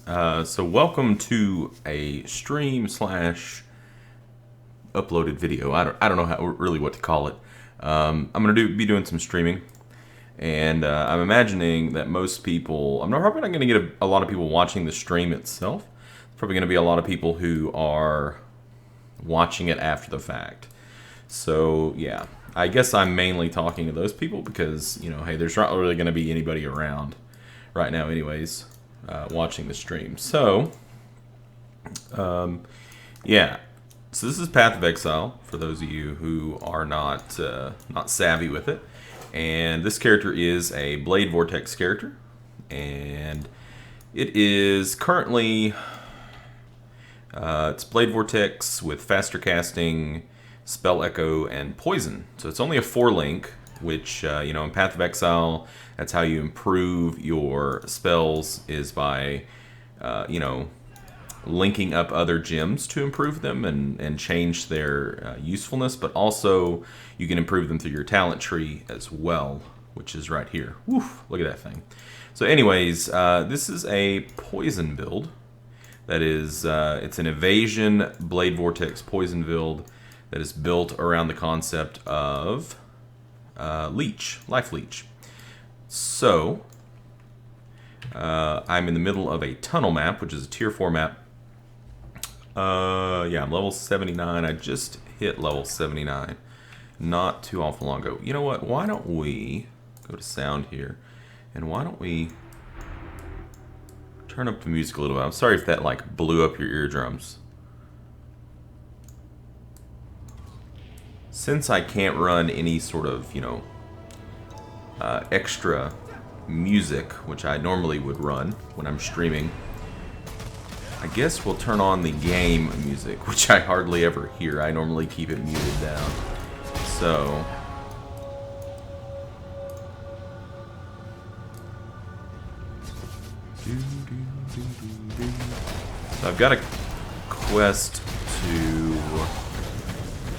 So welcome to a stream slash uploaded video. I don't know really what to call it. I'm gonna be doing some streaming, and I'm imagining that most people. I'm probably not gonna get a lot of people watching the stream itself. It's probably gonna be a lot of people who are watching it after the fact. So yeah, I guess I'm mainly talking to those people because hey, there's not really gonna be anybody around right now, anyways. Watching the stream. So, yeah. So this is Path of Exile for those of you who are not savvy with it. And this character is a Blade Vortex character, and it is currently it's Blade Vortex with faster casting, Spell Echo, and Poison. So it's only a 4-link, which in Path of Exile, that's how you improve your spells, is by linking up other gems to improve them and change their usefulness, but also you can improve them through your talent tree as well, which is right here. Woof, look at that thing. So anyways, this is a poison build. That is, it's an evasion Blade Vortex poison build that is built around the concept of life leech. So, I'm in the middle of a tunnel map, which is a tier 4 map. Yeah, I'm level 79. I just hit level 79 not too awful long ago. You know what? Why don't we go to sound here, and why don't we turn up the music a little bit? I'm sorry if that like blew up your eardrums. Since I can't run any sort of, extra music, which I normally would run when I'm streaming, I guess we'll turn on the game music, which I hardly ever hear. I normally keep it muted down. So I've got a quest to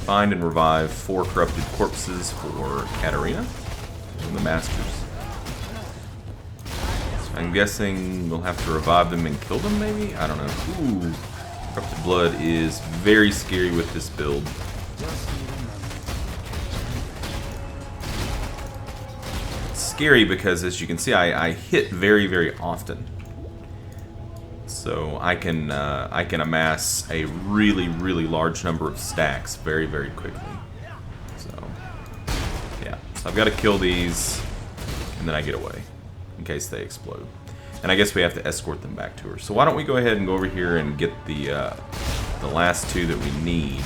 find and revive 4 corrupted corpses for Katarina from the Masters. So I'm guessing we'll have to revive them and kill them, maybe? I don't know. Ooh, corrupted blood is very scary with this build. It's scary because, as you can see, I hit very, very often. So I can amass a really, really large number of stacks very, very quickly. So yeah, so I've got to kill these, and then I get away in case they explode. And I guess we have to escort them back to her. So why don't we go ahead and go over here and get the last 2 that we need,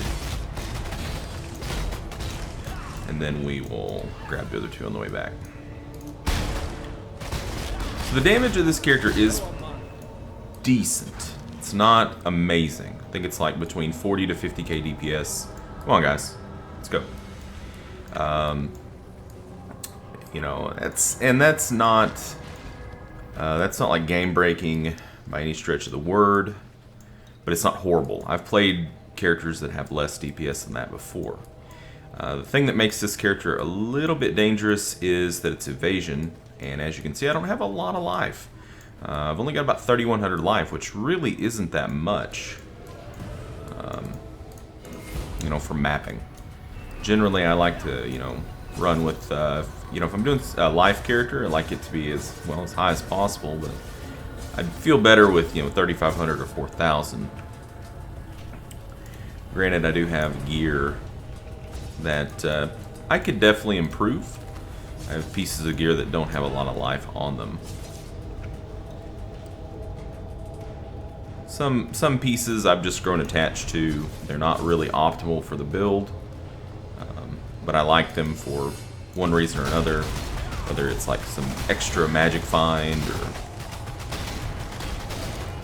and then we will grab the other 2 on the way back. So the damage of this character is decent. It's not amazing. I think it's like between 40 to 50k DPS. Come on, guys, let's go. That's not like game breaking by any stretch of the word, but it's not horrible. I've played characters that have less DPS than that before. The thing that makes this character a little bit dangerous is that it's evasion, and as you can see, I don't have a lot of life. I've only got about 3,100 life, which really isn't that much, for mapping. Generally, I like to, run with, if I'm doing a life character, I like it to be as high as possible, but I'd feel better with, 3,500 or 4,000. Granted, I do have gear that I could definitely improve. I have pieces of gear that don't have a lot of life on them. Some pieces I've just grown attached to. They're not really optimal for the build, but I like them for one reason or another. Whether it's like some extra magic find or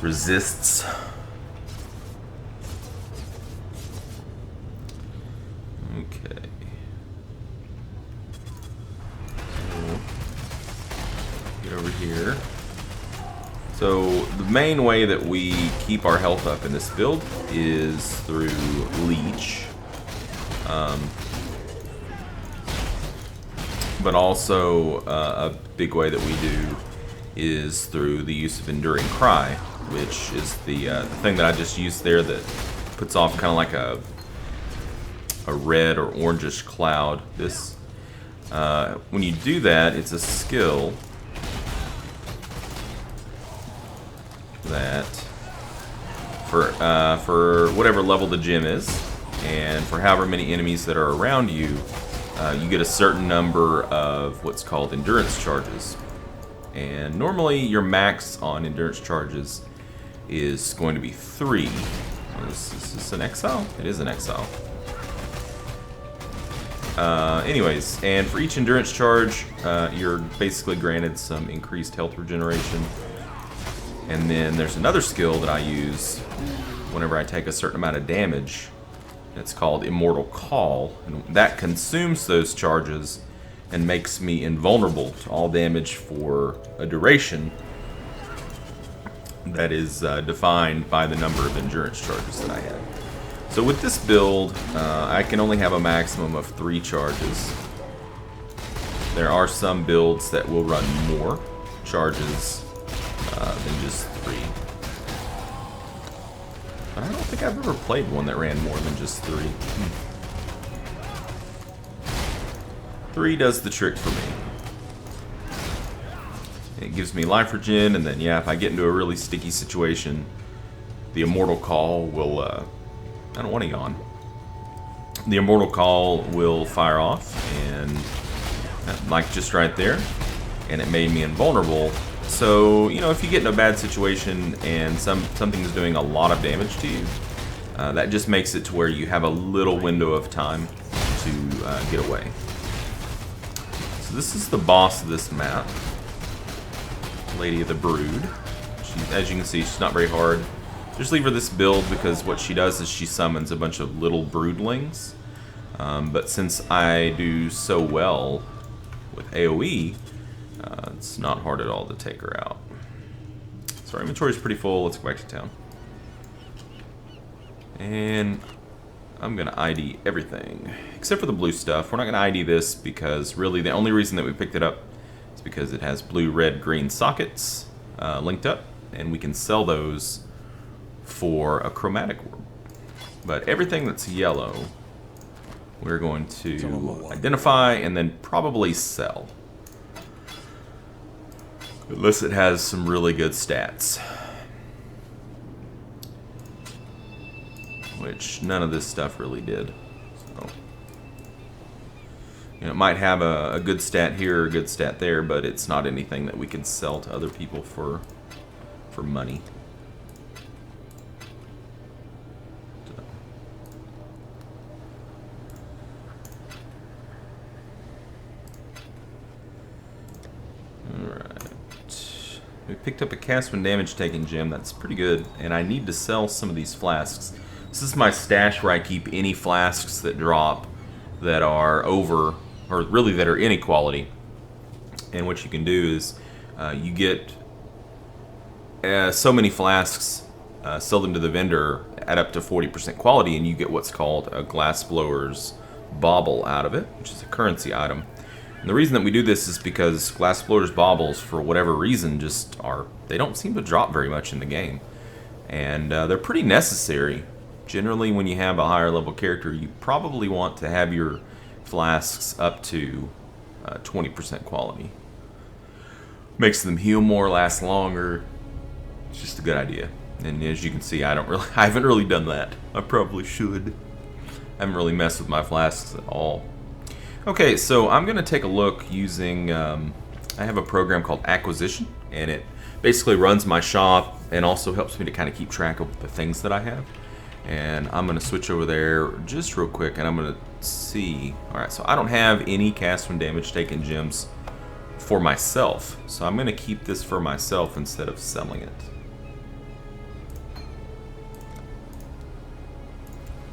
resists. Okay. So, get over here. So the main way that we keep our health up in this build is through Leech. But also a big way that we do is through the use of Enduring Cry. which is the thing that I just used there that puts off kind of like a red or orangish cloud. This, when you do that, it's a skill that for whatever level the gym is, and for however many enemies that are around you, you get a certain number of what's called endurance charges. And normally your max on endurance charges is going to be 3. Is this an exile? It is an exile. Anyways, and for each endurance charge, you're basically granted some increased health regeneration. And then there's another skill that I use whenever I take a certain amount of damage. It's called Immortal Call, and that consumes those charges and makes me invulnerable to all damage for a duration that is defined by the number of endurance charges that I have. So with this build, I can only have a maximum of 3 charges. There are some builds that will run more charges than just 3. But I don't think I've ever played one that ran more than just 3. 3 does the trick for me. It gives me life regen, and then yeah, if I get into a really sticky situation, the Immortal Call will, I don't want to yawn. The Immortal Call will fire off, and like just right there, and it made me invulnerable. So, you know, if you get in a bad situation and something's doing a lot of damage to you, that just makes it to where you have a little window of time to get away. So this is the boss of this map, Lady of the Brood. As you can see, she's not very hard. Just leave her this build because what she does is she summons a bunch of little broodlings. But since I do so well with AoE, it's not hard at all to take her out. So our inventory is pretty full. Let's go back to town. And I'm going to ID everything, except for the blue stuff. We're not going to ID this because really the only reason that we picked it up is because it has blue, red, green sockets linked up, and we can sell those for a chromatic orb. But everything that's yellow, we're going to identify and then probably sell. Unless it has some really good stats. Which none of this stuff really did. So, you know, it might have a good stat here or a good stat there, but it's not anything that we can sell to other people for money. We picked up a cast when damage taken gem. That's pretty good. And I need to sell some of these flasks. This is my stash where I keep any flasks that drop that are over, or really that are inequality. And what you can do is you get so many flasks, sell them to the vendor at up to 40% quality, and you get what's called a glassblower's bauble out of it, which is a currency item. And the reason that we do this is because glassblower's baubles, for whatever reason, they don't seem to drop very much in the game. And they're pretty necessary. Generally, when you have a higher level character, you probably want to have your flasks up to 20% quality. Makes them heal more, last longer. It's just a good idea. And as you can see, I haven't really done that. I probably should. I haven't really messed with my flasks at all. Okay, so I'm going to take a look using, I have a program called Acquisition, and it basically runs my shop and also helps me to kind of keep track of the things that I have. And I'm going to switch over there just real quick, and I'm going to see. Alright, so I don't have any cast when damage taken gems for myself, so I'm going to keep this for myself instead of selling it.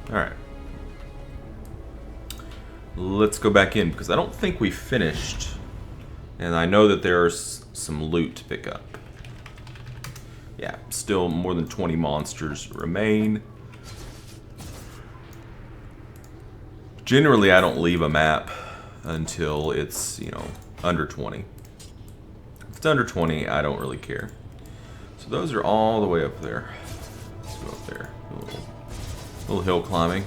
Alright. Let's go back in, because I don't think we finished. And I know that there's some loot to pick up. Yeah, still more than 20 monsters remain. Generally, I don't leave a map until it's, you know, under 20. If it's under 20, I don't really care. So So those are all the way up there. Let's go up there. A little hill climbing.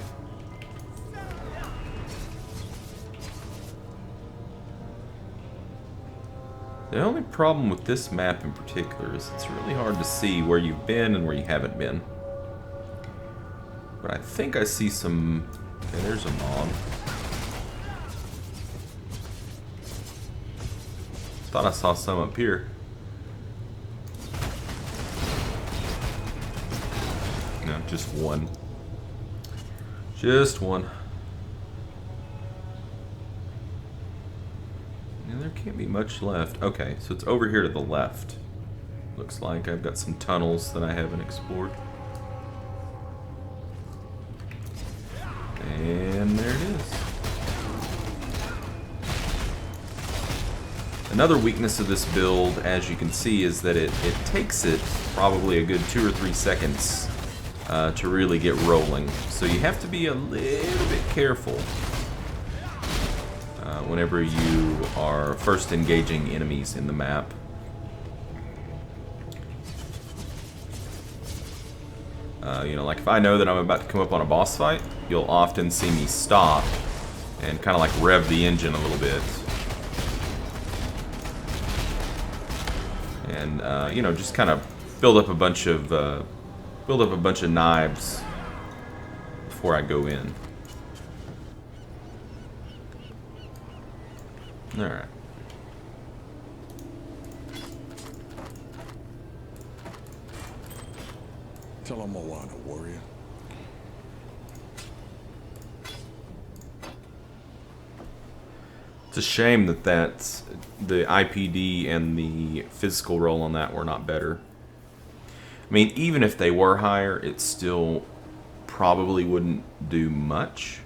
The only problem with this map in particular is it's really hard to see where you've been and where you haven't been. But I think I see some... Okay, there's a mob. Thought I saw some up here. No, just one. Just one. And there can't be much left. Okay, so it's over here to the left. Looks like I've got some tunnels that I haven't explored. And there it is. Another weakness of this build, as you can see, is that it takes it probably a good 2 or 3 seconds to really get rolling. So you have to be a little bit careful whenever you are first engaging enemies in the map. You know, like if I know that I'm about to come up on a boss fight, you'll often see me stop and kind of like rev the engine a little bit. And you know, just kind of build up a bunch of knives before I go in. All right. Tell him Moana, warrior. It's a shame that the IPD and the physical roll on that were not better. I mean, even if they were higher, it still probably wouldn't do much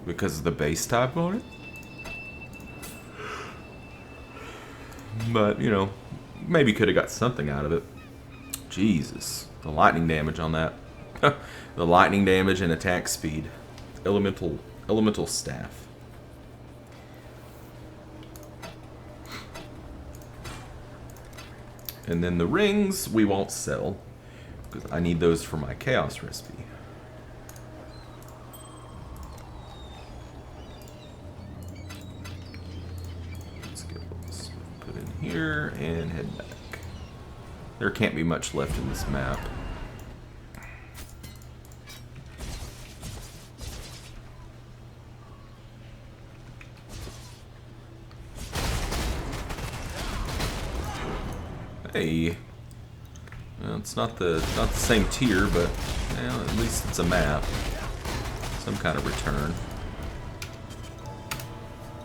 because of the base type on it. But, you know, maybe could have got something out of it. Jesus, the lightning damage on that. The lightning damage and attack speed. Elemental staff. And then the rings we won't sell because I need those for my chaos recipe. Let's get this put in here and head back. There can't be much left in this map. Hey, well, it's not the same tier, but well, at least it's a map. Some kind of return.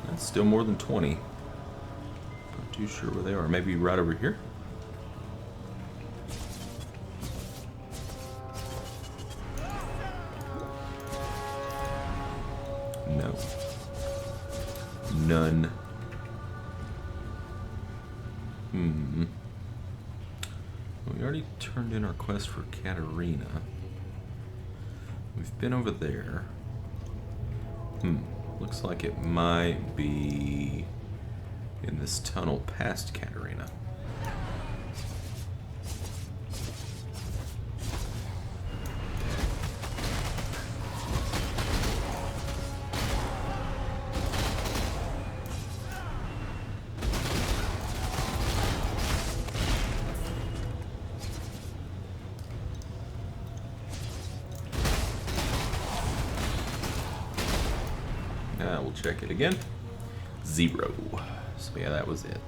That's still more than 20. Not too sure where they are. Maybe right over here. No. None. We already turned in our quest for Katarina. We've been over there. Looks like it might be in this tunnel past Katarina. We'll check it again. 0. So yeah, that was it.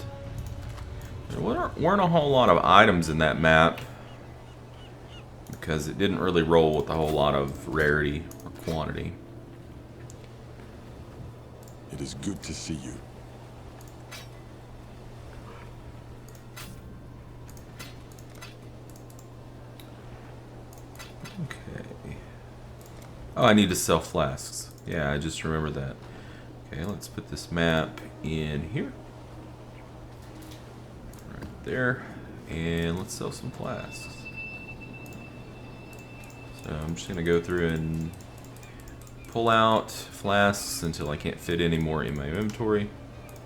There weren't a whole lot of items in that map because it didn't really roll with a whole lot of rarity or quantity. It is good to see you. Okay. Oh, I need to sell flasks. Yeah, I just remembered that. Okay, let's put this map in here. Right there. And let's sell some flasks. So I'm just going to go through and pull out flasks until I can't fit any more in my inventory.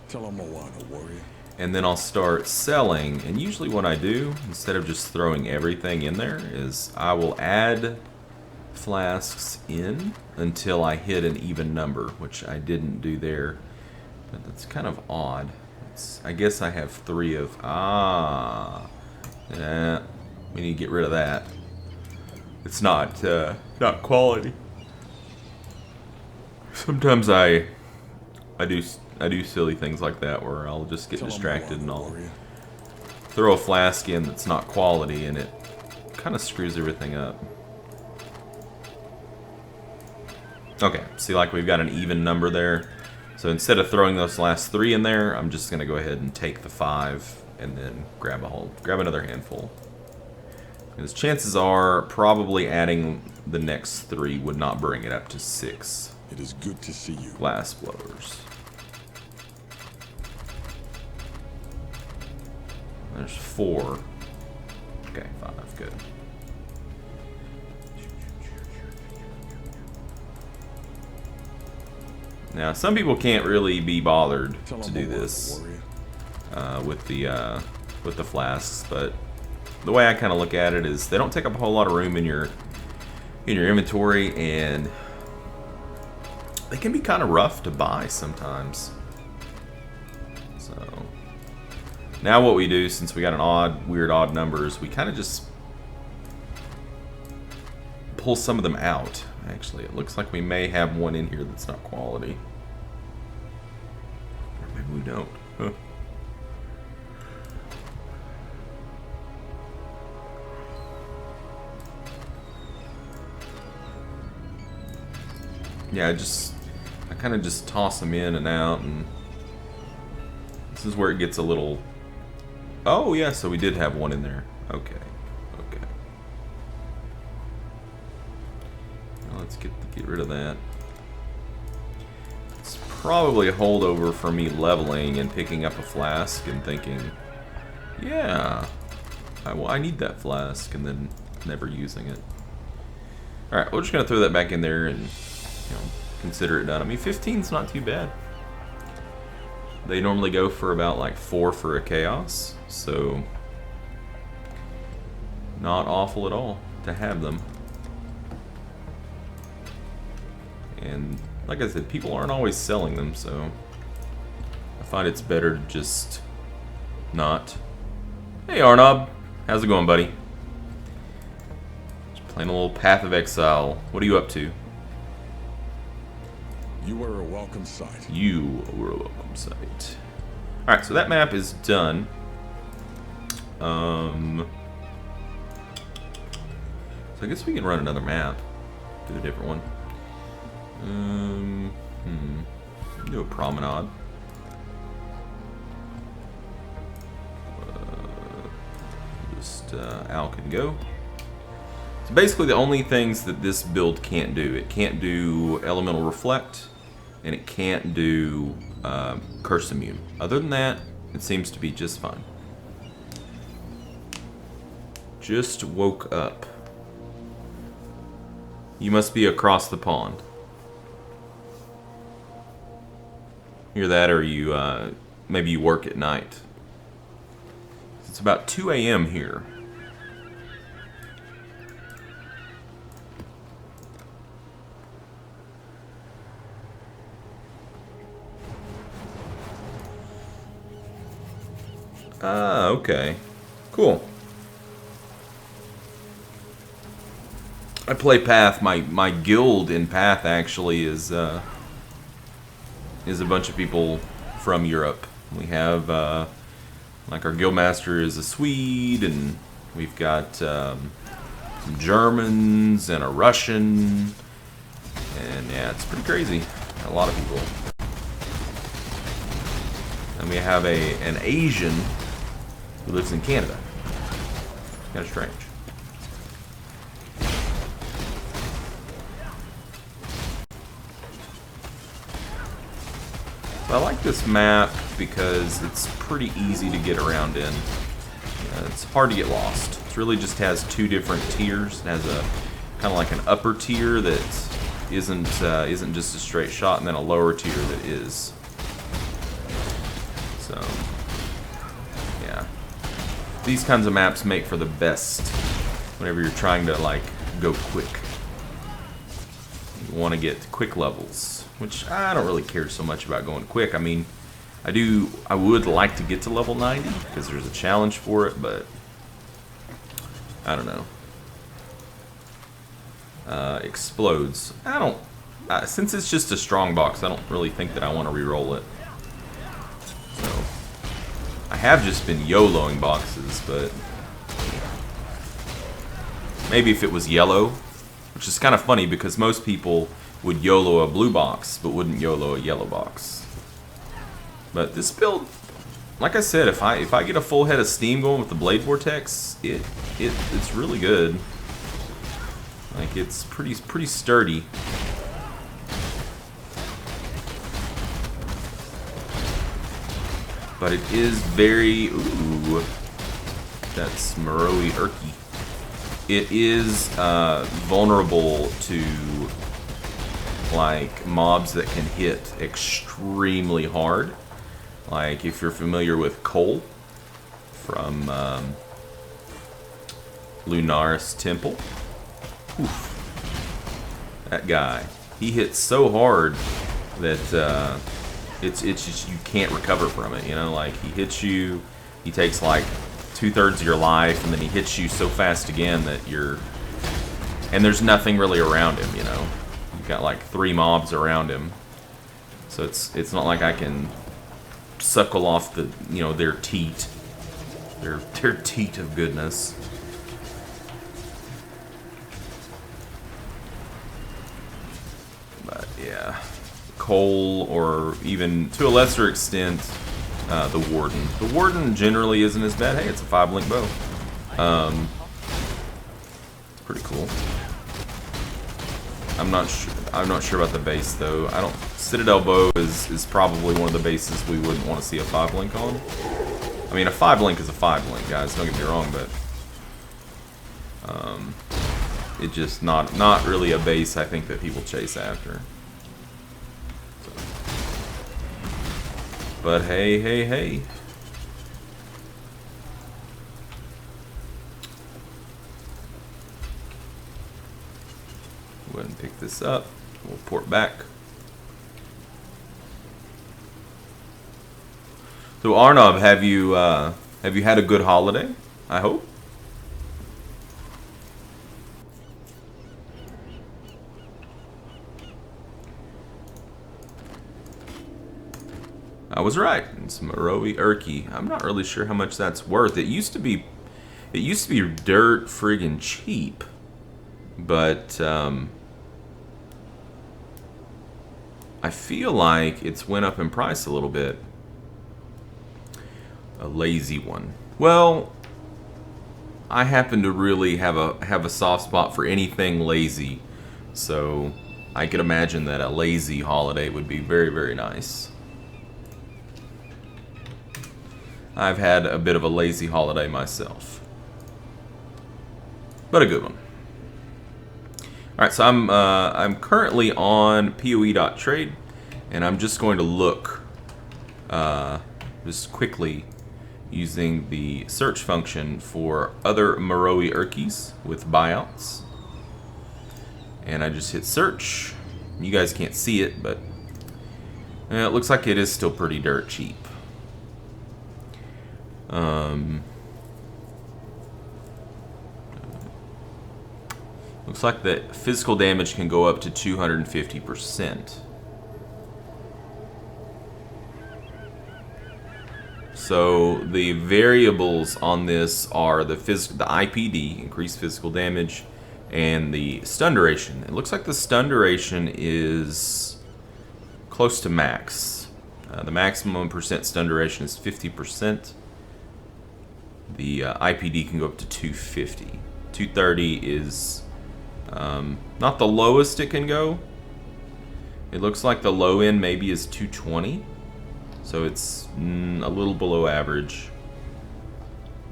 Tell him Moana, warrior. and then I'll start selling. And usually what I do, instead of just throwing everything in there, is I will add flasks in until I hit an even number, which I didn't do there. But that's kind of odd. I guess I have 3 of... Yeah, we need to get rid of that. It's not quality. Sometimes I do silly things like that where I'll just get distracted and I'll throw a flask in that's not quality, and it kind of screws everything up. Okay, see, like we've got an even number there. So instead of throwing those last 3 in there, I'm just gonna go ahead and take the 5 and then grab another handful. Because chances are probably adding the next 3 would not bring it up to 6. It is good to see you. Glass blowers. There's 4. Okay, 5, good. Now, some people can't really be bothered to do this with the flasks, but the way I kind of look at it is they don't take up a whole lot of room in your inventory, and they can be kind of rough to buy sometimes. So now what we do, since we got an weird odd numbers, we kind of just pull some of them out. Actually, it looks like we may have one in here that's not quality. Or maybe we don't. Huh. Yeah, I kind of just toss them in and out, and this is where it gets a little... Oh yeah, so we did have one in there. Okay. Let's get rid of that. It's probably a holdover for me leveling and picking up a flask and thinking, yeah, I need that flask, and then never using it. Alright, we're just going to throw that back in there and consider it done. I mean, 15's not too bad. They normally go for about like 4 for a chaos, so not awful at all to have them. And like I said, people aren't always selling them, so I find it's better to just not. Hey Arnob, how's it going, buddy? Just playing a little Path of Exile. What are you up to? You were a welcome sight. You were a welcome sight. Alright, so that map is done. So I guess we can run another map. Do a different one. Do a promenade. Al can go. So basically the only things that this build can't do, it can't do Elemental Reflect, and it can't do Curse Immune. Other than that, it seems to be just fine. Just woke up. You must be across the pond. Hear that, or you maybe you work at night. It's about 2 a.m. here. Okay. Cool. I play Path. My guild in Path actually is a bunch of people from Europe. We have like our guildmaster is a Swede, and we've got some Germans and a Russian, and yeah, it's pretty crazy. A lot of people. And we have an Asian who lives in Canada. Kind of strange. I like this map because it's pretty easy to get around in. It's hard to get lost. It really just has 2 different tiers. It has a kind of like an upper tier that isn't just a straight shot, and then a lower tier that is. So these kinds of maps make for the best whenever you're trying to like go quick. You want to get quick levels, which I don't really care so much about going quick. I mean, I would like to get to level 90 because there's a challenge for it, but I don't know. Explodes. I don't. Since it's just a strong box, I don't really think that I want to re-roll it. So I have just been YOLOing boxes, but maybe if it was yellow, which is kind of funny because most people would YOLO a blue box, but wouldn't YOLO a yellow box. But this build, like I said, if I get a full head of steam going with the Blade Vortex, it's really good. Like it's pretty sturdy. But it is very ooh. That's Moroi Urki. It is vulnerable to like mobs that can hit extremely hard. Like if you're familiar with Cole from Lunaris Temple. Oof. That guy. He hits so hard that it's just you can't recover from it, you know? Like he hits you, he takes like 2/3 of your life, and then he hits you so fast again that you're... And there's nothing really around him, you know? You've got like 3 mobs around him. So it's not like I can suckle off the, you know, their teat. Their teat of goodness. But yeah. Cole, or even to a lesser extent, the Warden. The Warden generally isn't as bad. Hey, it's a 5-link bow. It's pretty cool. I'm not sure about the base though. I don't. Citadel bow is probably one of the bases we wouldn't want to see a 5-link on. I mean, a 5-link is a 5-link, guys. Don't get me wrong, but it just not really a base I think that people chase after. So. But hey. Go ahead and pick this up. We'll port back. So Arnav, have you had a good holiday? I hope. I was right. It's Moroi Urki. I'm not really sure how much that's worth. It used to be dirt friggin' cheap, but I feel like it's went up in price a little bit. A lazy one. Well, I happen to really have a soft spot for anything lazy, so I could imagine that a lazy holiday would be very, very nice. I've had a bit of a lazy holiday myself, but a good one. All right, so I'm currently on PoE.trade, and I'm just going to look just quickly using the search function for other Moroi Urkis with buyouts. And I just hit search. You guys can't see it, but it looks like it is still pretty dirt cheap. Looks like the physical damage can go up to 250%. So the variables on this are the IPD, increased physical damage, and the stun duration. It looks like the stun duration is close to max. The maximum percent stun duration is 50%. The IPD can go up to 250. 230 is not the lowest it can go. It looks like the low end maybe is 220. So it's a little below average.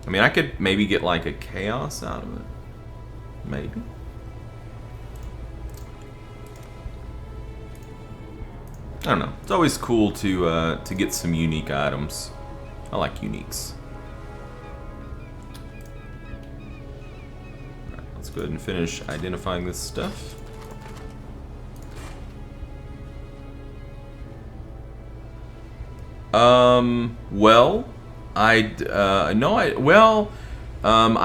I mean, I could maybe get like a chaos out of it. Maybe. I don't know. It's always cool to get some unique items. I like uniques. go ahead and finish identifying this stuff. Well, I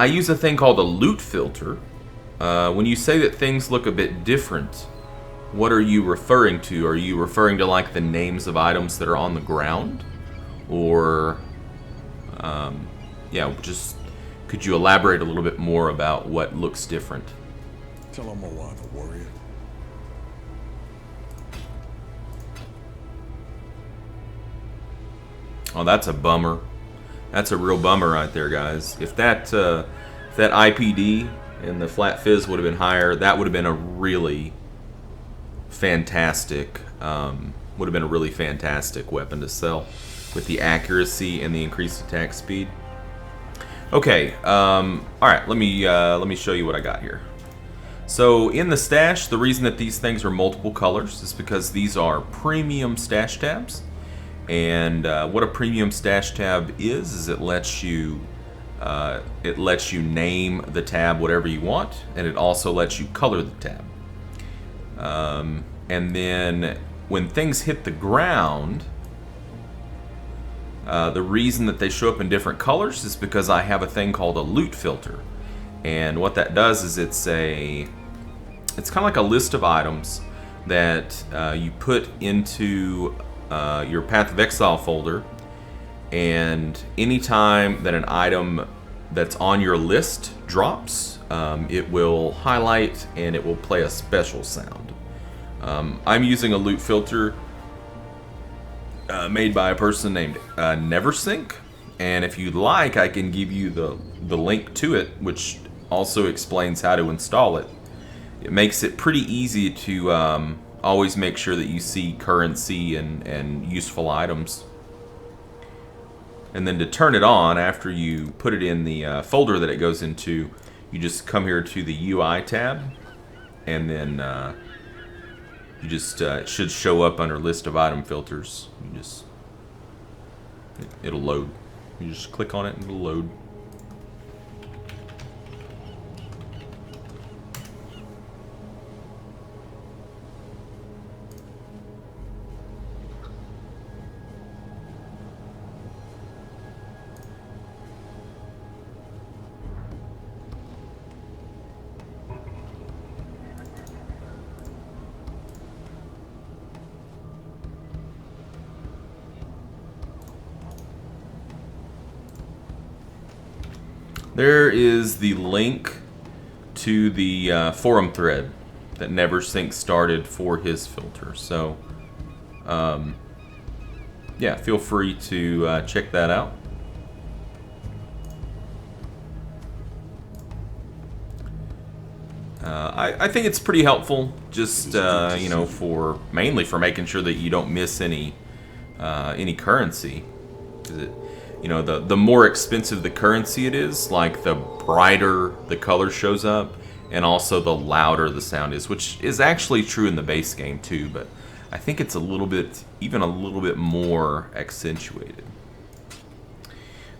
use a thing called a loot filter. When you say that things look a bit different, what are you referring to? Are you referring to like the names of items that are on the ground? Or, yeah, just could you elaborate a little bit more about what looks different? Tell him Moana, warrior. Oh, that's a bummer. That's a real bummer right there, guys. If that IPD and the flat fizz would have been higher, that would have been a really fantastic, would have been a really fantastic weapon to sell with the accuracy and the increased attack speed. Okay, all right. Let me show you what I got here. So in the stash, the reason that these things are multiple colors is because these are premium stash tabs. And what a premium stash tab is it lets you name the tab whatever you want, and it also lets you color the tab. And then when things hit the ground, the reason that they show up in different colors is because I have a thing called a loot filter. And what that does is it's kind of like a list of items that you put into your Path of Exile folder, and anytime that an item that's on your list drops, it will highlight and it will play a special sound. I'm using a loot filter made by a person named Neversink, and if you'd like, I can give you the link to it, which also explains how to install it. It makes it pretty easy to always make sure that you see currency and useful items. And then to turn it on, after you put it in the folder that it goes into, you just come here to the UI tab, and then you just it should show up under list of item filters. It'll load. You just click on it and it'll load. There is the link to the forum thread that Neversink started for his filter. So, yeah, feel free to check that out. I think it's pretty helpful, just you know, mainly for making sure that you don't miss any currency. 'Cause you know, the more expensive the currency it is, like the brighter the color shows up, and also the louder the sound is, which is actually true in the base game too, but I think it's even a little bit more accentuated.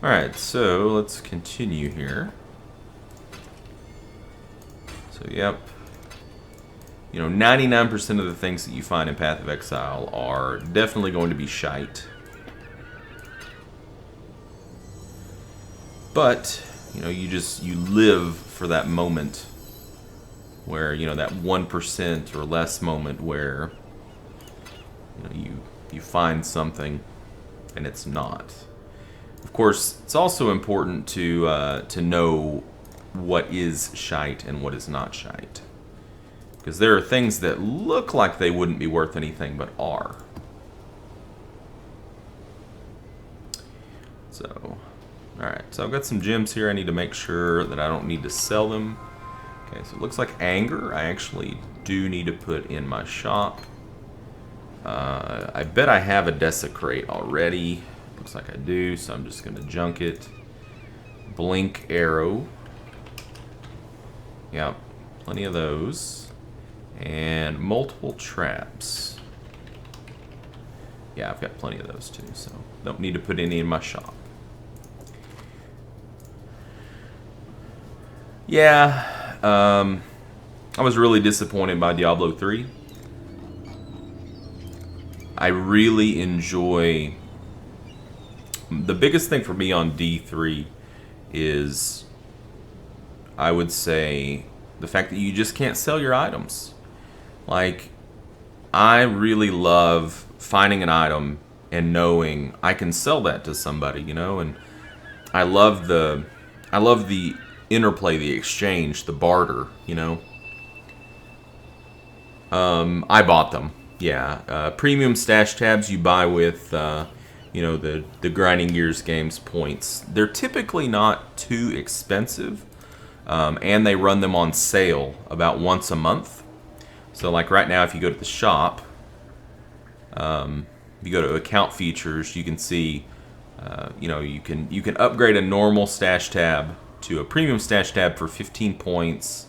Alright, so let's continue here. So, yep. You know, 99% of the things that you find in Path of Exile are definitely going to be shite. But, you know, you live for that moment where, you know, that 1% or less moment where, you know, you find something and it's not. Of course, it's also important to know what is shite and what is not shite. Because there are things that look like they wouldn't be worth anything, but are. So, alright, so I've got some gems here. I need to make sure that I don't need to sell them. Okay, so it looks like anger I actually do need to put in my shop. I bet I have a desecrate already. Looks like I do, so I'm just going to junk it. Blink arrow. Yep, plenty of those. And multiple traps. Yeah, I've got plenty of those too, so don't need to put any in my shop. Yeah, I was really disappointed by Diablo 3. I really enjoy... The biggest thing for me on D3 is, I would say, the fact that you just can't sell your items. Like, I really love finding an item and knowing I can sell that to somebody, you know, and I love the interplay, the exchange, the barter, you know. I bought them. Yeah, premium stash tabs you buy with, you know, the Grinding Gears games points. They're typically not too expensive, and they run them on sale about once a month. So, like right now, if you go to the shop, if you go to account features, you can see, you know, you can upgrade a normal stash tab to a premium stash tab for 15 points.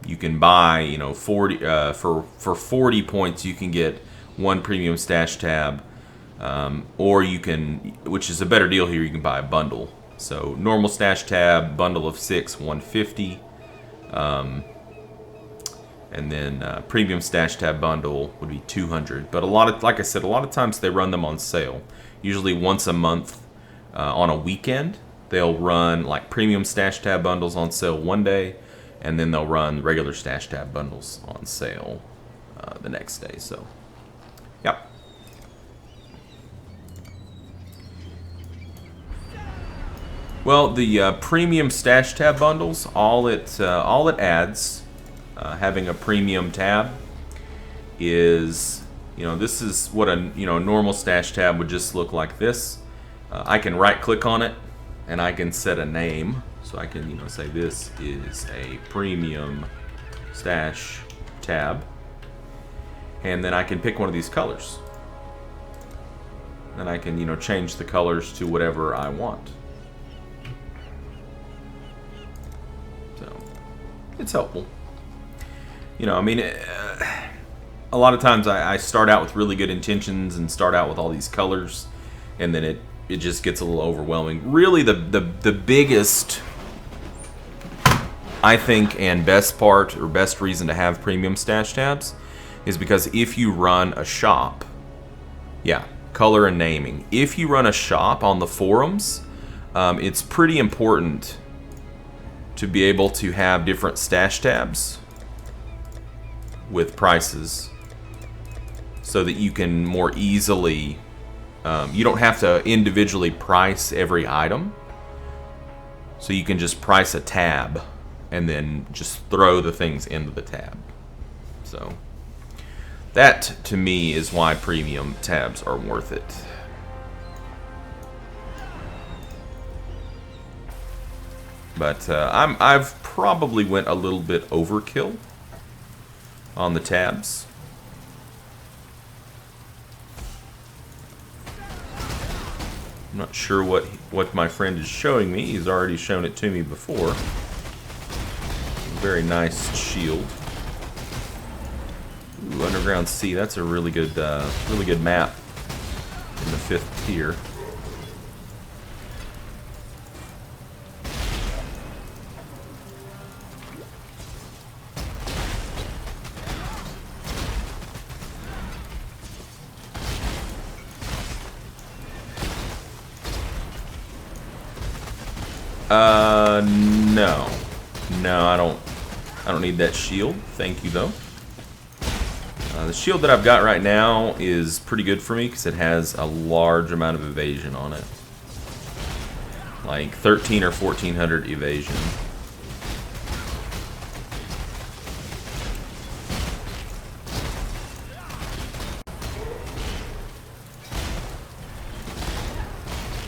You can buy, you know, 40 for 40 points you can get one premium stash tab, or you can, which is a better deal here, you can buy a bundle. So normal stash tab, bundle of 6, 150, and then premium stash tab bundle would be 200. But a lot of, like I said, a lot of times they run them on sale. Usually once a month, on a weekend, they'll run like premium stash tab bundles on sale one day, and then they'll run regular stash tab bundles on sale the next day. So, yep. Well, the premium stash tab bundles, all it adds, having a premium tab, is, you know, this is what a normal stash tab would just look like. This, I can right-click on it, and I can set a name. So I can, you know, say this is a premium stash tab, and then I can pick one of these colors. And I can, you know, change the colors to whatever I want. So it's helpful. You know, I mean, a lot of times I start out with really good intentions and start out with all these colors, and then it just gets a little overwhelming. Really, the biggest, I think, and best part or best reason to have premium stash tabs is because if you run a shop, yeah, color and naming. If you run a shop on the forums, it's pretty important to be able to have different stash tabs with prices so that you can more easily, you don't have to individually price every item. So you can just price a tab and then just throw the things into the tab. So that, to me, is why premium tabs are worth it. But I've probably went a little bit overkill on the tabs. I'm not sure what my friend is showing me. He's already shown it to me before. Very nice shield. Ooh, Underground Sea. That's a really good map in the 5th tier. No, I don't need that shield. Thank you, though. The shield that I've got right now is pretty good for me because it has a large amount of evasion on it. Like 13 or 1400 evasion.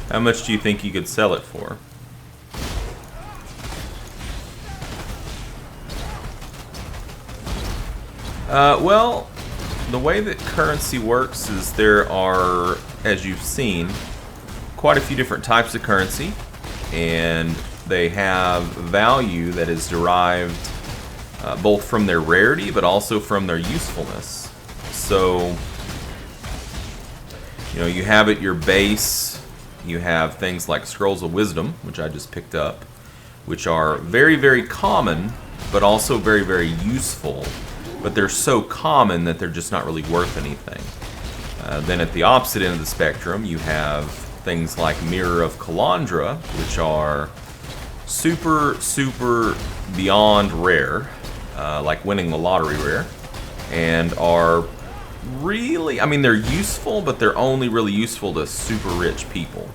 How much do you think you could sell it for? Well, the way that currency works is there are, as you've seen, quite a few different types of currency, and they have value that is derived both from their rarity but also from their usefulness. So, you know, you have at your base, you have things like Scrolls of Wisdom, which I just picked up. which are very, very common, but also very, very useful. But they're so common that they're just not really worth anything. Then at the opposite end of the spectrum, you have things like Mirror of Calandra, which are super, super beyond rare, like winning the lottery rare, and are really, I mean, they're useful, but they're only really useful to super rich people.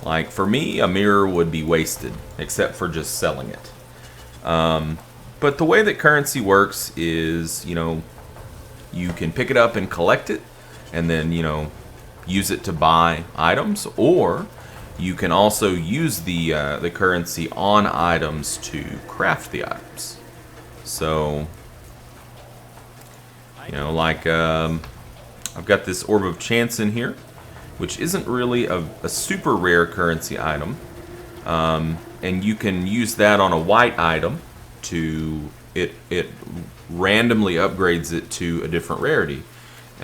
Like, for me, a mirror would be wasted, except for just selling it. But the way that currency works is, you know, you can pick it up and collect it, and then, you know, use it to buy items, or you can also use the currency on items to craft the items. So, you know, like, I've got this Orb of Chance in here, which isn't really a super rare currency item. And you can use that on a white item to, it randomly upgrades it to a different rarity.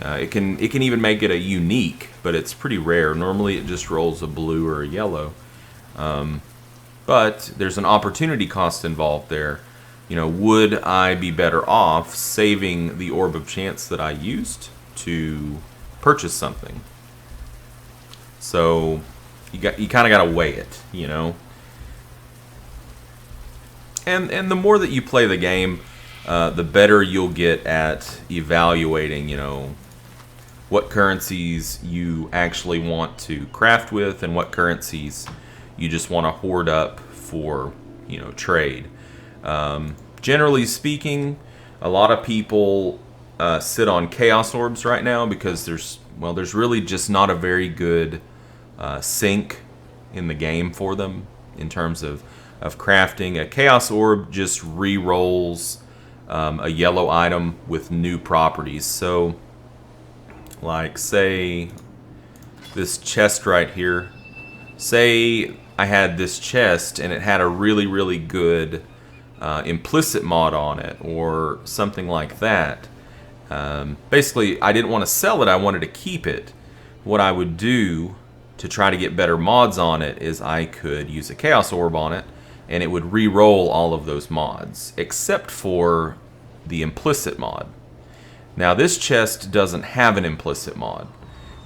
It can even make it a unique, but it's pretty rare. Normally it just rolls a blue or a yellow. But there's an opportunity cost involved there. You know, would I be better off saving the Orb of Chance that I used to purchase something? So you kind of got to weigh it, you know. And the more that you play the game, the better you'll get at evaluating, you know, what currencies you actually want to craft with and what currencies you just want to hoard up for, you know, trade. Generally speaking, a lot of people sit on Chaos Orbs right now because there's really just not a very good sync in the game for them in terms of crafting. A Chaos Orb just re-rolls a yellow item with new properties. So, like, say this chest right here. Say I had this chest and it had a really, really good implicit mod on it or something like that. Basically, I didn't want to sell it, I wanted to keep it. What I would do to try to get better mods on it is I could use a Chaos Orb on it and it would re-roll all of those mods, except for the implicit mod. Now this chest doesn't have an implicit mod.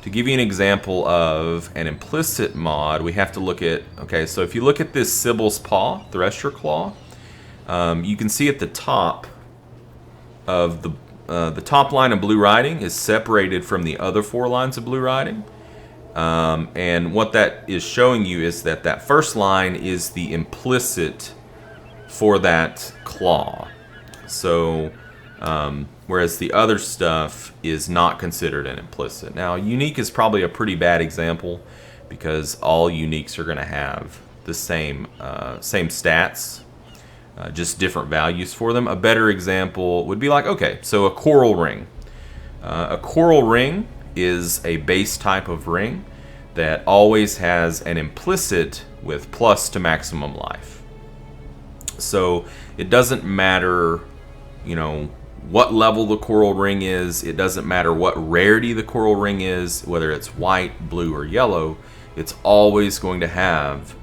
To give you an example of an implicit mod, we have to look at, okay, so if you look at this Sibyl's Paw, Thresher Claw, you can see at the top of the top line of blue writing is separated from the other 4 lines of blue writing. And what that is showing you is that that first line is the implicit for that claw. So, whereas the other stuff is not considered an implicit. Now, unique is probably a pretty bad example because all uniques are going to have the same stats, just different values for them. A better example would be like, okay, so a coral ring. A coral ring is a base type of ring that always has an implicit with plus to maximum life. So it doesn't matter, you know, what level the coral ring is. It doesn't matter what rarity the coral ring is, whether it's white, blue, or yellow. It's always going to have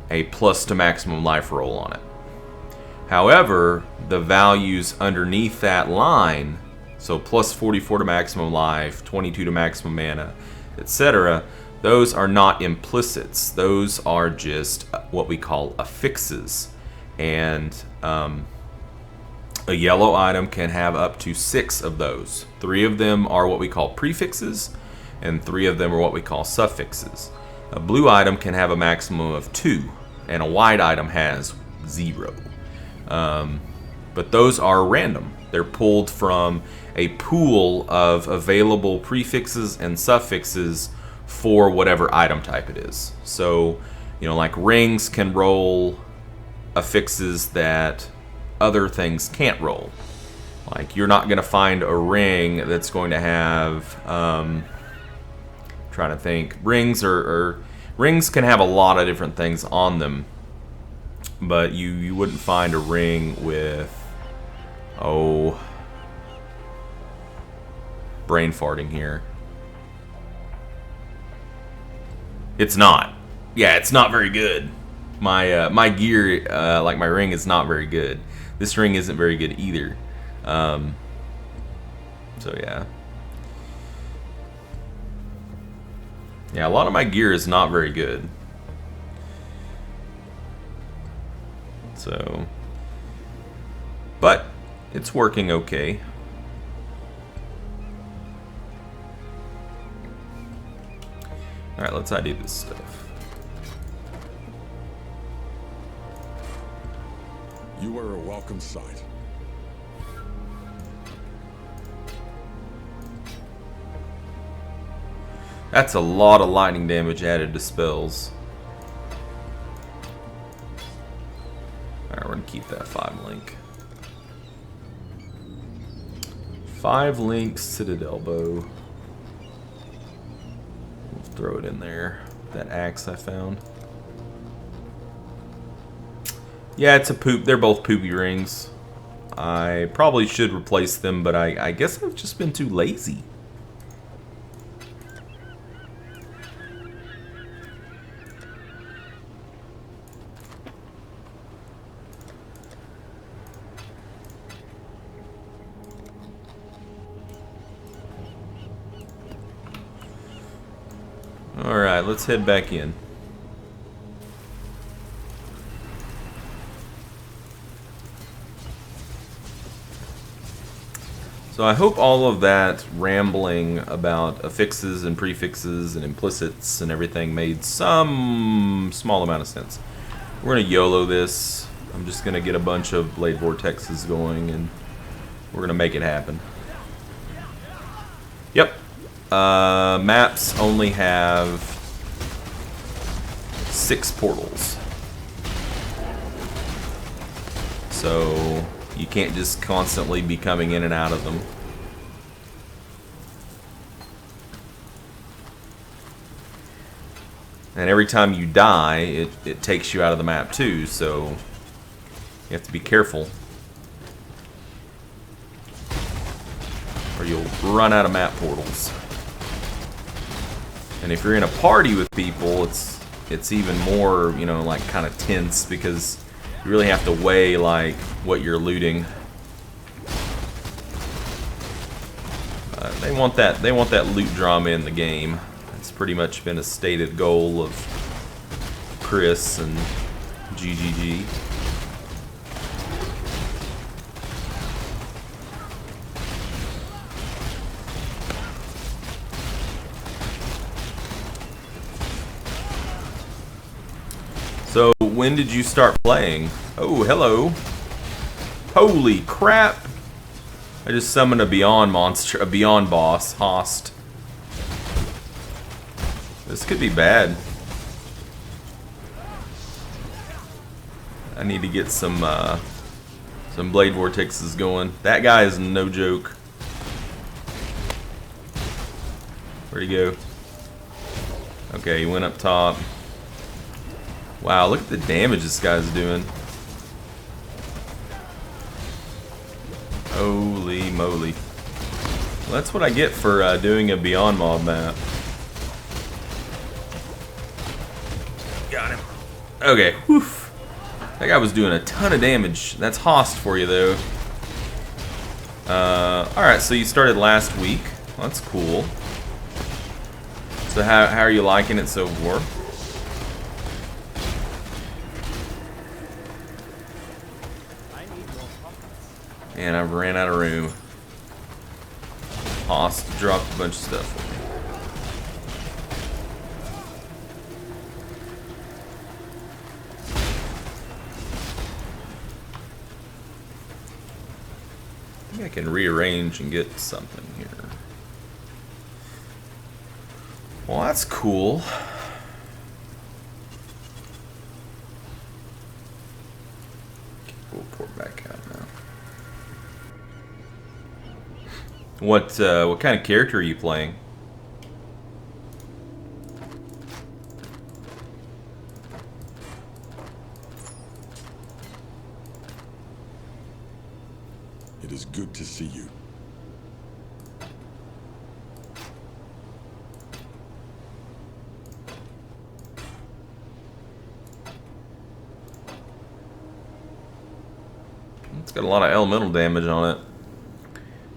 a plus to maximum life roll on it. However, the values underneath that line, so plus 44 to maximum life, 22 to maximum mana, etc., those are not implicits. Those are just what we call affixes. And a yellow item can have up to 6 of those. 3 of them are what we call prefixes, and 3 of them are what we call suffixes. A blue item can have a maximum of 2, and a white item has 0. But those are random. They're pulled from a pool of available prefixes and suffixes for whatever item type it is. So, you know, like rings can roll affixes that other things can't roll. Like, you're not going to find a ring that's going to have, trying to think, rings rings can have a lot of different things on them, but you wouldn't find a ring with, brain farting here. It's not. Yeah, it's not very good. my gear, like my ring, is not very good. This ring isn't very good either. So yeah. Yeah, a lot of my gear is not very good. So, but it's working okay. Alright, let's ID this stuff. You are a welcome sight. That's a lot of lightning damage added to spells. Alright, we're gonna keep that 5 link. 5 links, Citadel bow. We'll throw it in there. That axe I found. Yeah, it's a poop. They're both poopy rings. I probably should replace them, but I guess I've just been too lazy. Alright, let's head back in. So I hope all of that rambling about affixes and prefixes and implicits and everything made some small amount of sense. We're going to YOLO this. I'm just going to get a bunch of Blade Vortexes going and we're going to make it happen. Yep. Maps only have 6 portals. So you can't just constantly be coming in and out of them. And every time you die, it takes you out of the map too, so you have to be careful. Or you'll run out of map portals. And if you're in a party with people, it's even more, you know, like kind of tense because you really have to weigh like what you're looting. They want that loot drama in the game. It's pretty much been a stated goal of Chris and GGG. So, when did you start playing? Oh, hello. Holy crap. I just summoned a Beyond monster, a Beyond boss, Host. This could be bad. I need to get some Blade Vortexes going. That guy is no joke. Where'd he go? Okay, he went up top. Wow, look at the damage this guy's doing. Holy moly. Well, that's what I get for doing a Beyond Mob map. Got him. Okay, whew. That guy was doing a ton of damage. That's Host for you, though. Alright, so you started last week. Well, that's cool. So how are you liking it so far? And I've ran out of room. Host dropped a bunch of stuff for me. I think I can rearrange and get something here. Well, that's cool. We'll port back out now. What kind of character are you playing? It is good to see you. It's got a lot of elemental damage on it.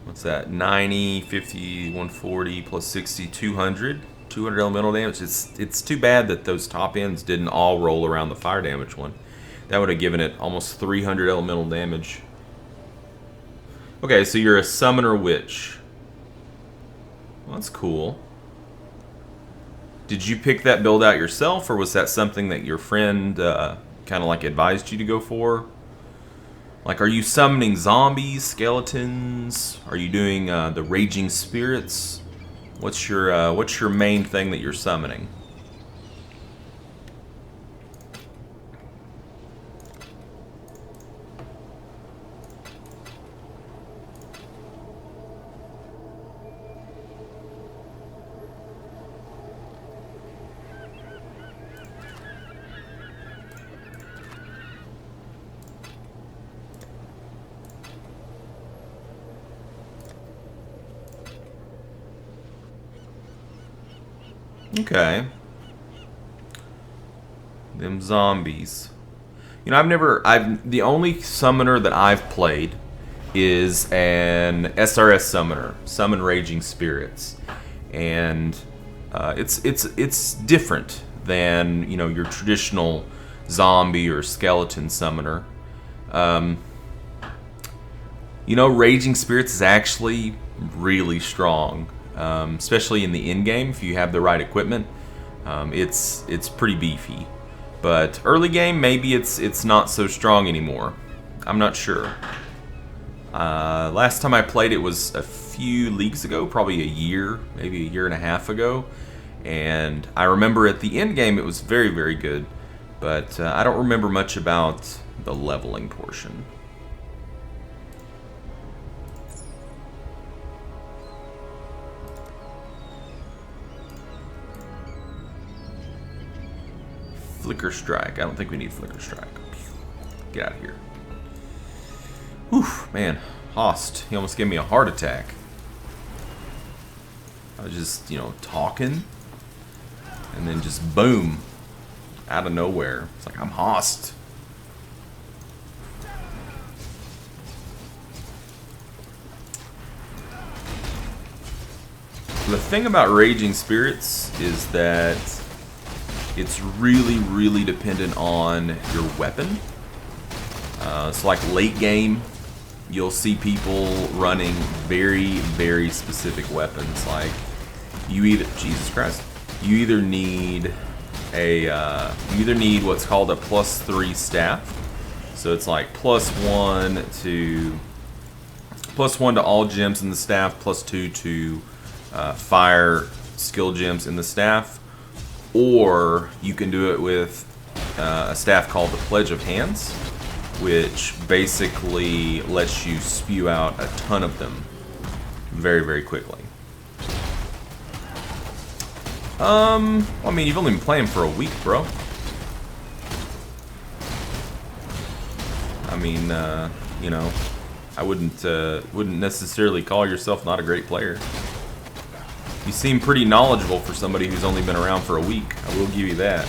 What's that? 90, 50, 140 plus 60, 200. 200 elemental damage. It's too bad that those top ends didn't all roll around the fire damage one. That would have given it almost 300 elemental damage. Okay, so you're a summoner witch. Well, that's cool. Did you pick that build out yourself, or was that something that your friend kind of like advised you to go for? Like, are you summoning zombies, skeletons? Are you doing the raging spirits? What's your main thing that you're summoning? Okay. Them zombies. You know, the only summoner that I've played is an SRS summoner, Summon Raging Spirits. And it's different than, you know, your traditional zombie or skeleton summoner. You know, Raging Spirits is actually really strong. Especially in the end game, if you have the right equipment, it's pretty beefy. But early game, maybe it's not so strong anymore. I'm not sure. Last time I played it was a few leagues ago, probably a year, maybe a year and a half ago. And I remember at the end game it was very, very good. But I don't remember much about the leveling portion. Flicker Strike. I don't think we need Flicker Strike. Get out of here. Whew, man. Host. He almost gave me a heart attack. I was just, you know, talking. And then just boom. Out of nowhere. It's like, I'm Host. The thing about Raging Spirits is that it's really, really dependent on your weapon. So like late game, you'll see people running very, very specific weapons. Like you either, Jesus Christ, you either need what's called a +3 staff. So it's like +1 to all gems in the staff, +2 to fire skill gems in the staff. Or you can do it with a staff called the Pledge of Hands, which basically lets you spew out a ton of them very, very quickly. I mean, you've only been playing for a week, bro. I mean, you know, I wouldn't necessarily call yourself not a great player. You seem pretty knowledgeable for somebody who's only been around for a week. I will give you that.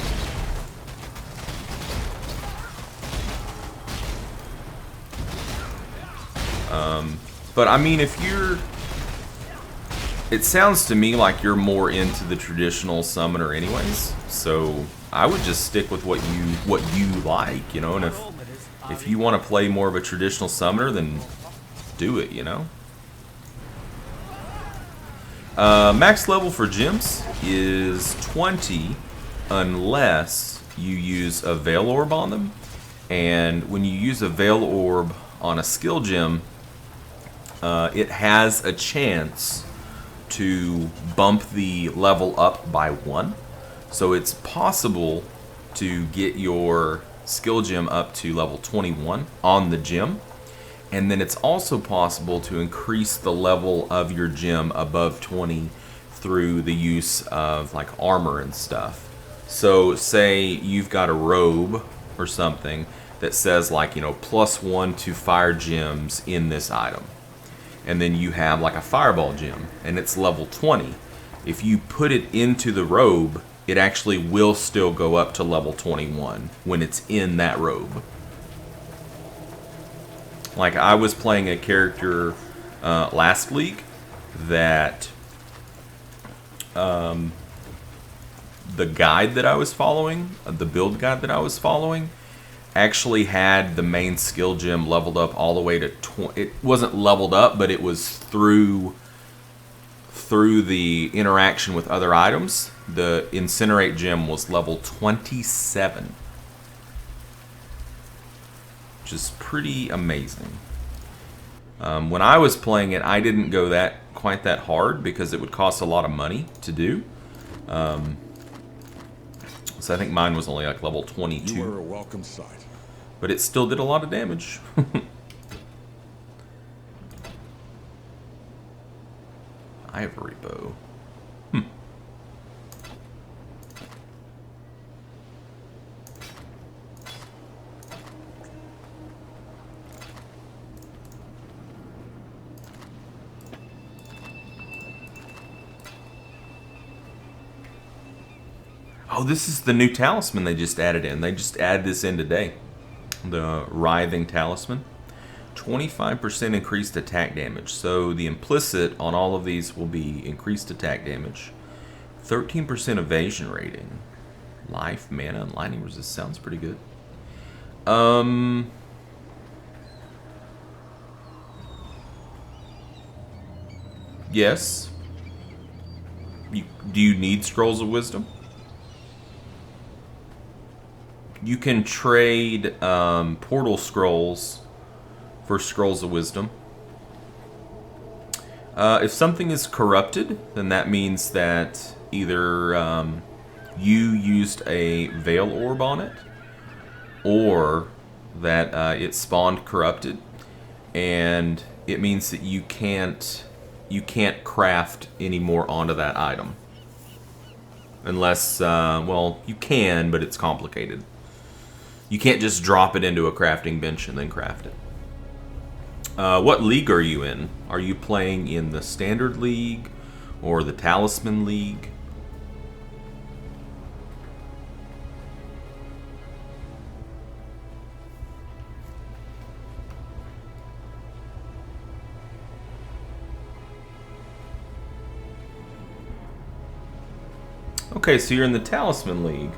But I mean, if you're... It sounds to me like you're more into the traditional summoner anyways. So I would just stick with what you like, you know? And if you want to play more of a traditional summoner, then do it, you know? Max level for gems is 20 unless you use a Veil Orb on them. And when you use a Veil Orb on a skill gem, it has a chance to bump the level up by 1. So it's possible to get your skill gem up to level 21 on the gem. And then it's also possible to increase the level of your gem above 20 through the use of like armor and stuff. So say you've got a robe or something that says like, you know, +1 to fire gems in this item. And then you have like a fireball gem and it's level 20. If you put it into the robe, it actually will still go up to level 21 when it's in that robe. Like, I was playing a character last league that the guide that I was following, the build guide that I was following, actually had the main skill gem leveled up all the way to 20. It wasn't leveled up, but it was through the interaction with other items. The Incinerate gem was level 27, which is pretty amazing. When I was playing it, I didn't go quite that hard because it would cost a lot of money to do. So I think mine was only like level 22. You are a welcome sight. But it still did a lot of damage. Ivory bow. Oh, this is the new talisman they just added in. They just added this in today. The Writhing Talisman. 25% increased attack damage. So the implicit on all of these will be increased attack damage. 13% evasion rating. Life, mana, and lightning resist. Sounds pretty good. Yes. Do you need Scrolls of Wisdom? You can trade portal scrolls for Scrolls of Wisdom. If something is corrupted, then that means that either you used a Veil Orb on it, or that it spawned corrupted, and it means that you can't craft any more onto that item. Unless, well, you can, but it's complicated. You can't just drop it into a crafting bench and then craft it. What league are you in? Are you playing in the Standard League or the Talisman League? Okay, so you're in the Talisman League.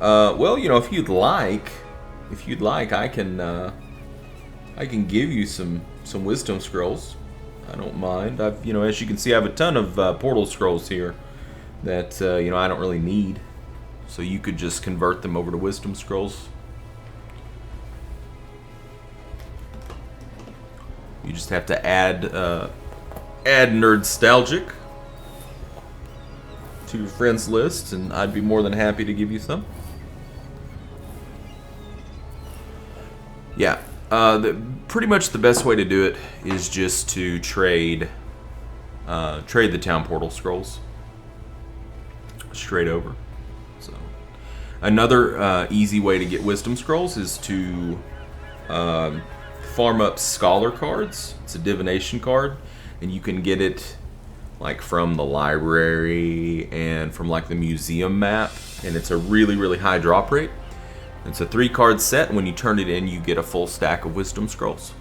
Well, you know, if you'd like, I can give you some wisdom scrolls. I don't mind. You know, as you can see, I have a ton of portal scrolls here that you know, I don't really need. So you could just convert them over to wisdom scrolls. You just have to add Nerdstalgic to your friends list, and I'd be more than happy to give you some. Yeah, pretty much the best way to do it is just to trade the town portal scrolls straight over. So another easy way to get wisdom scrolls is to farm up scholar cards. It's a divination card, and you can get it like from the library and from like the museum map, and it's a really high drop rate. It's a 3-card set, and when you turn it in, you get a full stack of wisdom scrolls.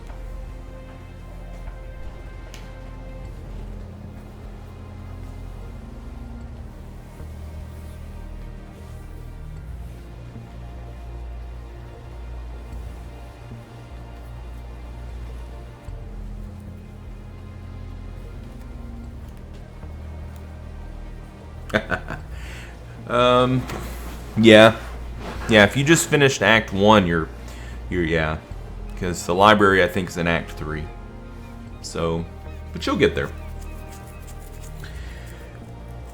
Yeah, if you just finished Act 1, you're yeah, because the library, I think, is in Act 3. So, but you'll get there.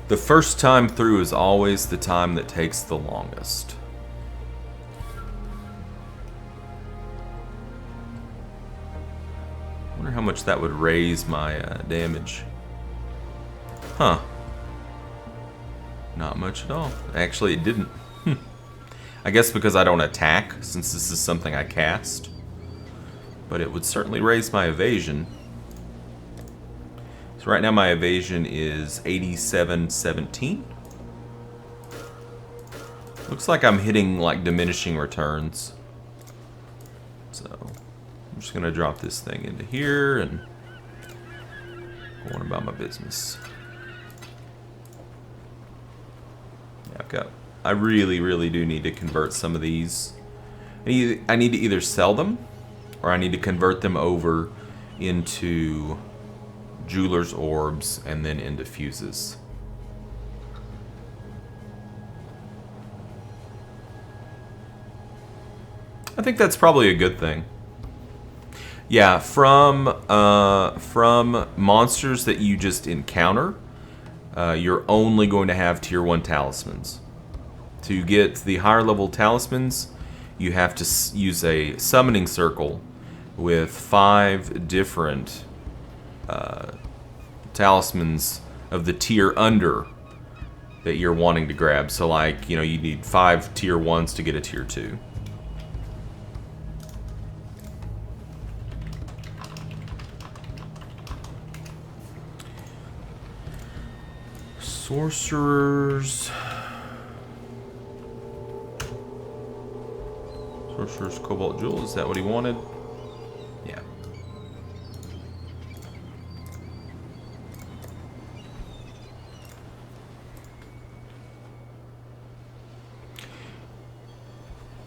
The first time through is always the time that takes the longest. I wonder how much that would raise my damage. Huh. Not much at all. Actually, it didn't. I guess because I don't attack, since this is something I cast. But it would certainly raise my evasion. So right now my evasion is 8717. Looks like I'm hitting like diminishing returns. So I'm just gonna drop this thing into here and go on about my business. Yeah, I really do need to convert some of these. I need to either sell them or I need to convert them over into jeweler's orbs and then into fuses. I think that's probably a good thing. Yeah, from monsters that you just encounter, you're only going to have tier 1 talismans. To get the higher level talismans, you have to use a summoning circle with 5 different talismans of the tier under that you're wanting to grab. So like, you know, you need 5 tier 1s to get a tier 2. Sorcerer's Cobalt Jewel, is that what he wanted? Yeah.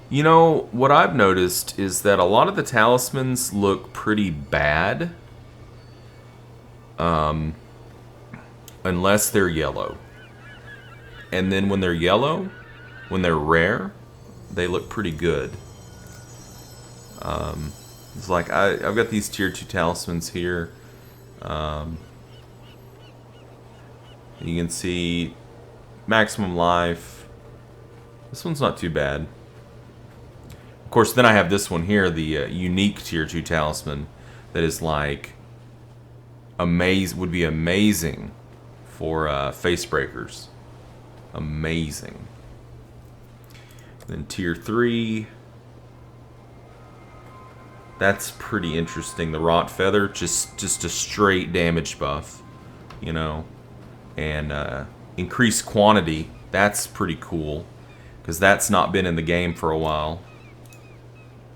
You know, what I've noticed is that a lot of the talismans look pretty bad. Unless they're yellow. And then when they're yellow, when they're rare, they look pretty good. It's like, I've got these tier 2 talismans here. You can see maximum life. This one's not too bad. Of course, then I have this one here, the unique tier 2 talisman, that is like would be amazing for face breakers. Amazing. Then tier 3. That's pretty interesting. The Rot Feather, just a straight damage buff, you know. And increased quantity. That's pretty cool, because that's not been in the game for a while.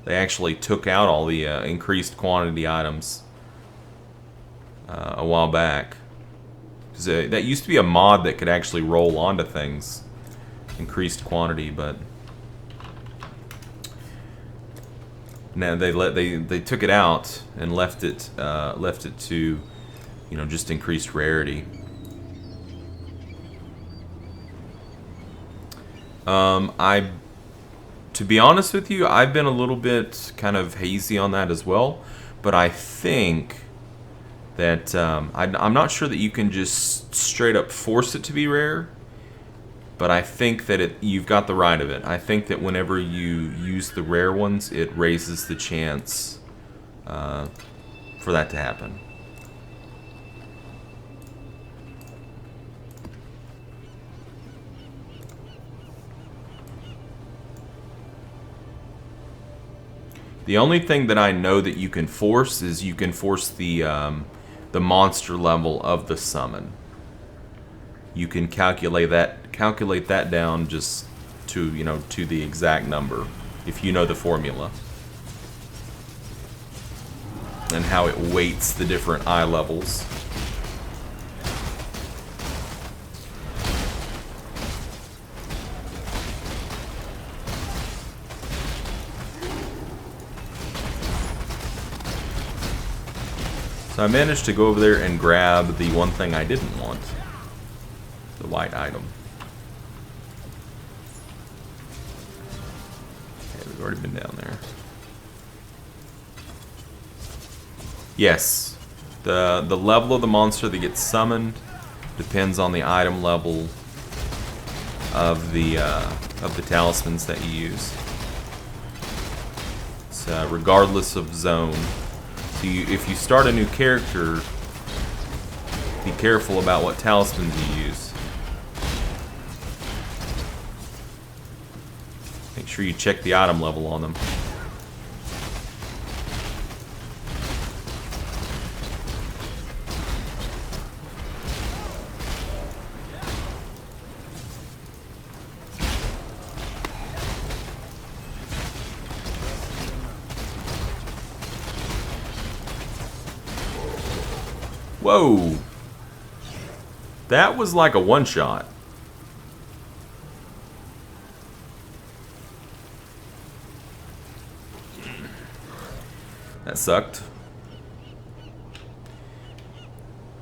They actually took out all the increased quantity items a while back. That used to be a mod that could actually roll onto things, increased quantity, but now they took it out and left it to, you know, just increased rarity. To be honest with you, I've been a little bit kind of hazy on that as well, but I think that I'm not sure that you can just straight up force it to be rare, but I think that you've got the right of it. I think that whenever you use the rare ones, it raises the chance for that to happen. The only thing that I know that you can force is you can force the monster level of the summon. You can calculate that down just to, you know, to the exact number if you know the formula and how it weights the different eye levels. So I managed to go over there and grab the one thing I didn't want. The white item. Okay, we've already been down there. Yes. The level of the monster that gets summoned depends on the item level of the talismans that you use. It's regardless of zone. So if you start a new character, be careful about what talismans you use. Make sure you check the item level on them. Whoa. That was like a one-shot. That sucked.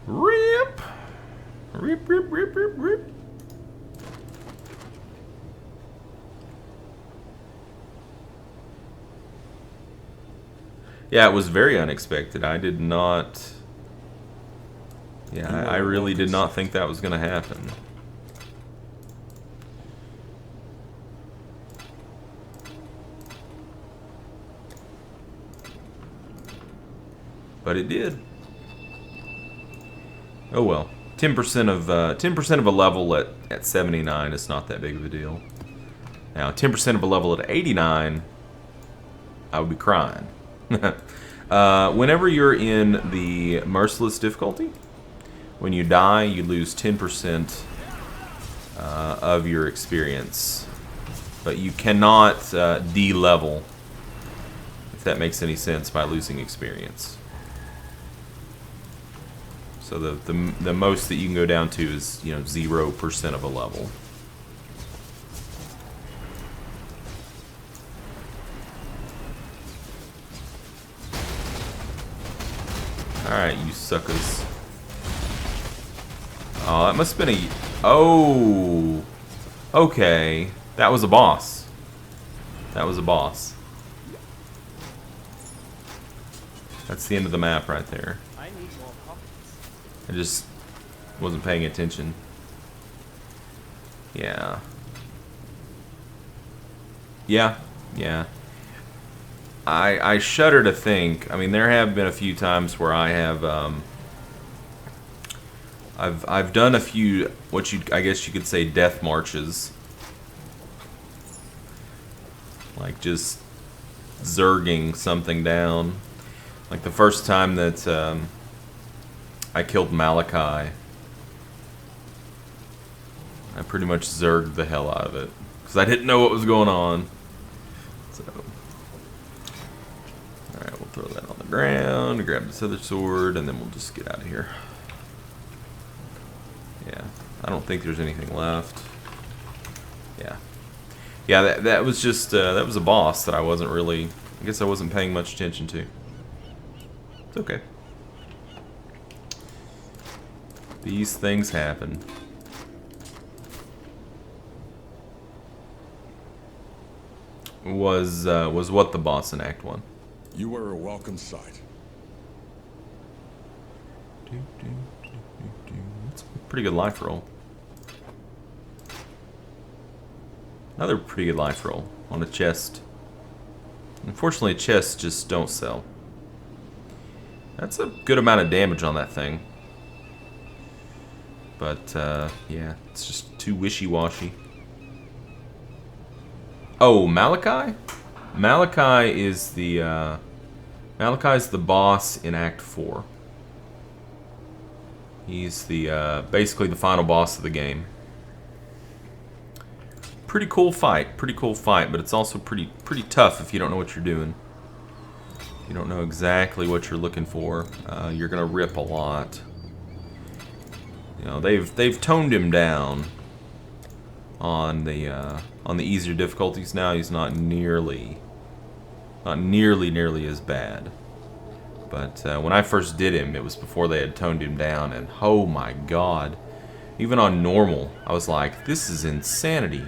Rip. Rip, rip, rip, rip, rip. Yeah, it was very unexpected. I did not... Yeah, I really did not think that was going to happen. But it did. Oh well. 10% of a level at 79 is not that big of a deal. Now, 10% of a level at 89, I would be crying. Whenever you're in the merciless difficulty, when you die, you lose 10% of your experience. But you cannot de-level, if that makes any sense, by losing experience. So the most that you can go down to is 0% of a level. Alright, you suckers. Oh, that must have been a... Oh! Okay. That was a boss. That was a boss. That's the end of the map right there. I just wasn't paying attention. Yeah. Yeah. I shudder to think. I mean, there have been a few times where I have I've done a few I guess you could say death marches, like just zerging something down. Like the first time that I killed Malachi, I pretty much zerged the hell out of it because I didn't know what was going on. So. Alright, we'll throw that on the ground, grab this other sword, and then we'll just get out of here. Yeah, I don't think there's anything left. Yeah, that was just, that was a boss that I wasn't really, I guess I wasn't paying much attention to. It's okay. These things happen. Was what the boss in Act 1? You are a welcome sight. That's a pretty good life roll. Another pretty good life roll on a chest. Unfortunately, chests just don't sell. That's a good amount of damage on that thing. But, yeah, it's just too wishy-washy. Oh, Malachi? Malachi is the, Malachi's the boss in Act 4. He's the, basically the final boss of the game. Pretty cool fight, but it's also pretty tough if you don't know what you're doing. If you don't know exactly what you're looking for, you're gonna rip a lot. You know, they've toned him down on the easier difficulties now. He's not nearly as bad. But when I first did him, it was before they had toned him down, and oh my god, even on normal, I was like, this is insanity.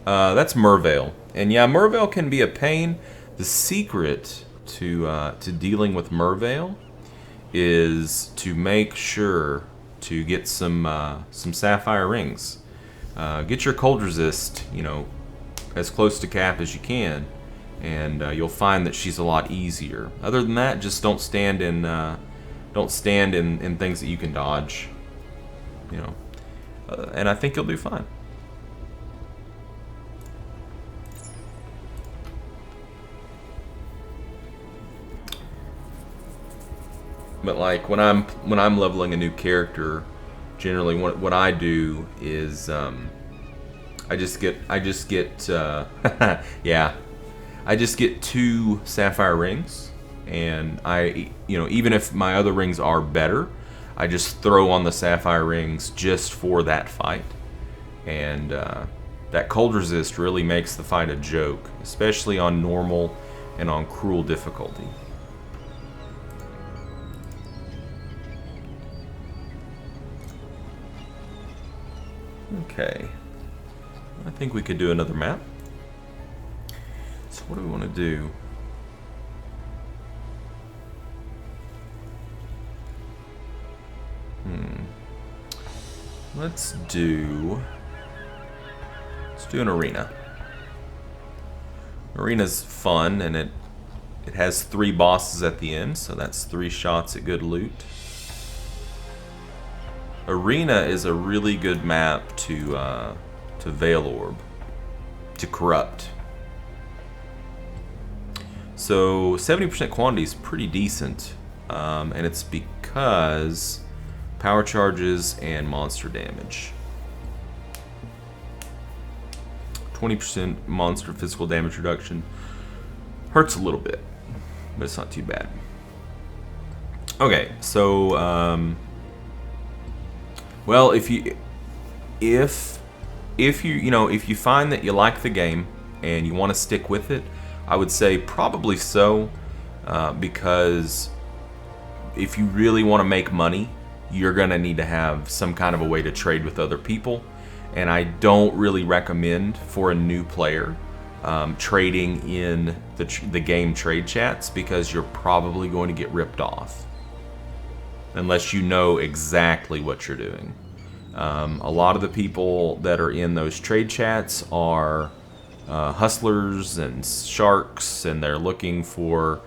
That's Mervale, and yeah, Mervale can be a pain. The secret to dealing with Mervale is to make sure to get some sapphire rings. Get your cold resist, you know, as close to cap as you can, and you'll find that she's a lot easier. Other than that, just don't stand in things that you can dodge, you know, and I think you'll do fine. But like when I'm leveling a new character, generally what I do is I just get yeah, I just get 2 sapphire rings, and even if my other rings are better, I just throw on the sapphire rings just for that fight. And that cold resist really makes the fight a joke, especially on normal and on cruel difficulty. Okay, I think we could do another map. So what do we want to do? Let's do an arena. Arena's fun, and it has 3 bosses at the end, so that's 3 shots at good loot. Arena is a really good map to Veil Orb, to Corrupt. So 70% quantity is pretty decent, and it's because power charges and monster damage. 20% monster physical damage reduction hurts a little bit, but it's not too bad. Okay, so well, if you find that you like the game and you want to stick with it, I would say probably so, because if you really want to make money, you're gonna need to have some kind of a way to trade with other people, and I don't really recommend for a new player trading in the game trade chats, because you're probably going to get ripped off unless you know exactly what you're doing. A lot of the people that are in those trade chats are hustlers and sharks, and they're looking for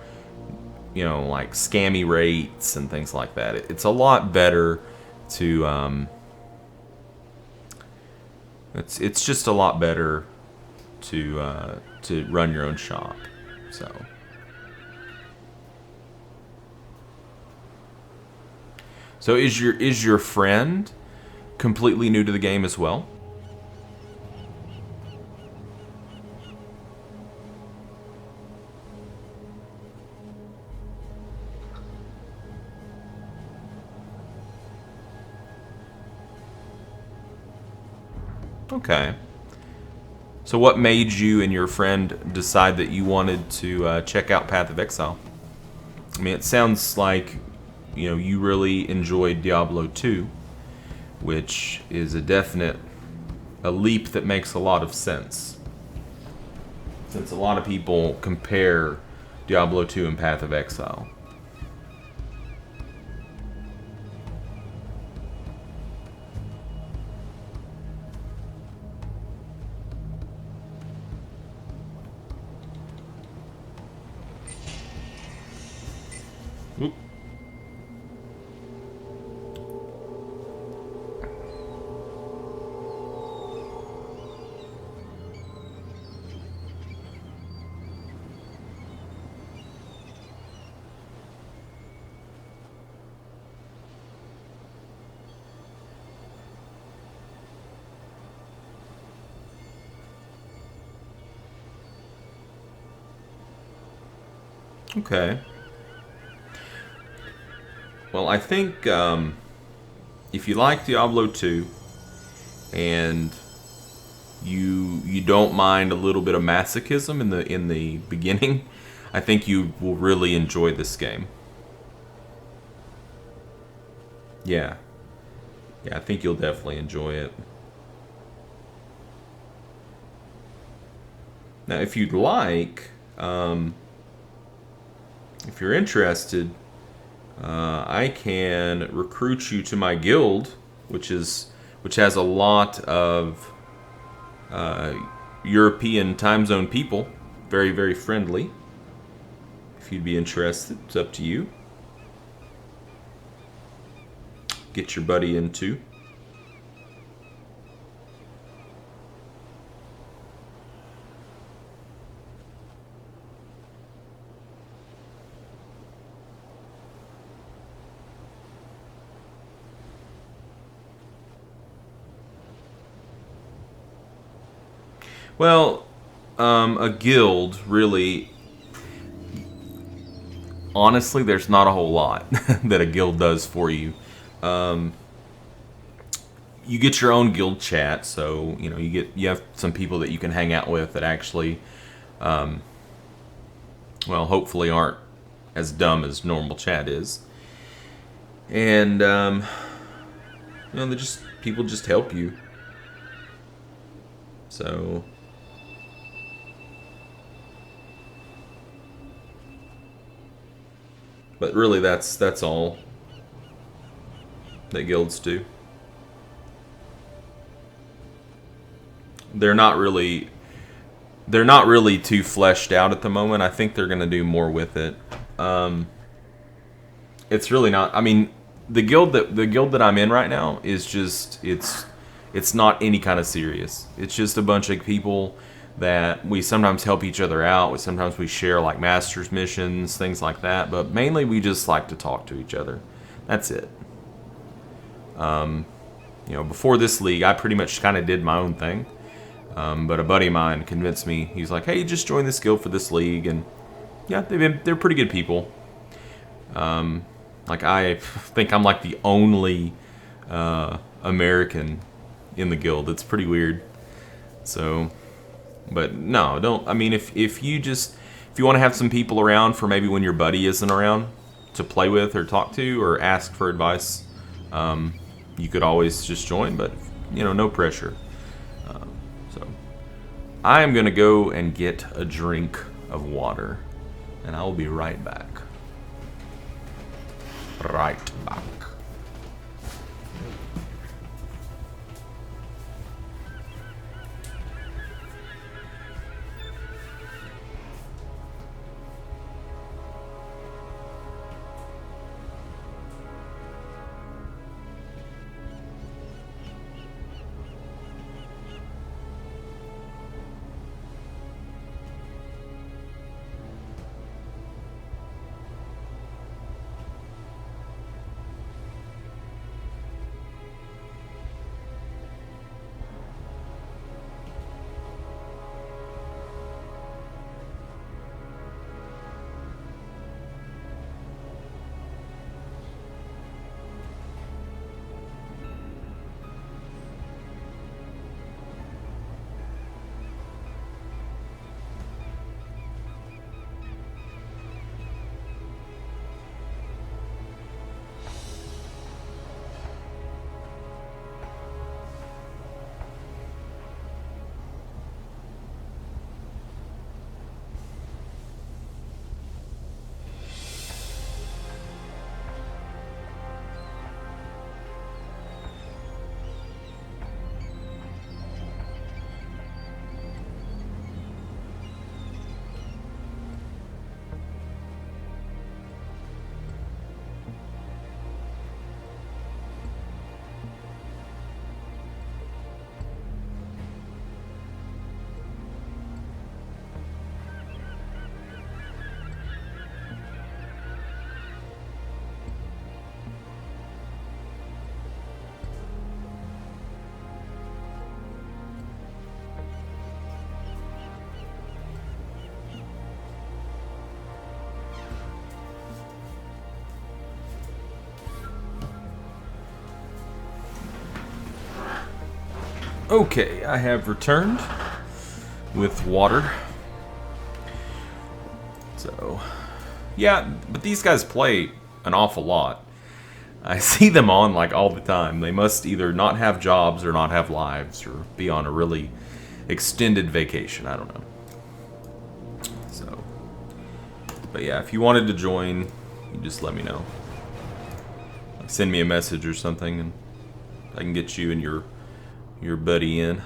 like scammy rates and things like that. It's a lot better to it's just a lot better to run your own shop. So is your friend completely new to the game as well? Okay. So what made you and your friend decide that you wanted to check out Path of Exile? I mean, it sounds like you really enjoyed Diablo 2, which is a leap that makes a lot of sense, since a lot of people compare Diablo 2 and Path of Exile. Oop. Okay. Well, I think if you like Diablo 2 and you don't mind a little bit of masochism in the beginning, I think you will really enjoy this game. Yeah. Yeah, I think you'll definitely enjoy it. Now, if you'd like, if you're interested, I can recruit you to my guild, which has a lot of European time zone people, very, very friendly. If you'd be interested, it's up to you. Get your buddy in too. Well, A guild, really, honestly, there's not a whole lot that a guild does for you. You get your own guild chat, so you know you have some people that you can hang out with that actually, well, hopefully aren't as dumb as normal chat is, and you know, people just help you. So. But really, that's all that guilds do. They're not really too fleshed out at the moment. I think they're gonna do more with it. It's really not. I mean, the guild that I'm in right now is just it's not any kind of serious. It's just a bunch of people that we sometimes help each other out. Sometimes we share like masters missions, things like that. But mainly we just like to talk to each other. That's it. You know, before this league, I pretty much kind of did my own thing. But a buddy of mine convinced me. He's like, "Hey, just join this guild for this league." And yeah, they're pretty good people. Like I think I'm like the only American in the guild. It's pretty weird. So. But no, don't. I mean, if you want to have some people around for maybe when your buddy isn't around to play with or talk to or ask for advice, you could always just join. But you know, no pressure. So I am gonna go and get a drink of water, and I will be right back. Right back. Okay, I have returned with water. So, yeah, but these guys play an awful lot. I see them on like all the time. They must either not have jobs or not have lives or be on a really extended vacation. I don't know. So, but yeah, if you wanted to join, you just let me know. Like send me a message or something, and I can get you and your buddy in.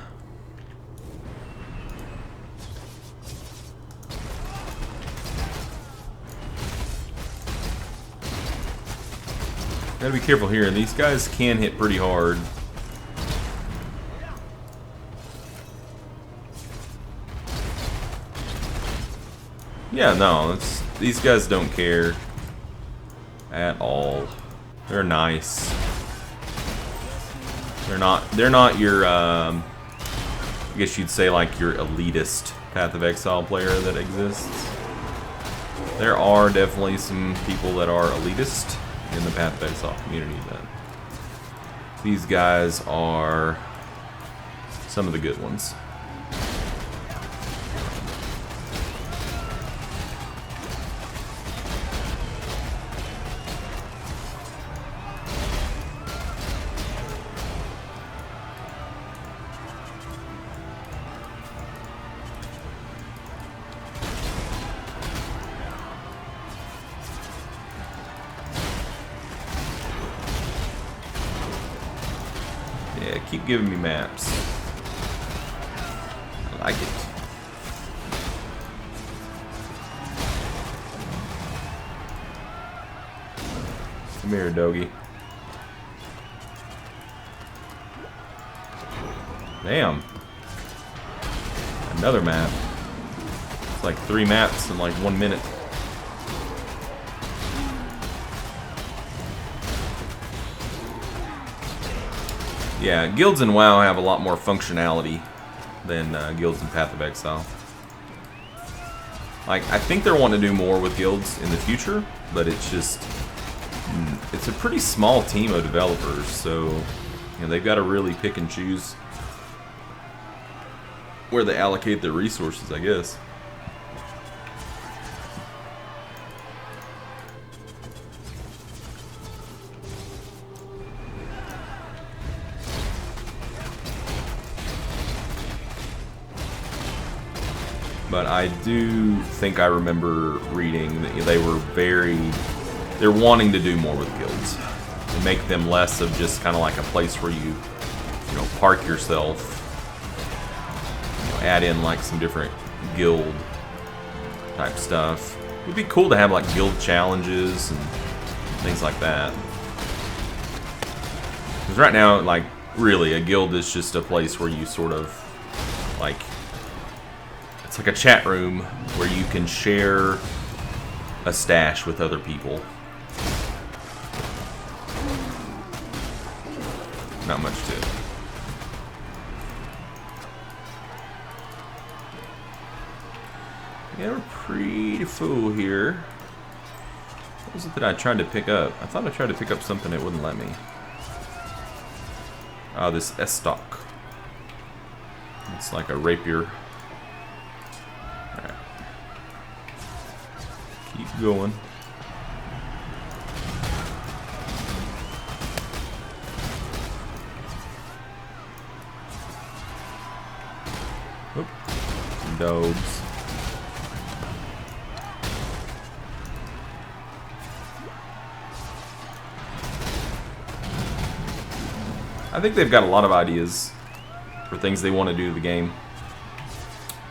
Gotta be careful here, and these guys can hit pretty hard. Yeah, no, these guys don't care at all. They're nice. They're not your I guess you'd say like your elitist Path of Exile player that exists. There are definitely some people that are elitist in the Path of Exile community, but these guys are some of the good ones. Yeah, keep giving me maps. I like it. Come here, doggy. Damn. Another map. It's like 3 maps in like 1 minute. Yeah, guilds in WoW have a lot more functionality than guilds in Path of Exile. Like, I think they're wanting to do more with guilds in the future, but it's just... it's a pretty small team of developers, so you know, they've got to really pick and choose where they allocate their resources, I guess. But I do think I remember reading that they're wanting to do more with guilds. To make them less of just kind of like a place where you know, park yourself. You know, add in like some different guild type stuff. It'd be cool to have like guild challenges and things like that. Because right now, like, really, a guild is just a place where you sort of, like, it's like a chat room where you can share a stash with other people. Not much to it. Yeah, we're pretty full here. What was it that I tried to pick up? I thought I tried to pick up something that wouldn't let me. Oh, this S-stock. It's like a rapier. Alright. Keep going. Oop. Some dogs. I think they've got a lot of ideas for things they want to do to the game,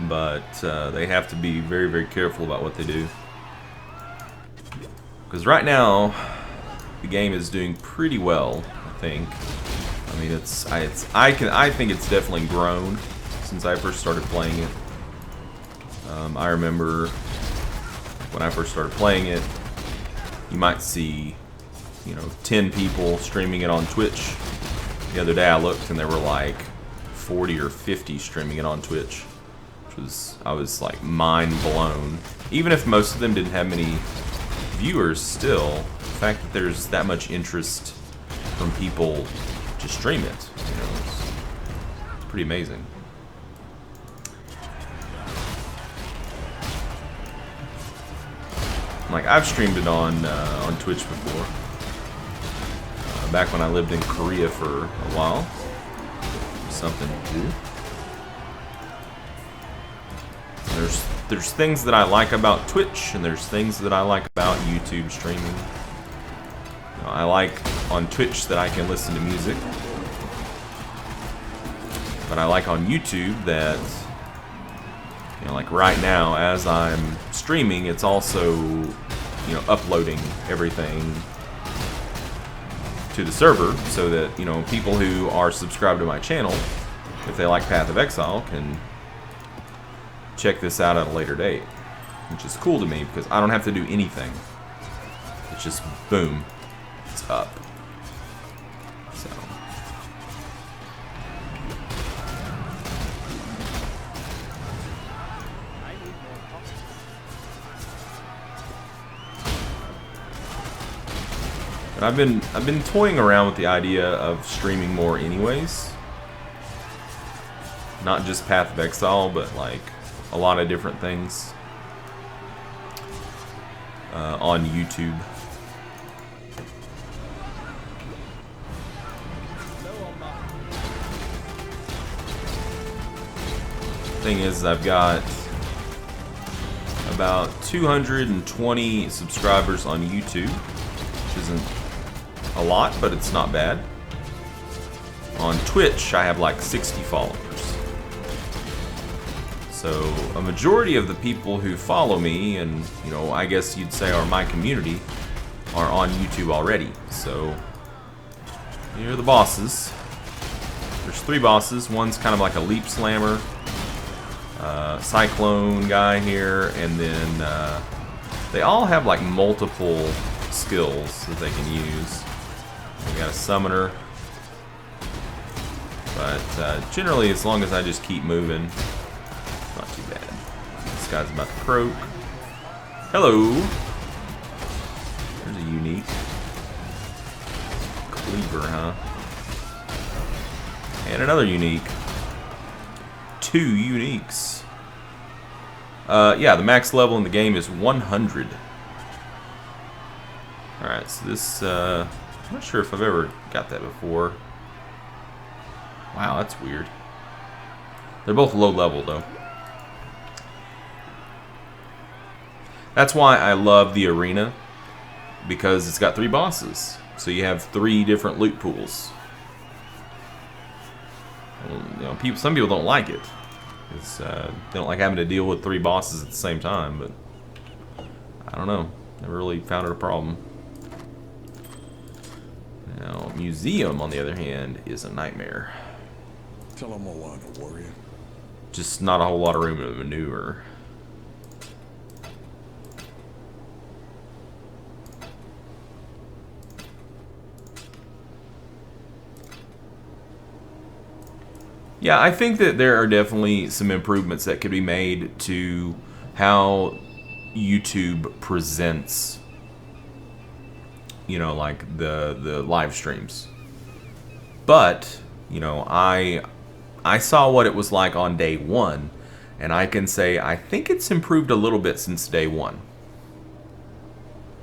but they have to be very, very careful about what they do. Because right now, the game is doing pretty well, I think. I mean, I think it's definitely grown since I first started playing it. I remember when I first started playing it, you might see, you know, 10 people streaming it on Twitch. The other day I looked and there were like 40 or 50 streaming it on Twitch, which was, I was like mind blown. Even if most of them didn't have many viewers, still, the fact that there's that much interest from people to stream it, you know, it's pretty amazing. Like, I've streamed it on Twitch before. Back when I lived in Korea for a while. Something to do. There's things that I like about Twitch, and there's things that I like about YouTube streaming. You know, I like on Twitch that I can listen to music. But I like on YouTube that, you know, like right now as I'm streaming, it's also, you know, uploading everything to the server so that, you know, people who are subscribed to my channel, if they like Path of Exile, can check this out at a later date, which is cool to me because I don't have to do anything. It's just boom, it's up. So And I've been toying around with the idea of streaming more anyways. Not just Path of Exile, but like a lot of different things on YouTube. Thing is, I've got about 220 subscribers on YouTube, which isn't a lot, but it's not bad. On Twitch, I have like 60 followers. So a majority of the people who follow me, and you know, I guess you'd say are my community, are on YouTube already. So here are the bosses. There's 3 bosses. One's kind of like a leap slammer, cyclone guy here, and then they all have like multiple skills that they can use. We got a summoner, but generally, as long as I just keep moving, it's not too bad. This guy's about to croak. Hello. There's a unique cleaver, huh? And another unique. 2 uniques. Yeah, the max level in the game is 100. Alright, so this, I'm not sure if I've ever got that before. Wow, that's weird. They're both low level, though. That's why I love the arena, because it's got 3 bosses. So you have 3 different loot pools. You know, some people don't like it. They don't like having to deal with 3 bosses at the same time, but I don't know. Never really found it a problem. Now, Museum, on the other hand, is a nightmare. Tell them what, warrior. Just not a whole lot of room to maneuver. Yeah, I think that there are definitely some improvements that could be made to how YouTube presents, you know, like the live streams. But, you know, I saw what it was like on day 1, and I can say I think it's improved a little bit since day 1.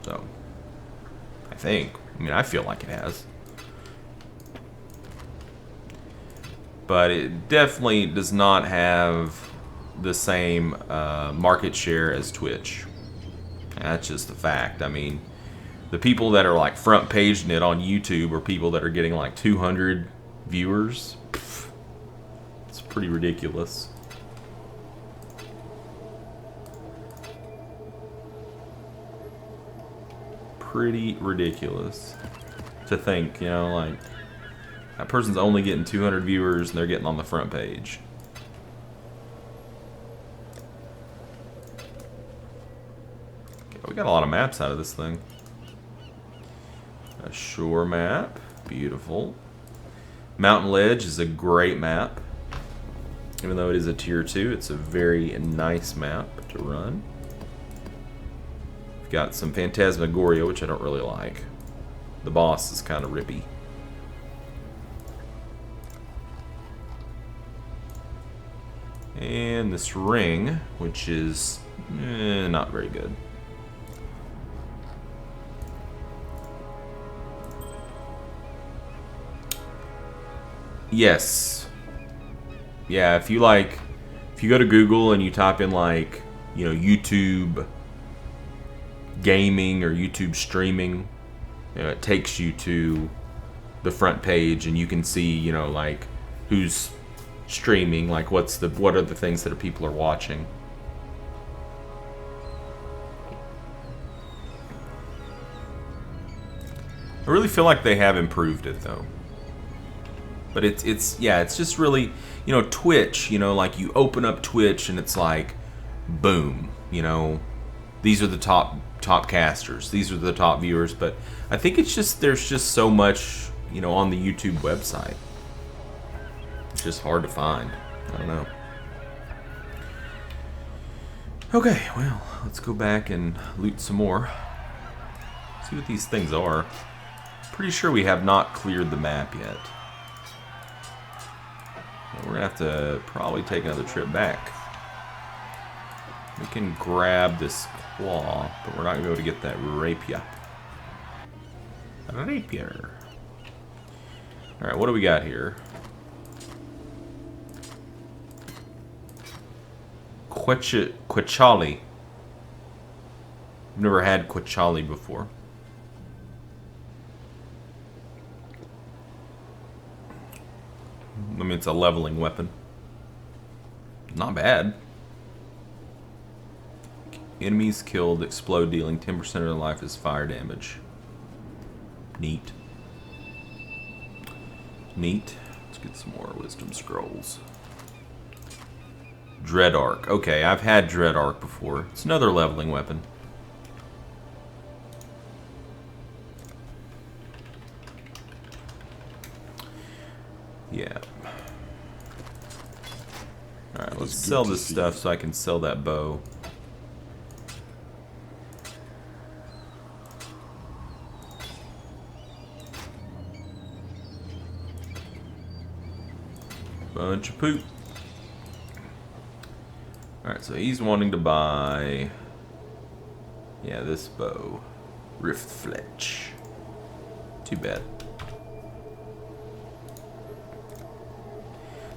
So, I mean, I feel like it has. But it definitely does not have the same market share as Twitch. That's just a fact. I mean, the people that are like front paging it on YouTube are people that are getting like 200 viewers. Pff, it's pretty ridiculous. Pretty ridiculous to think, you know, like that person's only getting 200 viewers and they're getting on the front page. Okay, we got a lot of maps out of this thing. A shore map, beautiful. Mountain Ledge is a great map. Even though it is a tier 2, it's a very nice map to run. We've got some Phantasmagoria, which I don't really like. The boss is kind of rippy. And this ring, which is not very good. Yes. Yeah, if you go to Google and you type in like, you know, YouTube gaming or YouTube streaming, you know, it takes you to the front page and you can see, you know, like who's streaming, like what are the things that people are watching. I really feel like they have improved it though. But it's just really, you know, Twitch, you know, like you open up Twitch and it's like boom, you know, these are the top casters, these are the top viewers, but I think it's just there's just so much, you know, on the YouTube website. It's just hard to find. I don't know. Okay, well, let's go back and loot some more. See what these things are. Pretty sure we have not cleared the map yet. We're gonna have to probably take another trip back. We can grab this claw, but we're not gonna be able to get that rapier. Rapier. Alright, what do we got here? Quechali. I've never had Quechali before. I mean, it's a leveling weapon. Not bad. Enemies killed explode, dealing 10% of their life as fire damage. Neat. Neat. Let's get some more wisdom scrolls. Dread Arc. Okay, I've had Dread Arc before. It's another leveling weapon. Yeah. Alright, let's sell this stuff so I can sell that bow. Bunch of poop. Alright, so he's wanting to buy... yeah, this bow. Rift Fletch. Too bad.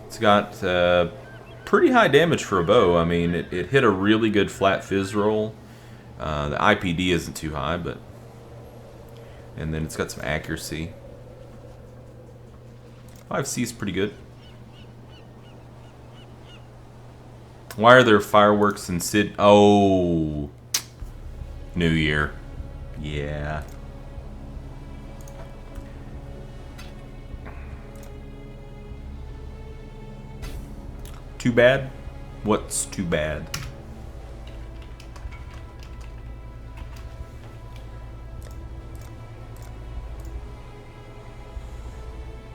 It's got pretty high damage for a bow. I mean, it hit a really good flat fizz roll. The IPD isn't too high, but... and then it's got some accuracy. 5C is pretty good. Why are there fireworks in Sid? Oh, New Year. Yeah. Too bad? What's too bad?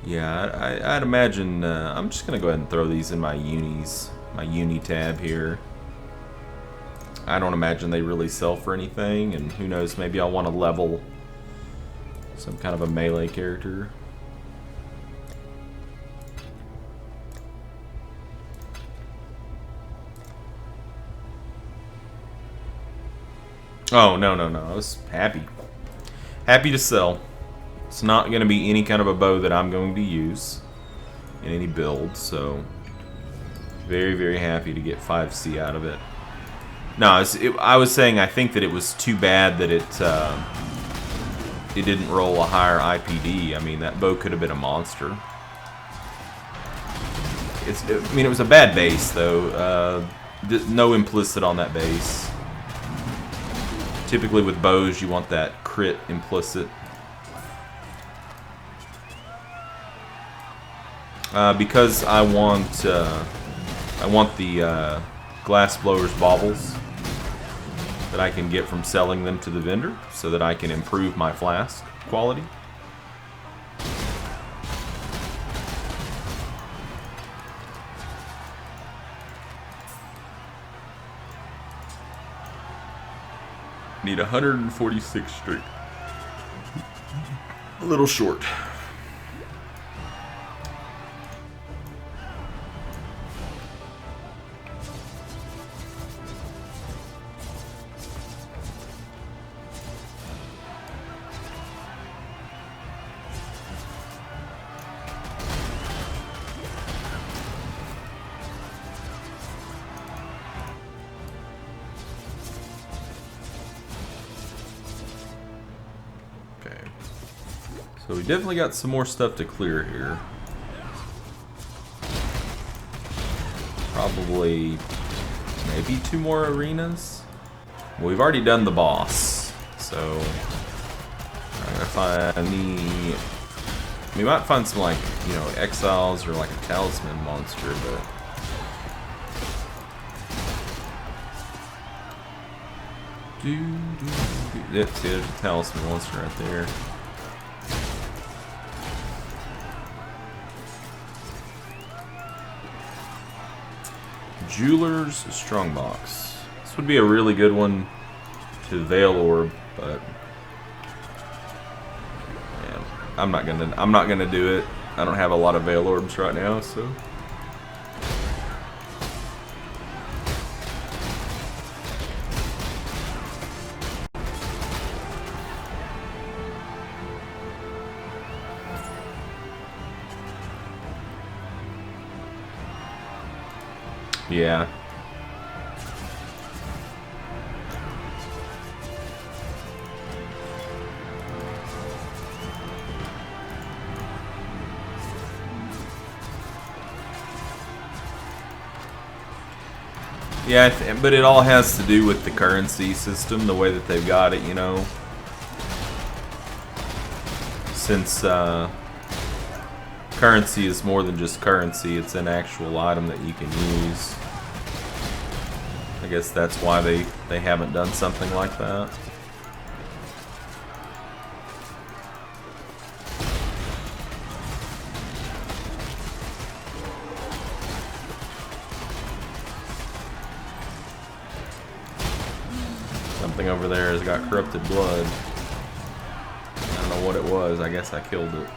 Yeah, I'd imagine. I'm just gonna go ahead and throw these in my unis. My uni tab here. I don't imagine they really sell for anything, and who knows, maybe I'll want to level some kind of a melee character. Oh, no, no, no. I was happy. Happy to sell. It's not going to be any kind of a bow that I'm going to use in any build, so... very, very happy to get 5C out of it. No, I was saying I think that it was too bad that it didn't roll a higher IPD. I mean, that bow could have been a monster. I mean, it was a bad base, though. No implicit on that base. Typically with bows, you want that crit implicit. Because I want the glass blowers baubles that I can get from selling them to the vendor, so that I can improve my flask quality. Need 146 strength. A little short. So we definitely got some more stuff to clear here. Probably maybe 2 more arenas. Well, we've already done the boss, so if we might find some, like, you know, exiles or like a talisman monster, but that's it, there's a talisman monster right there. Jeweler's Strongbox. This would be a really good one to Veil Orb, but yeah. I'm not gonna do it. I don't have a lot of Veil Orbs right now, so. Yeah. Yeah, but it all has to do with the currency system, the way that they've got it, you know. Since currency is more than just currency, it's an actual item that you can use. I guess that's why they haven't done something like that. Something over there has got corrupted blood. I don't know what it was. I guess I killed it.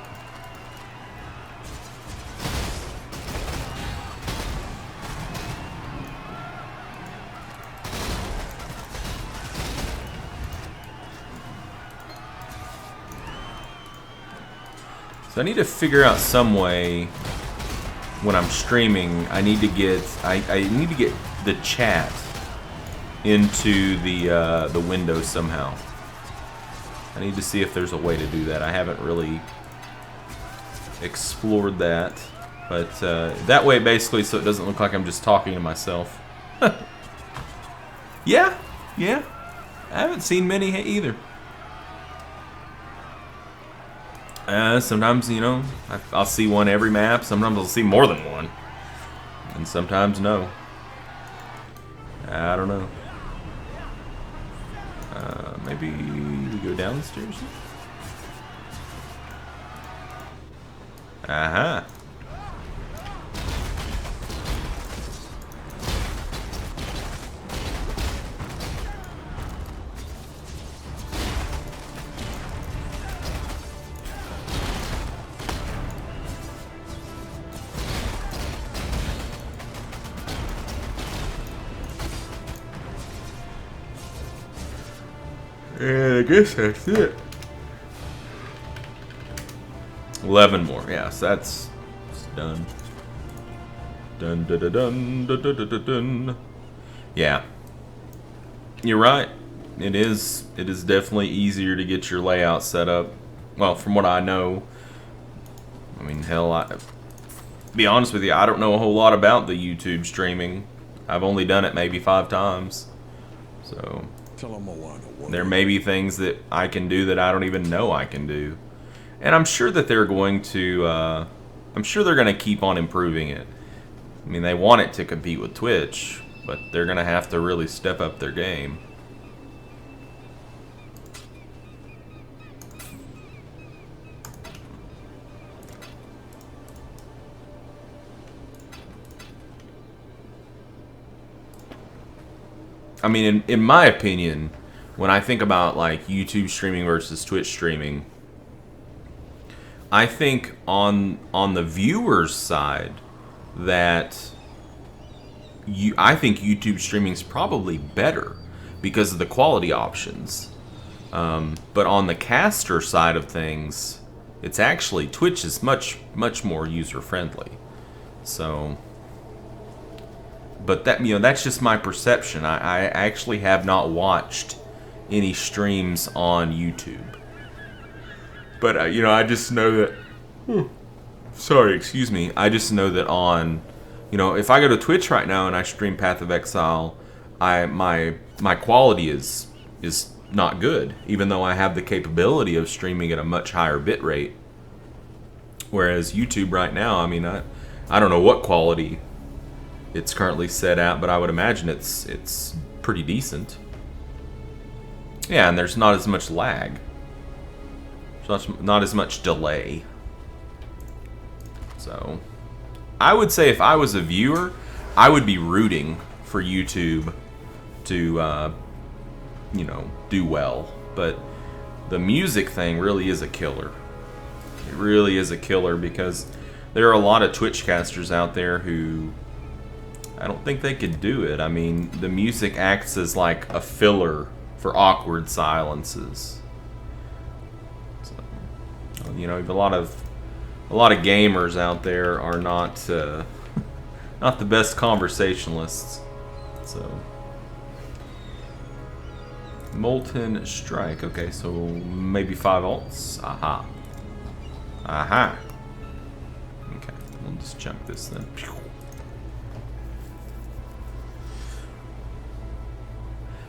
So I need to figure out some way when I'm streaming. I need to get the chat into the window somehow. I need to see if there's a way to do that. I haven't really explored that, but that way basically so it doesn't look like I'm just talking to myself. Yeah. I haven't seen many either. Sometimes, you know, I'll see one every map. Sometimes I'll see more than one. And sometimes no. I don't know. Maybe we go downstairs? Aha. Yeah, I guess that's it. 11 more. Yes, that's done. Dun dun dun dun dun dun dun dun. Yeah, you're right. It is definitely easier to get your layout set up. Well, from what I know. I mean, hell, be honest with you, I don't know a whole lot about the YouTube streaming. I've only done it maybe 5 times. So there may be things that I can do that I don't even know I can do. And I'm sure that they're going to, I'm sure they're going to keep on improving it. I mean, they want it to compete with Twitch, but they're going to have to really step up their game. I mean, in my opinion, when I think about like YouTube streaming versus Twitch streaming, I think on the viewer's side that I think YouTube streaming is probably better because of the quality options. But on the caster side of things, it's actually Twitch is much more user friendly. So. But that, you know, that's just my perception. I actually have not watched any streams on YouTube. But you know, I just know that. Sorry, excuse me. I just know that on, you know, if I go to Twitch right now and I stream Path of Exile, my quality is not good, even though I have the capability of streaming at a much higher bit rate. Whereas YouTube right now, I mean, I don't know what quality it's currently set at, but I would imagine it's pretty decent. Yeah, and there's not as much lag. There's not as much delay. So, I would say if I was a viewer, I would be rooting for YouTube to, you know, do well. But the music thing really is a killer. It really is a killer because there are a lot of Twitch casters out there who I don't think they could do it. I mean, the music acts as like a filler for awkward silences. So, you know, a lot of gamers out there are not not the best conversationalists. So, Molten Strike. Okay, so maybe 5 alts. Aha. Aha. Okay, we'll just chunk this then.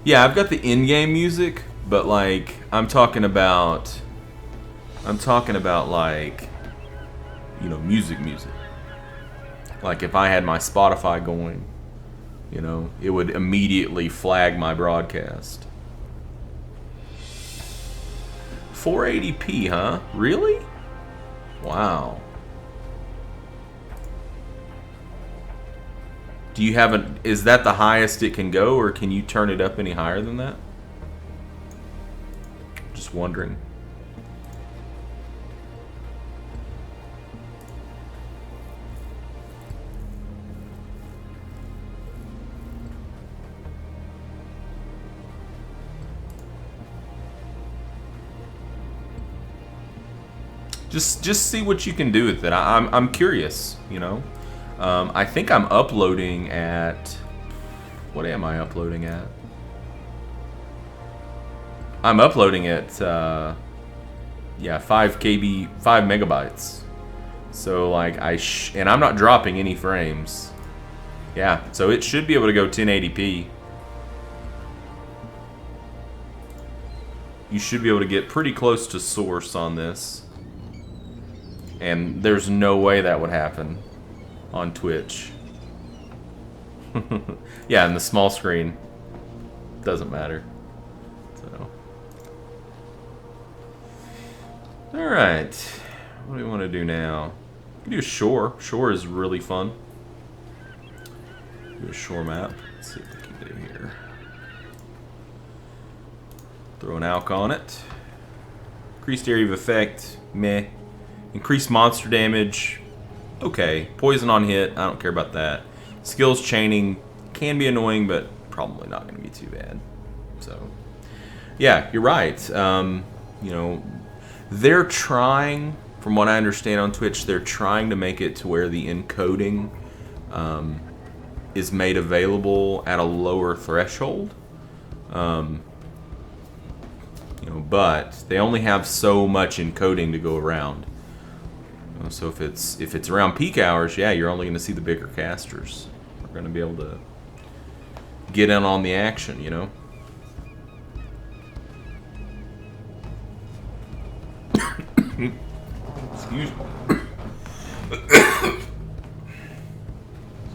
Yeah, I've got the in-game music, but like I'm talking about like, you know, music. Like if I had my Spotify going, you know, it would immediately flag my broadcast. 480p, huh? Really? Wow. Do you have is that the highest it can go, or can you turn it up any higher than that? Just wondering. Just see what you can do with it. I'm curious, you know. I think I'm uploading at, what am I uploading at? I'm uploading at yeah, 5 KB, 5 megabytes. So like and I'm not dropping any frames. Yeah, so it should be able to go 1080p. You should be able to get pretty close to source on this. And there's no way that would happen on Twitch. Yeah, and the small screen doesn't matter. So, all right, what do we want to do now? We can do shore. Shore is really fun. Do a shore map. Let's see what we can do here. Throw an alk on it. Increased area of effect. Meh. Increased monster damage. Okay. Poison on hit. I don't care about that. Skills chaining can be annoying, but probably not going to be too bad. So, yeah, you're right. You know, they're trying, from what I understand on Twitch, they're trying to make it to where the encoding is made available at a lower threshold. You know, but they only have so much encoding to go around. So if it's around peak hours, yeah, you're only going to see the bigger casters. We're going to be able to get in on the action, you know. Excuse me.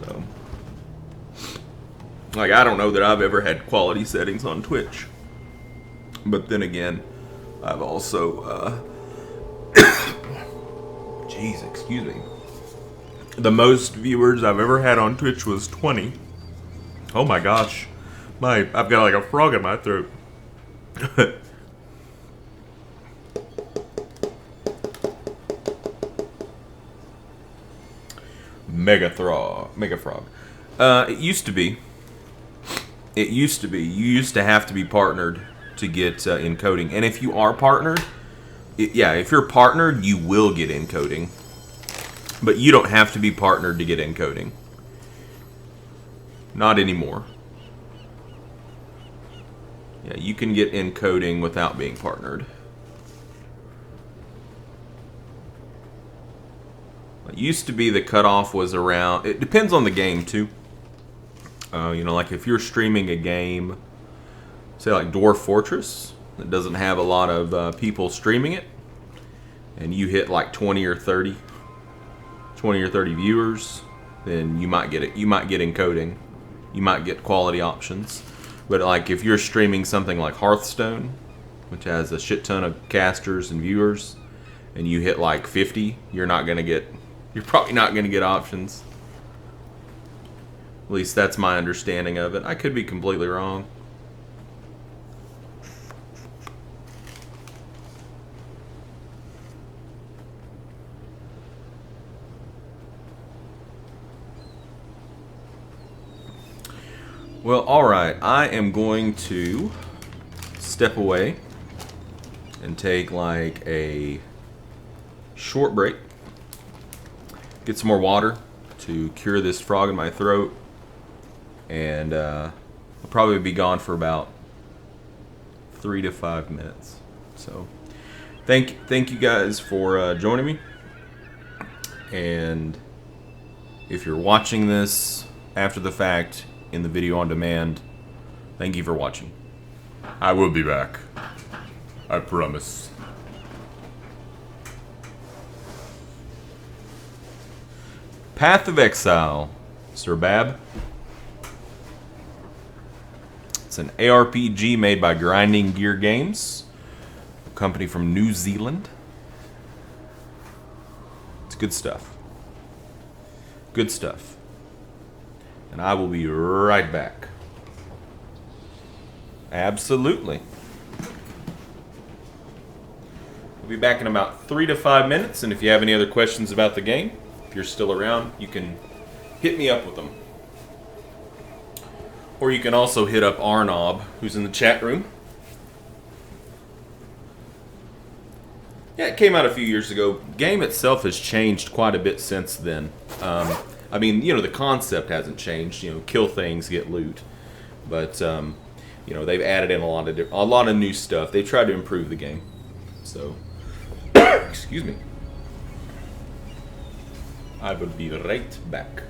So, like, I don't know that I've ever had quality settings on Twitch. But then again, I've also, jeez, excuse me. The most viewers I've ever had on Twitch was 20. Oh my gosh. I've got like a frog in my throat. Mega frog. It used to be. You used to have to be partnered to get encoding. And if you are partnered, if you're partnered, you will get encoding. But you don't have to be partnered to get encoding. Not anymore. Yeah, you can get encoding without being partnered. It used to be the cutoff was around, it depends on the game too. You know, like if you're streaming a game, say like Dwarf Fortress, that doesn't have a lot of people streaming it, and you hit like 20 or 30 viewers, then you might get it. You might get encoding. You might get quality options. But like if you're streaming something like Hearthstone, which has a shit ton of casters and viewers, and you hit like 50, you're probably not gonna get options. At least that's my understanding of it. I could be completely wrong. Well, alright, I am going to step away and take like a short break. Get some more water to cure this frog in my throat. And I'll probably be gone for about 3 to 5 minutes. So thank you guys for joining me. And if you're watching this after the fact in the video on demand, thank you for watching. I will be back. I promise. Path of Exile, Sir Bab. It's an ARPG made by Grinding Gear Games, a company from New Zealand. It's good stuff. Good stuff. And I will be right back. Absolutely. We'll be back in about 3 to 5 minutes, and if you have any other questions about the game, if you're still around, you can hit me up with them. Or you can also hit up Arnob, who's in the chat room. Yeah, it came out a few years ago. Game itself has changed quite a bit since then. I mean, you know, the concept hasn't changed. You know, kill things, get loot. But you know, they've added in a lot of new stuff. They tried to improve the game. So, excuse me. I will be right back.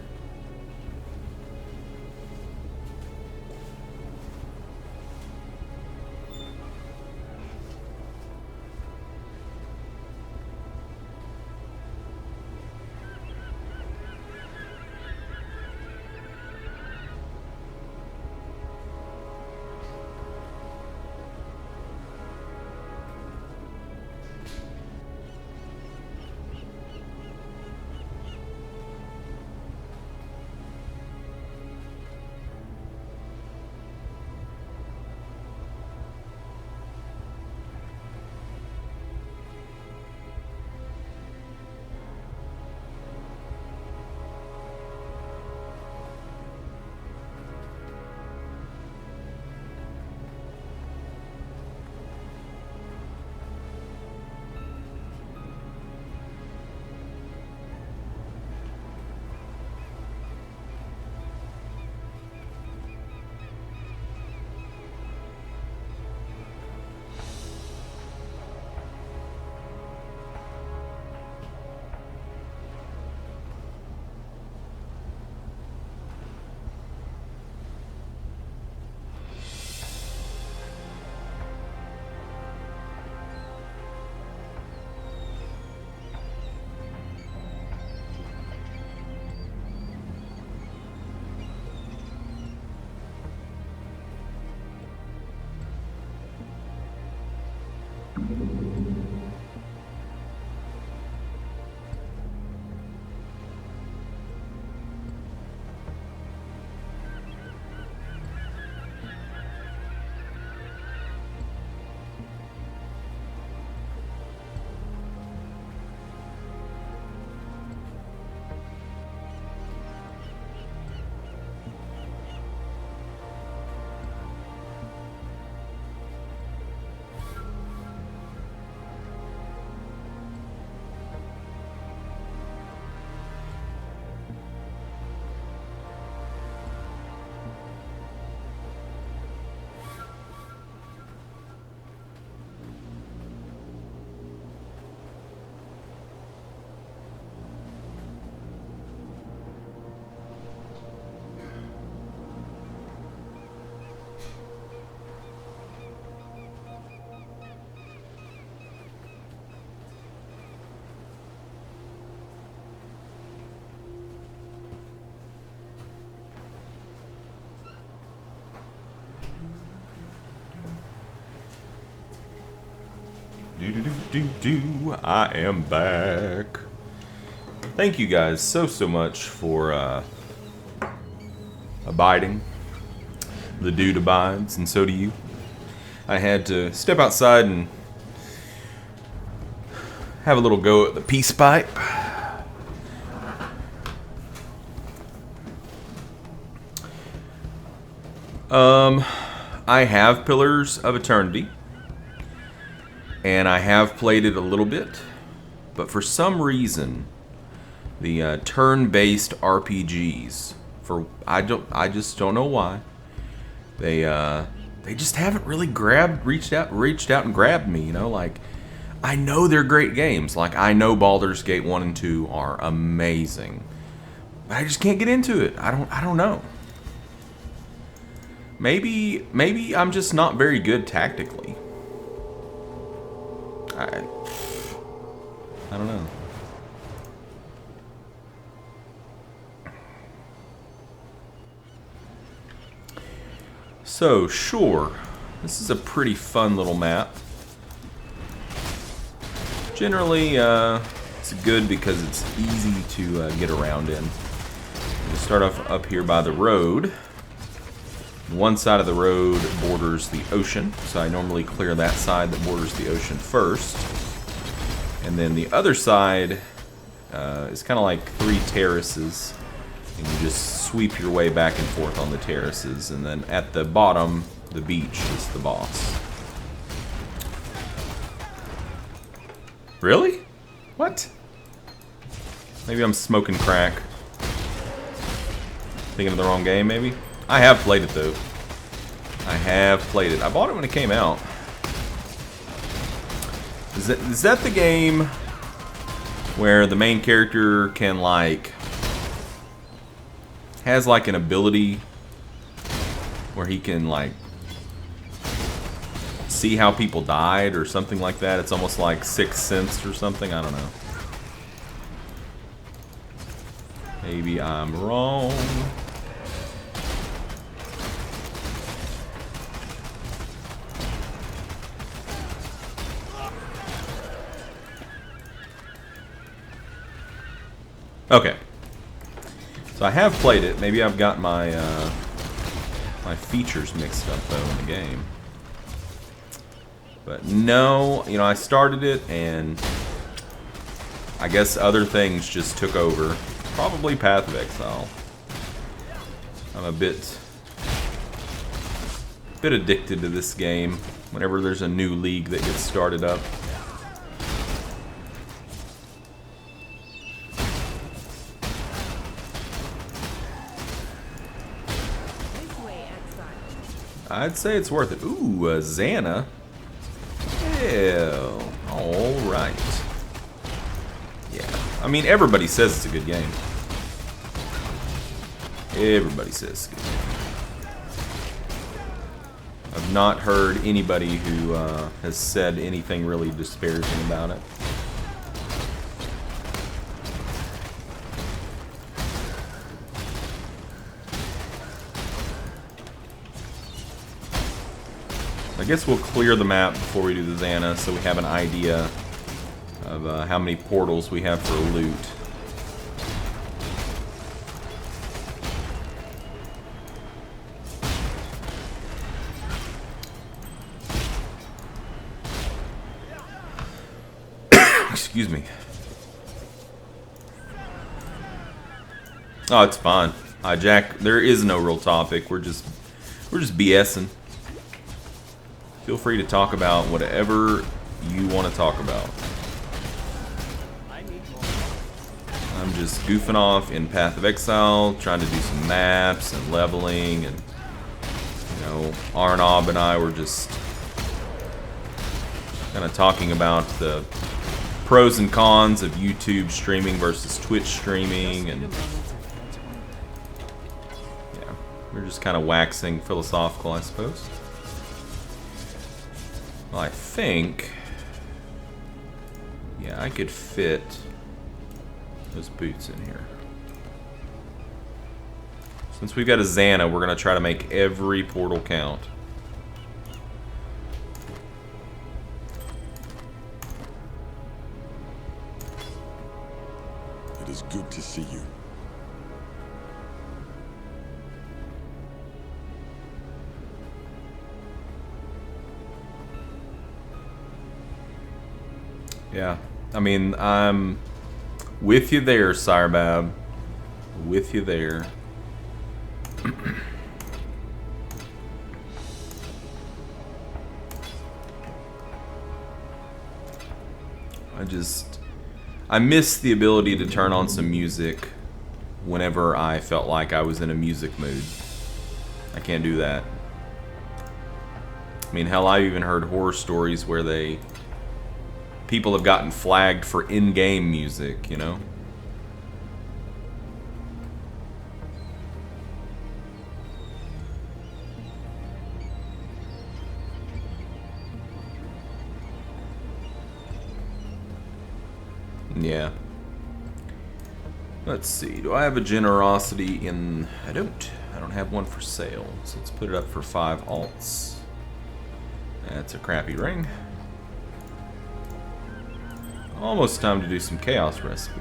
I am back. Thank you guys so much for abiding. The dude abides, and so do you. I had to step outside and have a little go at the peace pipe. I have Pillars of Eternity, and I have played it a little bit, but for some reason, the turn-based RPGs, I just don't know why, they just haven't really reached out and grabbed me. You know, like, I know they're great games. Like, I know Baldur's Gate 1 and 2 are amazing, but I just can't get into it. I don't know. Maybe I'm just not very good tactically. I don't know. So, sure, this is a pretty fun little map. Generally, it's good because it's easy to get around in. We start off up here by the road. One side of the road borders the ocean, so I normally clear that side that borders the ocean first. And then the other side is kind of like 3 terraces, and you just sweep your way back and forth on the terraces. And then at the bottom, the beach is the boss. Really? What? Maybe I'm smoking crack. Thinking of the wrong game, maybe? I have played it, though. I have played it. I bought it when it came out. Is that the game where the main character can, like, has, like, an ability where he can, like, see how people died or something like that? It's almost like Sixth Sense or something. I don't know. Maybe I'm wrong. Okay, so I have played it. Maybe I've got my my features mixed up though in the game. But no, you know, I started it and I guess other things just took over. Probably Path of Exile. I'm a bit addicted to this game whenever there's a new league that gets started up. I'd say it's worth it. Ooh, a Xana. Hell, alright. Yeah, I mean, everybody says it's a good game. Everybody says it's a good game. I've not heard anybody who has said anything really disparaging about it. I guess we'll clear the map before we do the Xana so we have an idea of how many portals we have for loot. Excuse me. Oh, it's fine. Jack, there is no real topic. We're just BSing. Feel free to talk about whatever you want to talk about. I'm just goofing off in Path of Exile, trying to do some maps and leveling, and you know, Arnob and I were just kind of talking about the pros and cons of YouTube streaming versus Twitch streaming, and yeah, we're just kind of waxing philosophical, I suppose. Well, I think, yeah, I could fit those boots in here. Since we've got a Xana, we're going to try to make every portal count. It is good to see you. Yeah, I mean, I'm with you there, Sirebab. With you there. I miss the ability to turn on some music whenever I felt like I was in a music mood. I can't do that. I mean, hell, I even heard horror stories where people have gotten flagged for in-game music, you know? Yeah. Let's see. Do I have a generosity in... I don't have one for sale. So let's put it up for 5 alts. That's a crappy ring. Almost time to do some chaos recipe.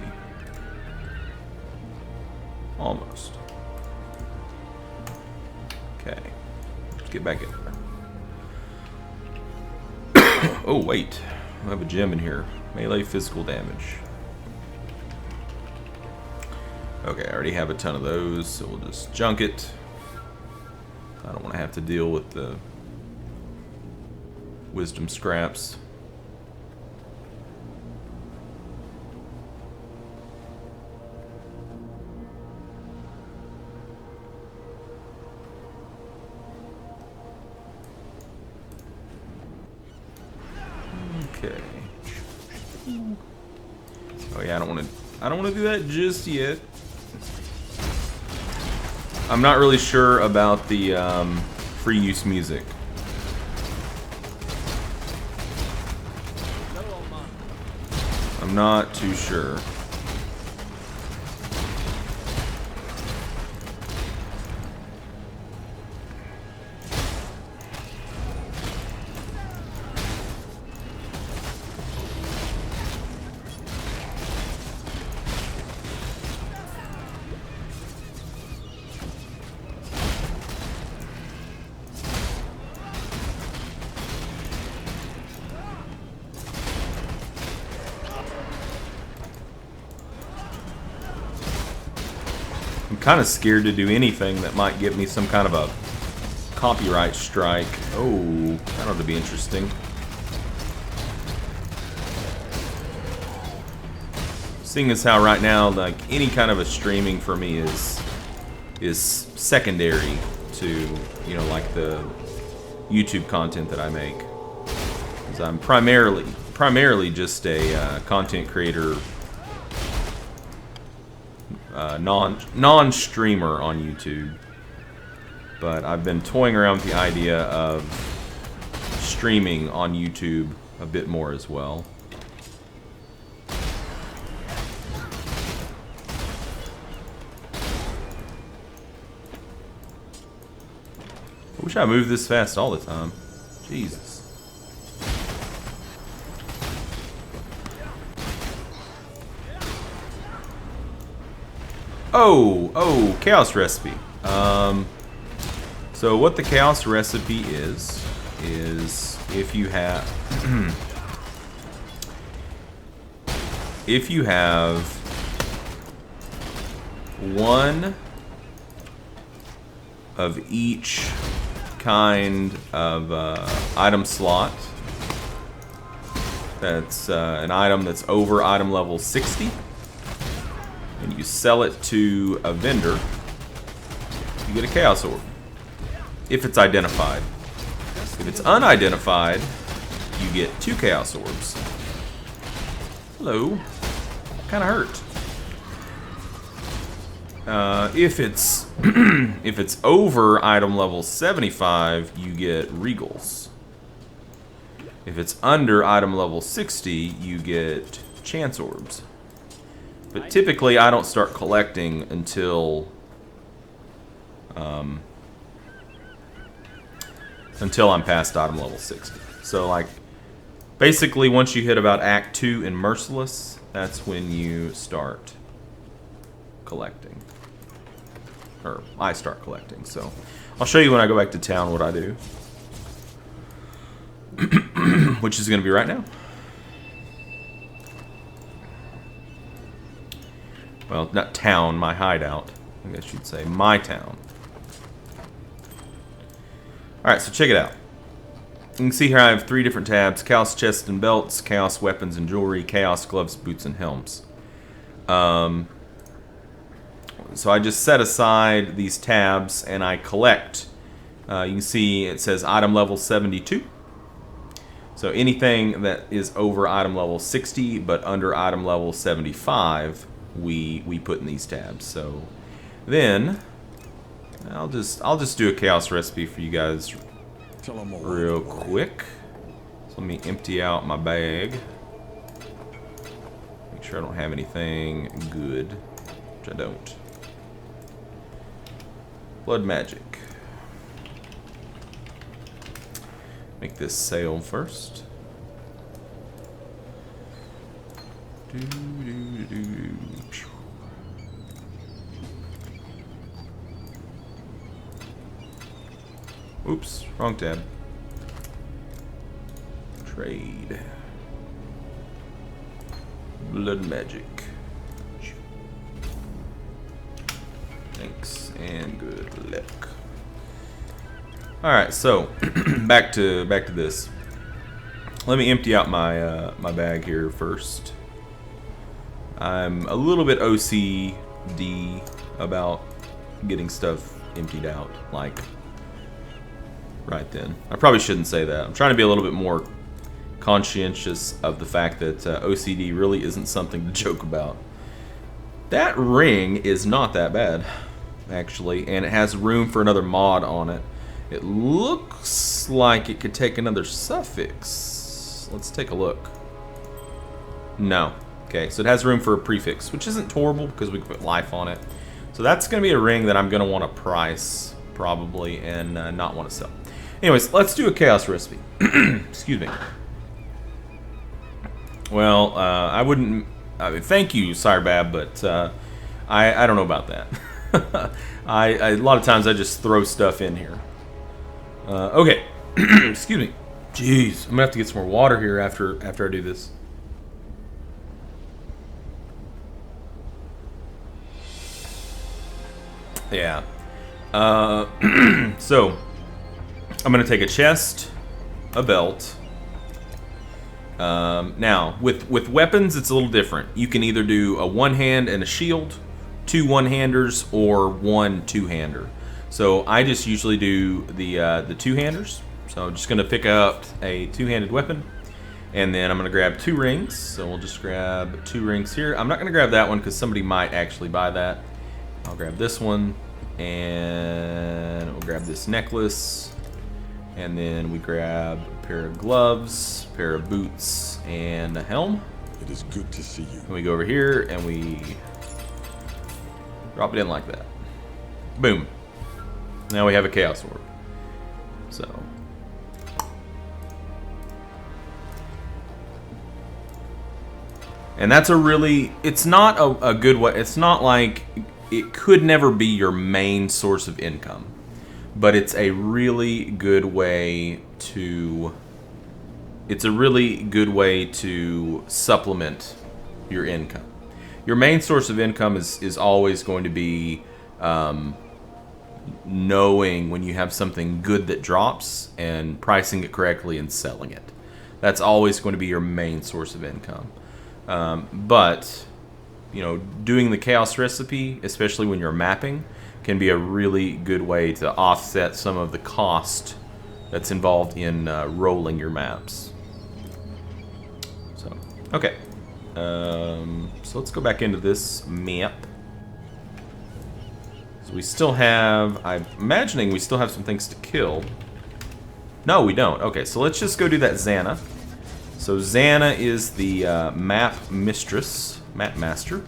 Almost. Okay. Let's get back in there. Oh, wait. I have a gem in here. Melee physical damage. Okay, I already have a ton of those, so we'll just junk it. I don't want to have to deal with the wisdom scraps. Okay. Oh yeah, I don't want to do that just yet. I'm not really sure about the free use music. I'm not too sure. I'm kind of scared to do anything that might give me some kind of a copyright strike. Oh, that ought to be interesting. Seeing as how right now, like, any kind of a streaming for me is secondary to, you know, like the YouTube content that I make. Because I'm primarily just a content creator, non-streamer on YouTube. But I've been toying around with the idea of streaming on YouTube a bit more as well. I wish I moved this fast all the time. Jesus. Oh, chaos recipe. So what the chaos recipe is if you have one of each kind of item slot that's an item that's over item level 60, and you sell it to a vendor, you get a chaos orb. If it's identified. If it's unidentified, you get 2 chaos orbs. Hello. Kinda hurt. If it's if it's over item level 75, you get regals. If it's under item level 60, you get chance orbs. But typically, I don't start collecting until I'm past item level 60. So, like, basically, once you hit about Act 2 in Merciless, that's when you start collecting. Or, I start collecting, so I'll show you when I go back to town what I do. Which is going to be right now. Well, not town, my hideout. I guess you'd say my town. Alright, so check it out. You can see here I have 3 different tabs: Chaos Chests and Belts, Chaos Weapons and Jewelry, Chaos Gloves, Boots, and Helms. So I just set aside these tabs and I collect. You can see it says item level 72. So anything that is over item level 60 but under item level 75, we put in these tabs. So then I'll just do a chaos recipe for you guys real quick. So let me empty out my bag. Make sure I don't have anything good, which I don't. Blood magic. Make this sail first. Oops, wrong tab. Trade. Blood magic. Thanks and good luck. All right, so back to this. Let me empty out my my bag here first. I'm a little bit OCD about getting stuff emptied out, like right then. I probably shouldn't say that. I'm trying to be a little bit more conscientious of the fact that OCD really isn't something to joke about. That ring is not that bad, actually, and it has room for another mod on it. It looks like it could take another suffix. Let's take a look. No. Okay, so it has room for a prefix, which isn't horrible because we can put life on it. So that's going to be a ring that I'm going to want to price, probably, and not want to sell. Anyways, let's do a chaos recipe. Excuse me. Well, I wouldn't... I mean, thank you, Sirebab, but I don't know about that. A lot of times I just throw stuff in here. Okay. Excuse me. Jeez, I'm going to have to get some more water here after I do this. Yeah. So, I'm going to take a chest, a belt. Now, with weapons, it's a little different. You can either do a one-hand and a shield, 2 one-handers, or 1 two-hander. So I just usually do the two-handers. So I'm just going to pick up a 2-handed weapon, and then I'm going to grab 2 rings. So we'll just grab 2 rings here. I'm not going to grab that one because somebody might actually buy that. I'll grab this one, and we'll grab this necklace, and then we grab a pair of gloves, a pair of boots, and a helm. It is good to see you. And we go over here and we drop it in like that. Boom. Now we have a chaos orb. So. And that's a really, it's not a good way, it's not like, it could never be your main source of income, but it's a really good way to, supplement your income. Your main source of income is always going to be knowing when you have something good that drops and pricing it correctly and selling it. That's always going to be your main source of income. But you know, doing the chaos recipe, especially when you're mapping, can be a really good way to offset some of the cost that's involved in rolling your maps. So, okay. So let's go back into this map. So we still have, I'm imagining we still have some things to kill. No, we don't. Okay, so let's just go do that Xana. So Xana is the map mistress. Map master,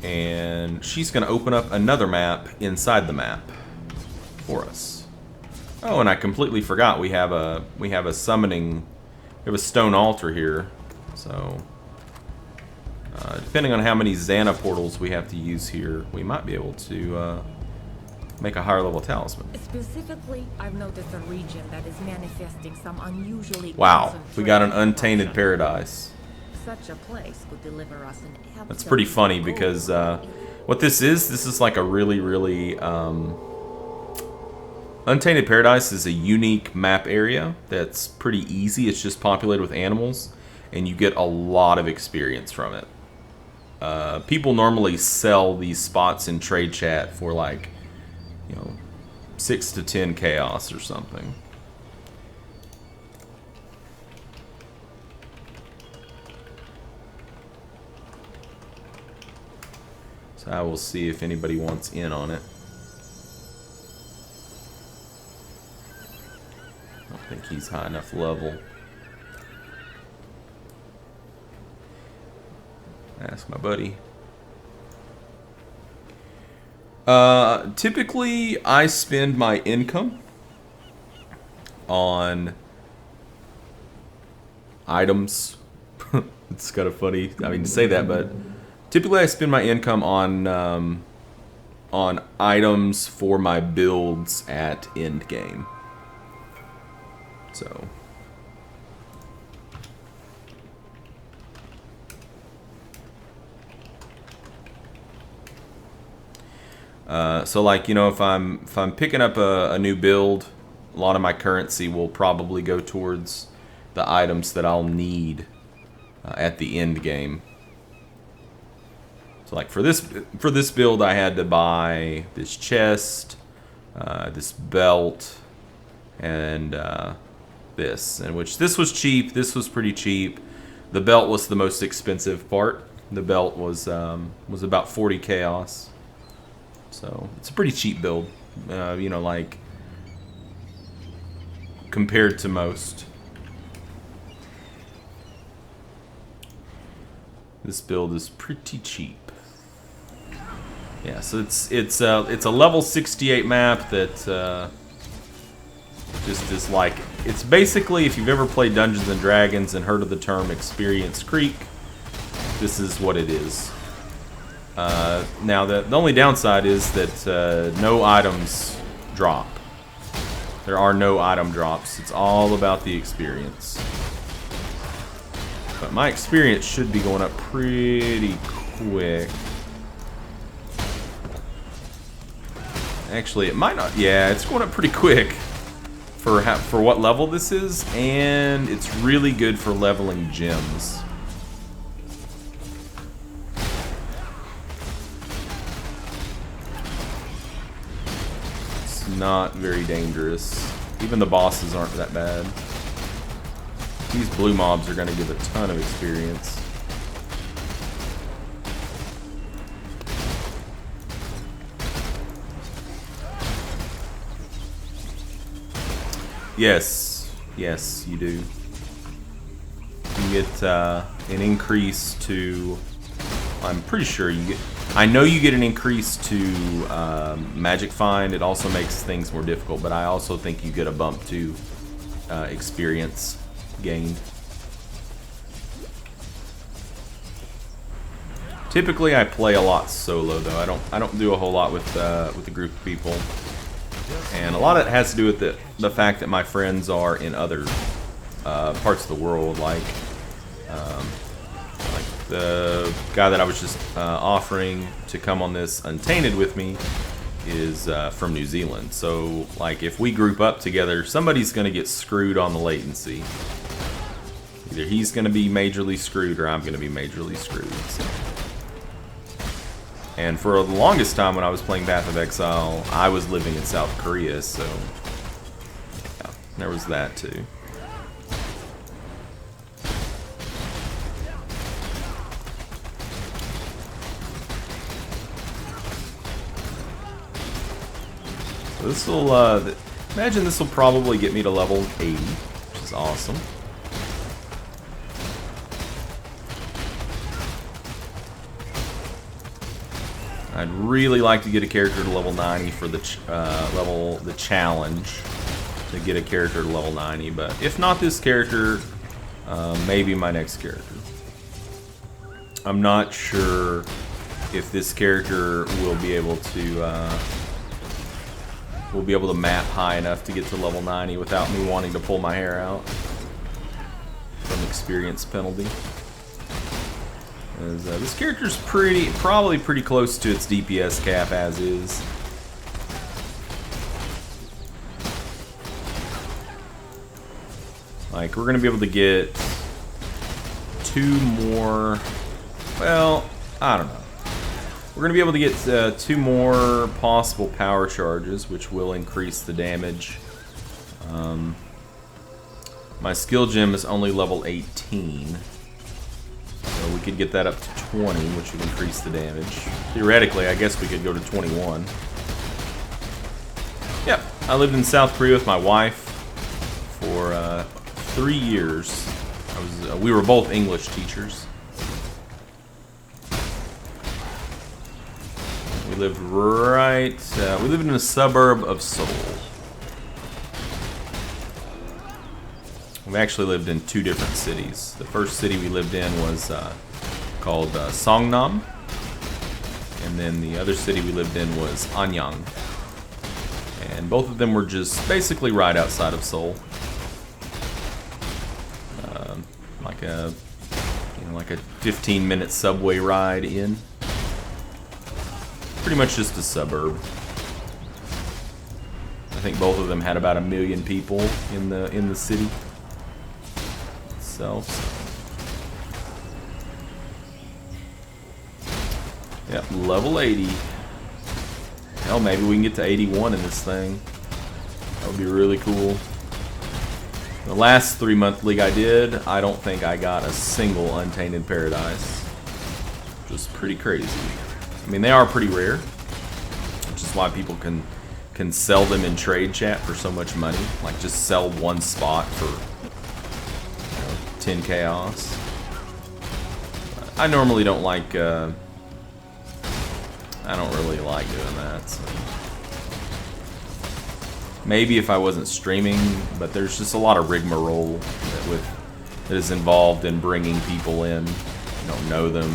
and she's going to open up another map inside the map for us. Oh, and I completely forgot we have a summoning, we have a stone altar here. So depending on how many Xana portals we have to use here, we might be able to make a higher level talisman. Specifically, I've noticed a region that is manifesting some unusually. Wow, we got an untainted paradise. Such a place could deliver us an absolute. That's pretty funny because what this is like a really Untainted Paradise is a unique map area that's pretty easy. It's just populated with animals, and you get a lot of experience from it. People normally sell these spots in trade chat for like, 6 to 10 chaos or something. So I will see if anybody wants in on it. I don't think he's high enough level. Ask my buddy. Typically, I spend my income on items. It's kind of funny, to say that, but typically I spend my income on items for my builds at end game. So. So like, if I'm picking up a new build, a lot of my currency will probably go towards the items that I'll need at the end game. So like for this build, I had to buy this chest, this belt, and this. And which this was cheap. This was pretty cheap. The belt was the most expensive part. The belt was about 40 chaos. So it's a pretty cheap build, like compared to most. This build is pretty cheap. Yeah, so it's a level 68 map that just is like, it's basically, if you've ever played Dungeons and Dragons and heard of the term Experience Creek, this is what it is. Now the only downside is that no items drop. There are no item drops. It's all about the experience. But my experience should be going up pretty quick. Actually, it might not. Yeah, it's going up pretty quick for what level this is, and it's really good for leveling gems. It's not very dangerous. Even the bosses aren't that bad. These blue mobs are going to give a ton of experience. Yes, you do. You get an increase to, I'm pretty sure you get, I know you get an increase to Magic Find. It also makes things more difficult, but I also think you get a bump to experience gained. Typically I play a lot solo though. I don't do a whole lot with a group of people. And a lot of it has to do with the fact that my friends are in other parts of the world, like the guy that I was just offering to come on this Untainted with me is from New Zealand. So, like, if we group up together, somebody's going to get screwed on the latency. Either he's going to be majorly screwed or I'm going to be majorly screwed. So. And for the longest time when I was playing Path of Exile, I was living in South Korea, so yeah, there was that too. So this will, imagine this will probably get me to level 80, which is awesome. I'd really like to get a character to level 90 for the challenge to get a character to level 90, but if not this character, maybe my next character. I'm not sure if this character will be able to map high enough to get to level 90 without me wanting to pull my hair out from experience penalty. This character's probably pretty close to its DPS cap as is. Like, we're gonna be able to get 2 more. Well, I don't know. We're gonna be able to get 2 more possible power charges, which will increase the damage. My skill gem is only level 18. So we could get that up to 20, which would increase the damage. Theoretically, I guess we could go to 21. Yep, I lived in South Korea with my wife for 3 years. We were both English teachers. We lived we lived in a suburb of Seoul. We actually lived in 2 different cities. The first city we lived in was called Songnam, and then the other city we lived in was Anyang. And both of them were just basically right outside of Seoul, like a 15-minute subway ride in. Pretty much just a suburb. I think both of them had about 1 million people in the city. So, yep, level 80. Hell, maybe we can get to 81 in this thing. That would be really cool. The last 3-month league I did, I don't think I got a single Untainted Paradise. Just pretty crazy. I mean, they are pretty rare, which is why people can sell them in trade chat for so much money. Like, just sell 1 spot for 10 chaos. I normally don't like, I don't really like doing that. So. Maybe if I wasn't streaming, but there's just a lot of rigmarole that is involved in bringing people in. You don't know them.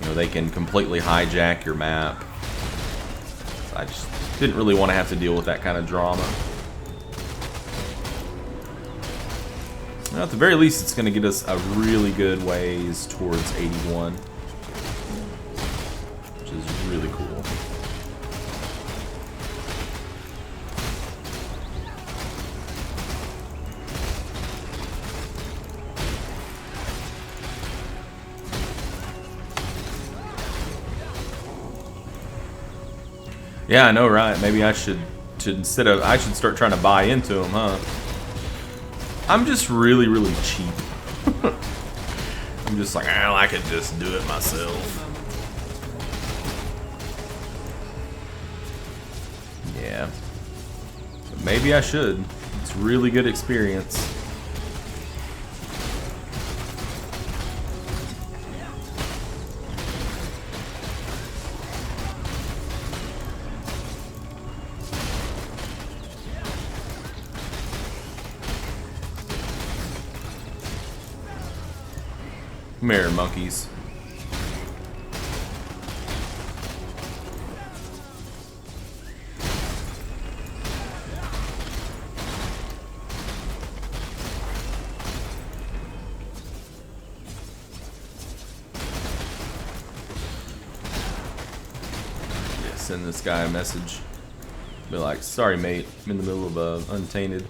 You know, they can completely hijack your map. I just didn't really want to have to deal with that kind of drama. Now, at the very least, it's going to get us a really good ways towards 81, which is really cool. Yeah, I know, right? Maybe I should start trying to buy into them, huh? I'm just really, really cheap. I'm just like, well, I could just do it myself. Yeah. But maybe I should. It's really good experience. Come here, monkeys. Yeah, send this guy a message. Be like, sorry mate, I'm in the middle of Untainted.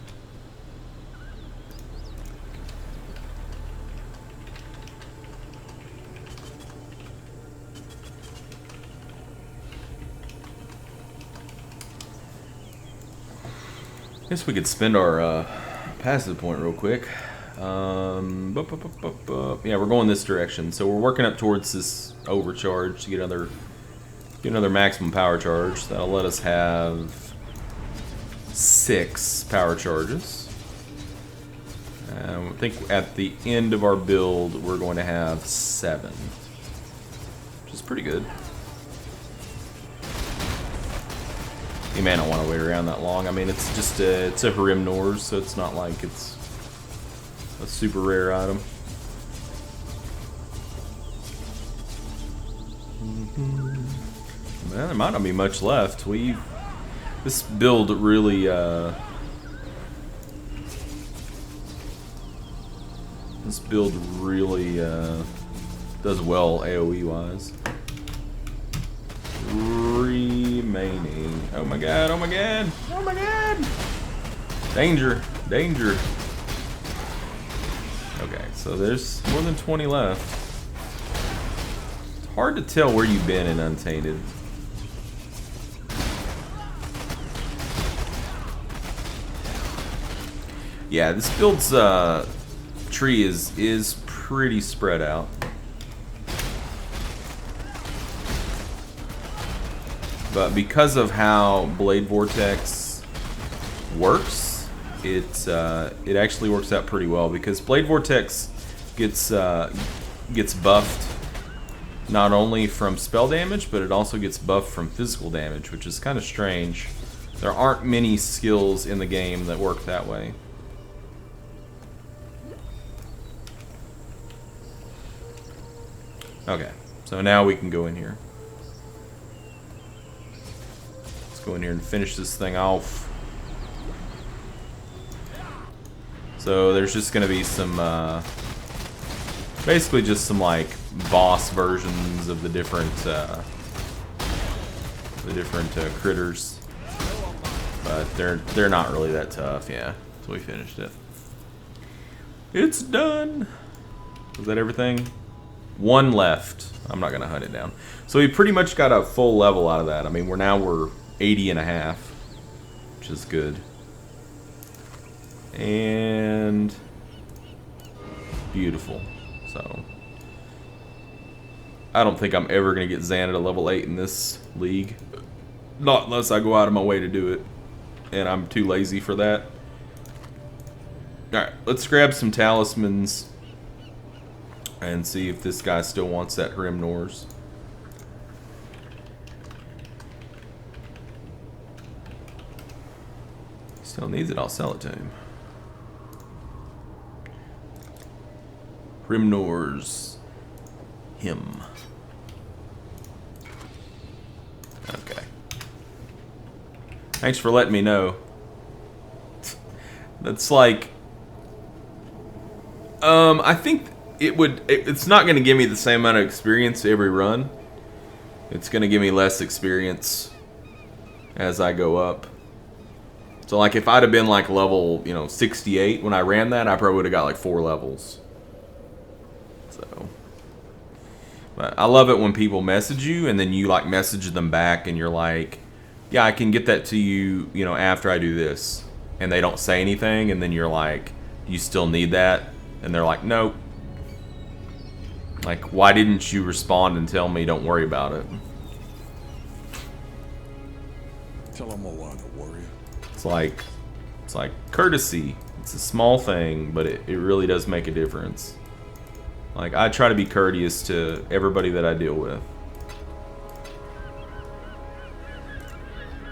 Guess we could spend our passive point real quick. Yeah, we're going this direction, so we're working up towards this overcharge to get another maximum power charge. That'll let us have 6 power charges. I think at the end of our build, we're going to have 7, which is pretty good. You may not want to wait around that long. I mean, it's just it's a Harim Nors, so it's not like it's a super rare item. Well, there might not be much left. This build really does well AoE wise. Remaining. Oh my god, oh my god, oh my god! Danger, danger. Okay, so there's more than 20 left. It's hard to tell where you've been in Untainted. Yeah, this build's tree is pretty spread out. But because of how Blade Vortex works, it actually works out pretty well, because Blade Vortex gets buffed not only from spell damage, but it also gets buffed from physical damage, which is kind of strange. There aren't many skills in the game that work that way. Okay, so now we can go in here. Let's go in here and finish this thing off. So there's just going to be some, basically just some like boss versions of the different critters, but they're not really that tough. Yeah, so we finished it. It's done. Was that everything? One left. I'm not gonna hunt it down. So we pretty much got a full level out of that. I mean, we're 80 and a half, which is good. And beautiful. So I don't think I'm ever gonna get Xan at a level 8 in this league. Not unless I go out of my way to do it. And I'm too lazy for that. Alright, let's grab some talismans and see if this guy still wants that Hrimnor's. Still needs it, I'll sell it to him. Hrimnor's him. Okay. Thanks for letting me know. That's like, I think it's not going to give me the same amount of experience every run. It's going to give me less experience as I go up. So like if I'd have been like level, 68 when I ran that, I probably would have got like 4 levels. So, but I love it when people message you and then you like message them back and you're like, yeah, I can get that to you, after I do this. And they don't say anything, and then you're like, you still need that? And they're like, nope. Like, why didn't you respond and tell me don't worry about it? Tell them a lot, warrior. It's like courtesy. It's a small thing, but it really does make a difference. Like, I try to be courteous to everybody that I deal with.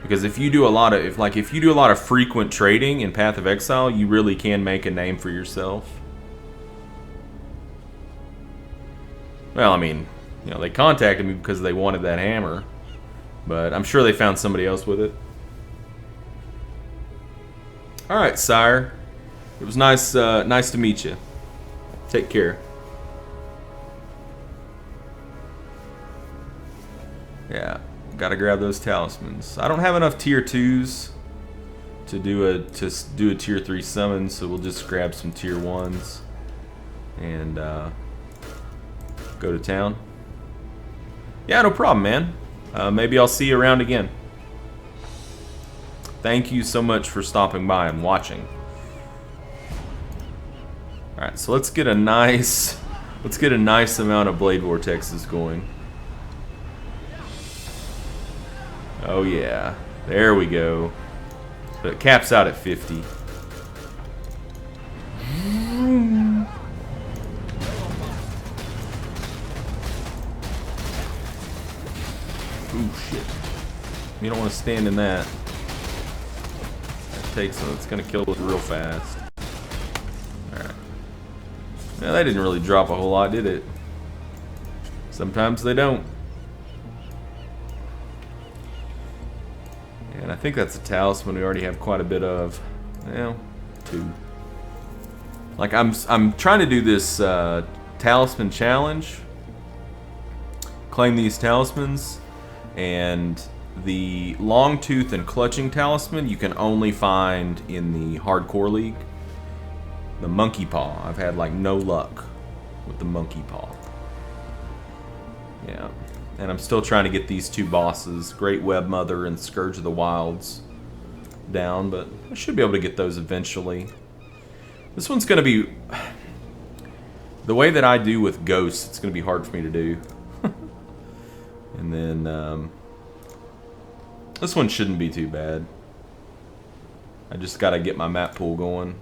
Because if you do a lot of frequent trading in Path of Exile, you really can make a name for yourself. Well, I mean, they contacted me because they wanted that hammer, but I'm sure they found somebody else with it. All right, sire. It was nice to meet you. Take care. Yeah. Gotta grab those talismans. I don't have enough tier 2s to do a tier 3 summon, so we'll just grab some tier 1s and go to town. Yeah, no problem, man. Maybe I'll see you around again. Thank you so much for stopping by and watching. All right, so let's get a nice amount of Blade Vortexes going. Oh yeah, there we go. So it caps out at 50. Ooh, shit. You don't want to stand in that. That takes it's gonna kill us real fast. Alright. Now that didn't really drop a whole lot, did it? Sometimes they don't. And I think that's a talisman we already have quite a bit of. Well, 2. Like I'm trying to do this talisman challenge. Claim these talismans, and the long tooth and clutching talisman you can only find in the hardcore league. The monkey paw. I've had like no luck with the monkey paw. Yeah. And I'm still trying to get these two bosses, Great Web Mother and Scourge of the Wilds, down, but I should be able to get those eventually. This one's going to be... The way that I do with ghosts, it's going to be hard for me to do. And then... this one shouldn't be too bad. I just got to get my map pool going.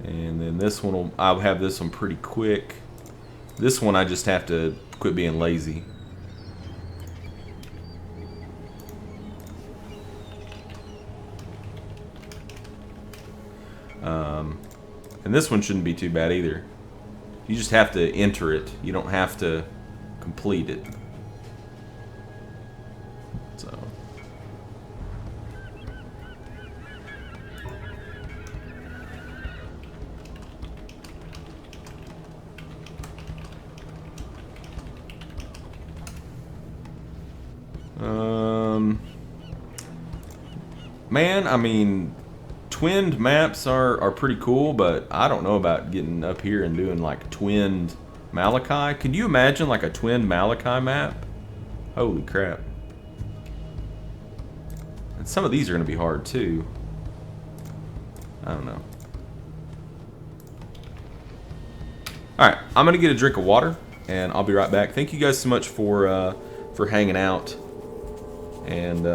And then this one, I'll have this one pretty quick. This one I just have to quit being lazy. And this one shouldn't be too bad either. You just have to enter it. You don't have to complete it. So. Man, I mean, twinned maps are pretty cool, but I don't know about getting up here and doing like twinned Malachi. Can you imagine like a twinned Malachi map? Holy crap. And some of these are going to be hard too. I don't know. Alright, I'm going to get a drink of water and I'll be right back. Thank you guys so much for hanging out. And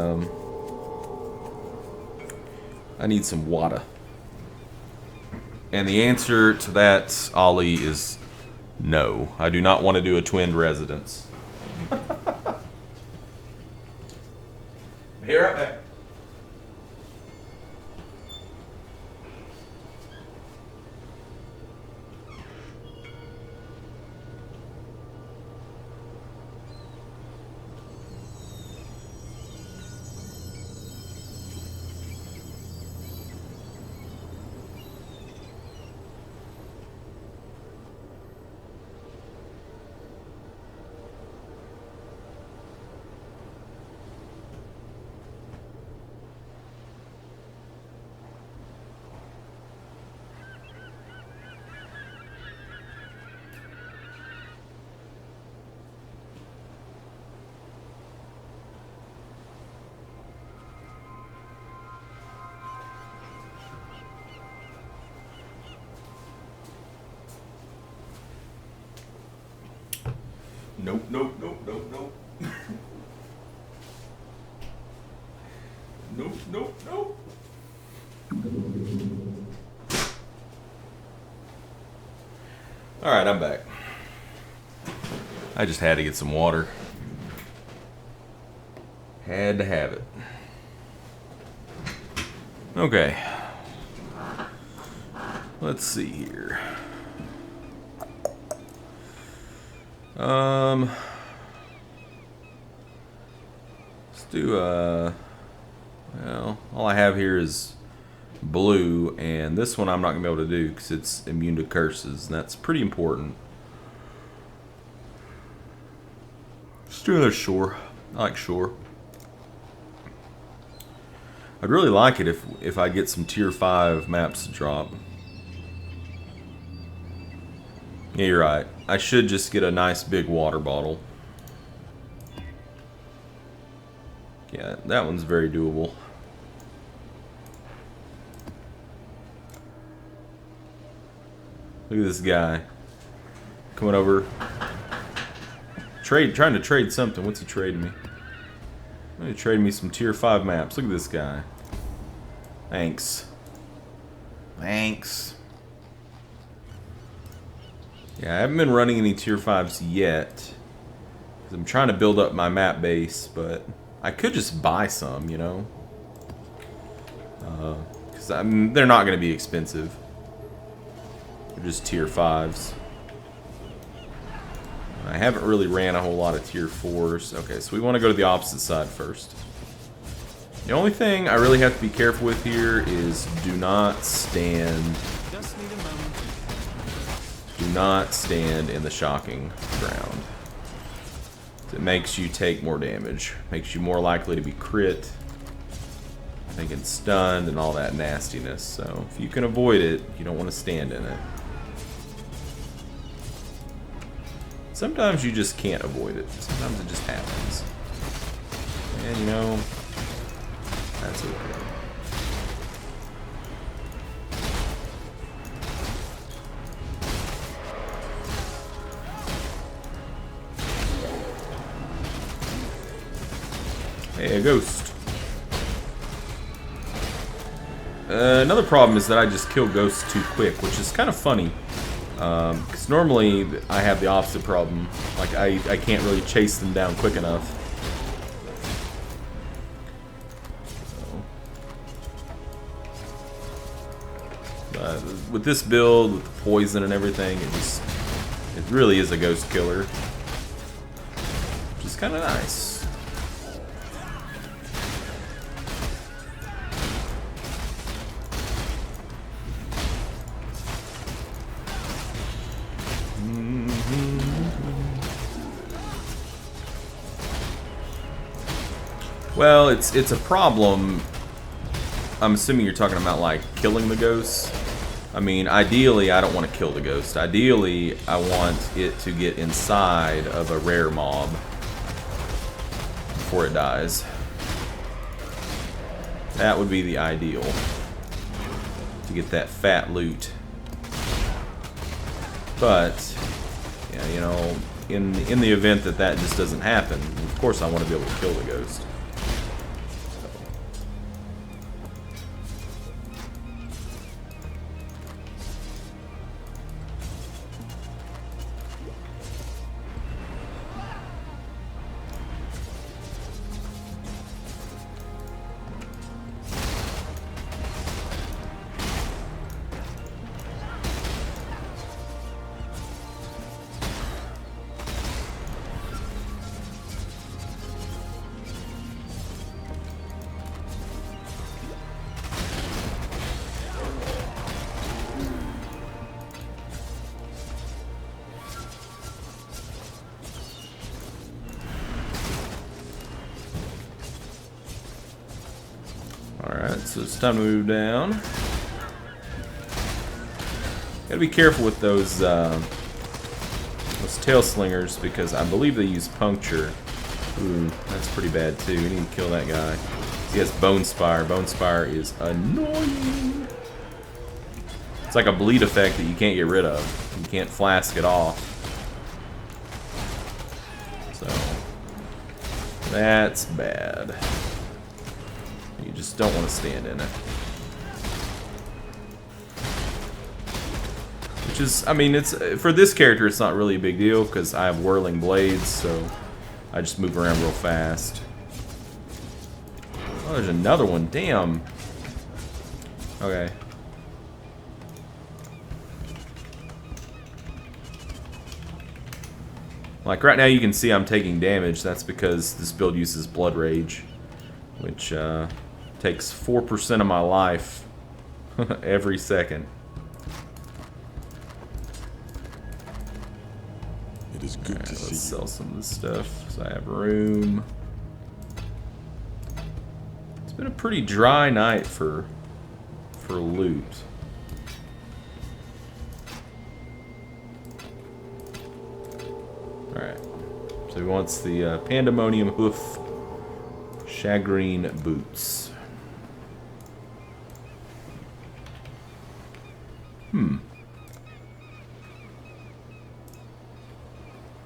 I need some water. And the answer to that, Ollie, is no. I do not want to do a twinned residence. Be right back. Nope, nope, nope, nope, nope. Nope, nope, nope. Alright, I'm back. I just had to get some water. Had to have it. Okay. Let's see here. Let's do, well, all I have here is blue, and this one I'm not going to be able to do because it's immune to curses, and that's pretty important. Let's do another shore. I like shore. I'd really like it if I get some tier 5 maps to drop. Yeah, you're right. I should just get a nice big water bottle. Yeah, that one's very doable. Look at this guy. Coming over. Trying to trade something. What's he trading me? He traded me some tier 5 maps. Look at this guy. Thanks. Thanks. Yeah, I haven't been running any tier 5s yet. 'Cause I'm trying to build up my map base, but I could just buy some, you know? Because they're not going to be expensive. They're just tier 5s. I haven't really ran a whole lot of tier 4s. Okay, so we want to go to the opposite side first. The only thing I really have to be careful with here is do not stand... Do not stand in the shocking ground. It makes you take more damage. Makes you more likely to be crit. taking stunned and all that nastiness. So if you can avoid it, you don't want to stand in it. Sometimes you just can't avoid it. Sometimes it just happens. And you know, that's okay. Hey, a ghost. Another problem is that I just kill ghosts too quick, which is kind of funny. Because normally I have the opposite problem. Like, I can't really chase them down quick enough. So. With this build, with the poison and everything, it really is a ghost killer. Which is kind of nice. Well, it's a problem. I'm assuming you're talking about like killing the ghost. I mean, ideally, I don't want to kill the ghost. Ideally, I want it to get inside of a rare mob before it dies. That would be the ideal. To get that fat loot. But, yeah, you know, in the event that that just doesn't happen, of course I want to be able to kill the ghost. Alright, so it's time to move down. Gotta be careful with those tail slingers because I believe they use puncture. Ooh, that's pretty bad too. We need to kill that guy. He has Bone Spire. Bone Spire is annoying. It's like a bleed effect that you can't get rid of. You can't flask it off. So that's bad. You just don't want to stand in it. Which is, I mean, it's for this character, it's not really a big deal because I have whirling blades, so I just move around real fast. Oh, there's another one. Damn. Okay. Like right now, you can see I'm taking damage. That's because this build uses Blood Rage, which takes 4% of my life every second. It is good to see Let's you. sell some of this stuff so I have room. It's been a pretty dry night for loot. Alright. So he wants the Pandemonium Hoof Shagreen Boots.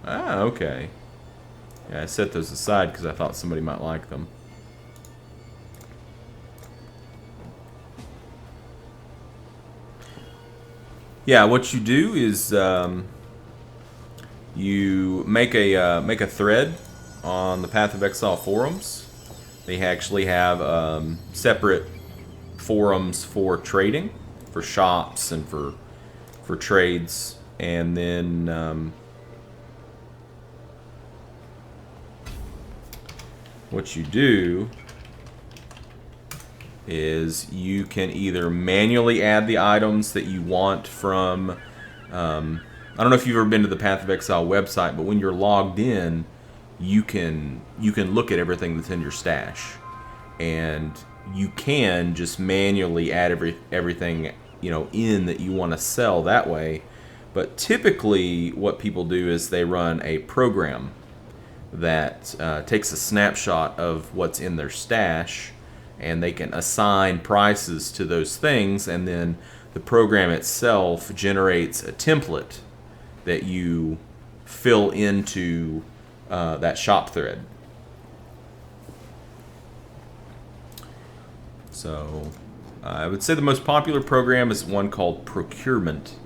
Ah, okay. Yeah, I set those aside because I thought somebody might like them. Yeah, what you do is you make a thread on the Path of Exile forums. They actually have separate forums for trading, for shops, and for trades, and then what you do is you can either manually add the items that you want from I don't know if you've ever been to the Path of Exile website, but when you're logged in, you can look at everything that's in your stash, and you can just manually add everything, you know, in that you want to sell that way. But typically what people do is they run a program that takes a snapshot of what's in their stash, and they can assign prices to those things, and then the program itself generates a template that you fill into that shop thread. So I would say the most popular program is one called Procurement,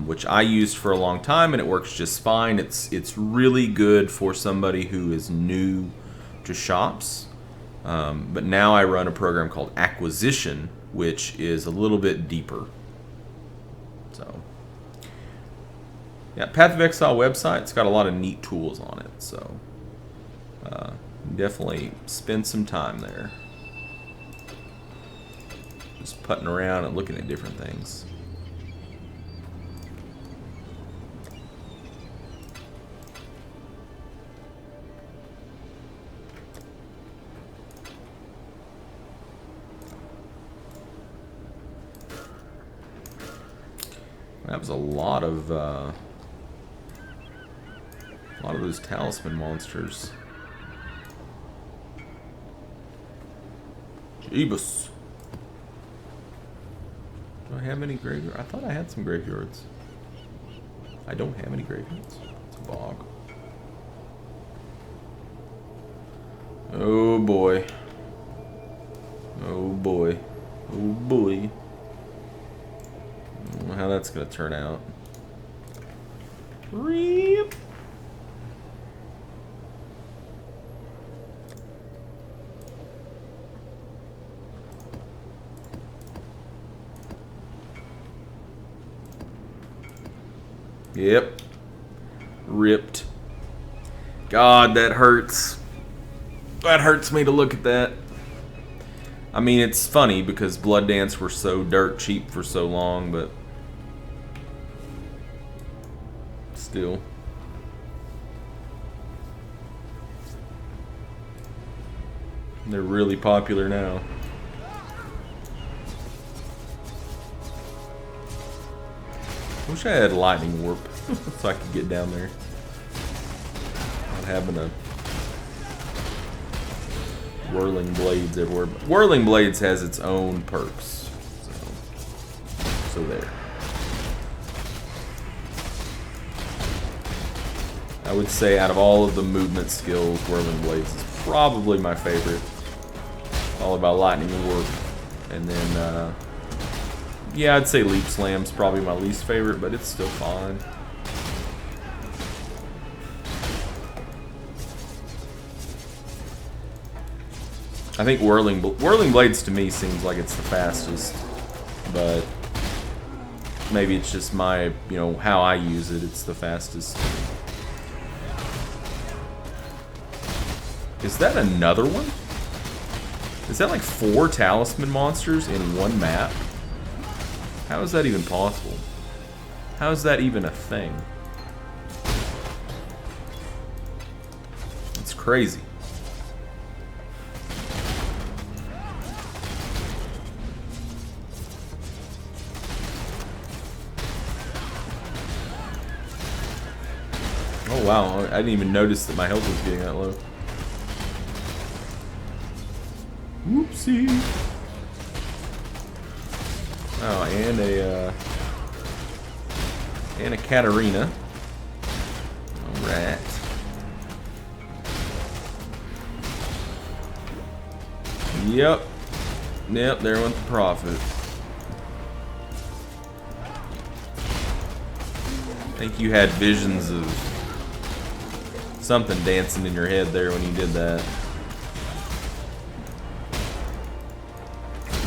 which I used for a long time, and it works just fine. It's really good for somebody who is new to shops. But now I run a program called Acquisition, which is a little bit deeper. So, yeah, Path of Exile website, it's got a lot of neat tools on it. So, definitely spend some time there. Just putting around and looking at different things. That was a lot of those talisman monsters. Jeebus. Do I have any graveyards? I thought I had some graveyards. I don't have any graveyards. It's a bog. Oh boy. Oh boy. Oh boy. I don't know how that's going to turn out. Reap. Yep. Ripped. God, that hurts. That hurts me to look at that. I mean, it's funny because Blood Dance were so dirt cheap for so long, but still. They're really popular now. Wish I had lightning warp so I could get down there. Not having a whirling blades everywhere. But whirling blades has its own perks. So there. I would say out of all of the movement skills, whirling blades is probably my favorite. All about lightning warp. And then yeah, I'd say leap slam's probably my least favorite, but it's still fine. I think whirling blades to me seems like it's the fastest, but maybe it's just my, you know, how I use it. It's the fastest. Is that another one? Is that like 4 talisman monsters in one map? How is that even possible? How is that even a thing? It's crazy. Oh wow, I didn't even notice that my health was getting that low. Whoopsie. Oh, and a Katarina. Alright. Yep. Yep, there went the profit. I think you had visions of something dancing in your head there when you did that.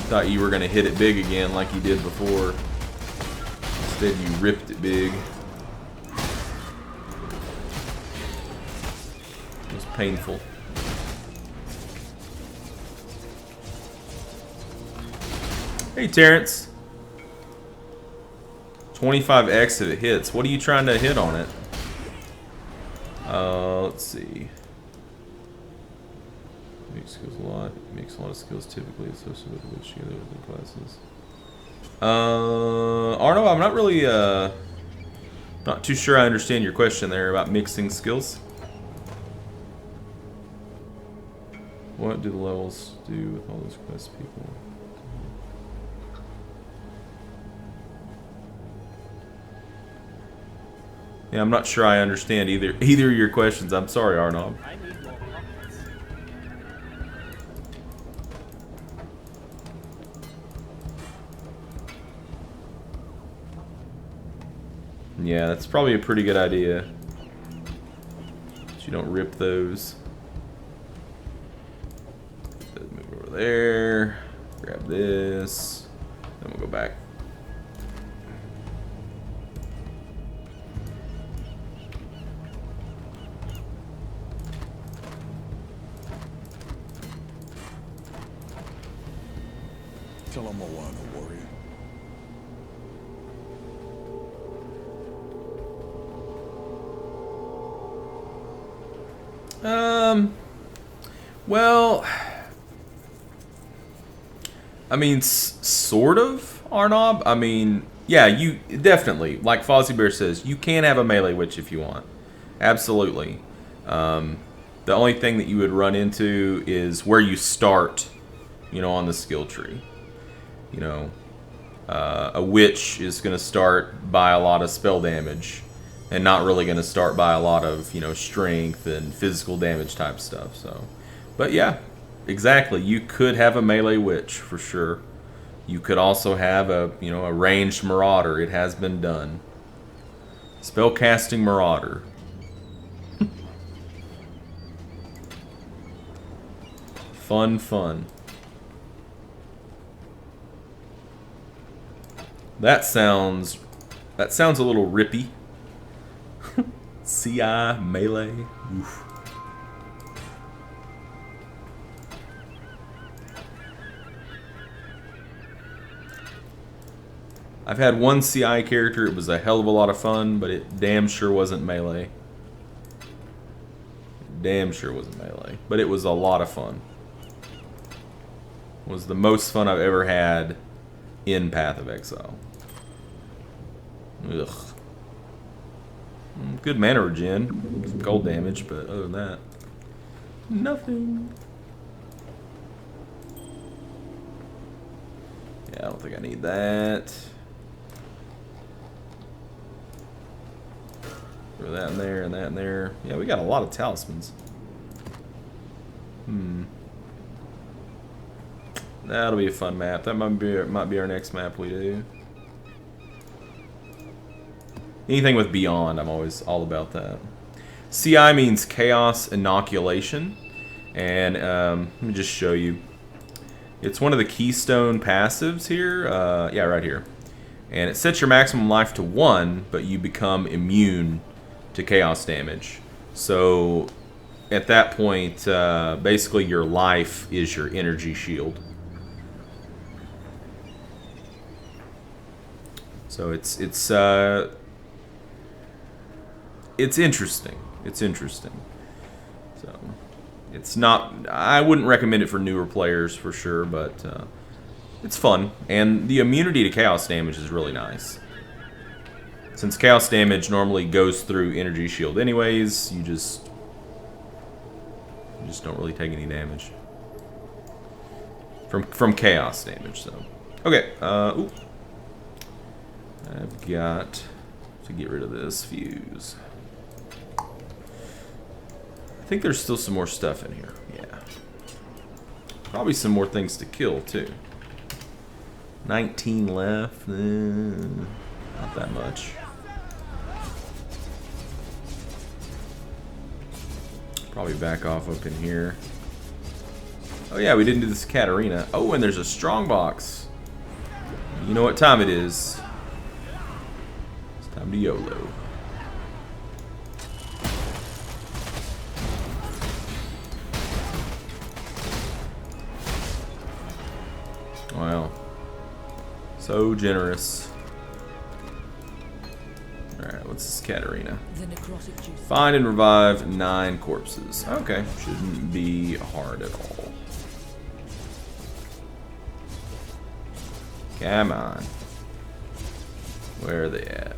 Thought you were gonna hit it big again like you did before. Instead you ripped it big. It was painful. Hey Terrence. 25x if it hits. What are you trying to hit on it? Let's see. Makes skills a lot. Makes a lot of skills typically associated with which together with the classes. Arno, I'm not really not too sure I understand your question there about mixing skills. What do the levels do with all those quest people? Yeah, I'm not sure I understand either of your questions. I'm sorry, Arnob. I need more pockets. Yeah, that's probably a pretty good idea. So you don't rip those. Move over there. Grab this. Then we'll go back. Tell him I want a warrior. Well, I mean, sort of, Arnob. I mean, yeah, you definitely, like Fozzie Bear says, you can have a melee witch if you want. Absolutely. The only thing that you would run into is where you start, you know, on the skill tree. You know, a witch is going to start by a lot of spell damage and not really going to start by a lot of, you know, strength and physical damage type stuff. So, but yeah, exactly. You could have a melee witch for sure. You could also have a, you know, a ranged marauder. It has been done. Spellcasting marauder. Fun. That sounds a little rippy. CI melee. Oof. I've had one CI character. It was a hell of a lot of fun, but it damn sure wasn't melee. Damn sure wasn't melee, but it was a lot of fun. It was the most fun I've ever had in Path of Exile. Ugh. Good mana regen, some cold damage, but other than that, nothing. Yeah, I don't think I need that. Throw that in there and that in there. Yeah, we got a lot of talismans. That'll be a fun map. That might be our next map we do. Anything with Beyond, I'm always all about that. CI means Chaos Inoculation. And let me just show you. It's one of the keystone passives here. Yeah, right here. And it sets your maximum life to 1, but you become immune to chaos damage. So at that point, basically your life is your energy shield. So it's interesting. It's interesting. So it's not. I wouldn't recommend it for newer players for sure, but it's fun. And the immunity to chaos damage is really nice. Since chaos damage normally goes through energy shield anyways, you just don't really take any damage from chaos damage. So okay. Ooh. I've got to get rid of this fuse. I think there's still some more stuff in here. Yeah. Probably some more things to kill, too. 19 left. Not that much. Probably back off up in here. Oh, yeah, we didn't do this Katarina. Oh, and there's a strongbox. You know what time it is. Time to YOLO. Wow. So generous. Alright, what's this Katarina? Find and revive 9 corpses. Okay, shouldn't be hard at all. Come on. Where are they at?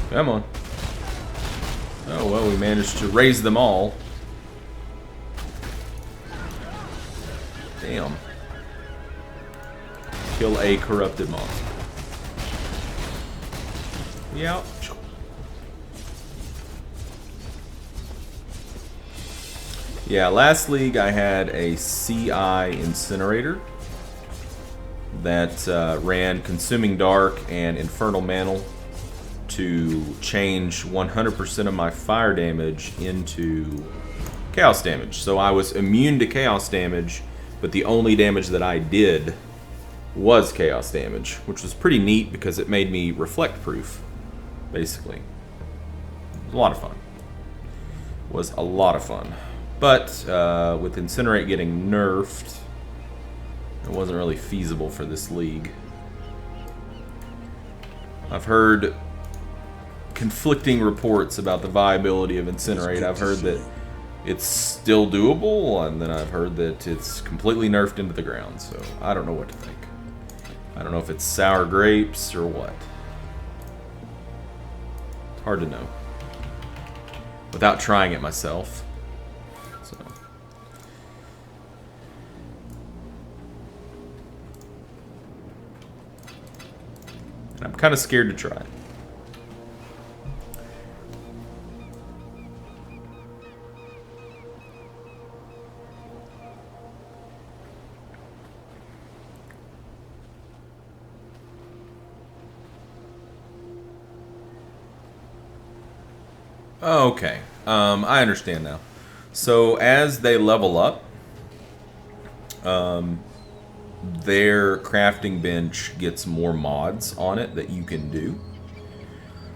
Come on. Oh, well, we managed to raise them all. Damn. Kill a corrupted monster. Yeah. Yeah, last league I had a CI incinerator that ran Consuming Dark and Infernal Mantle to change 100% of my fire damage into chaos damage. So I was immune to chaos damage, but the only damage that I did was chaos damage, which was pretty neat because it made me reflect proof, basically. It was a lot of fun. It was a lot of fun. But with Incinerate getting nerfed, it wasn't really feasible for this league. I've heard conflicting reports about the viability of Incinerate. I've heard that it's still doable, and then I've heard that it's completely nerfed into the ground, so I don't know what to think. I don't know if it's sour grapes or what. It's hard to know without trying it myself. So. And I'm kind of scared to try it. Okay, I understand now. So as they level up, their crafting bench gets more mods on it that you can do.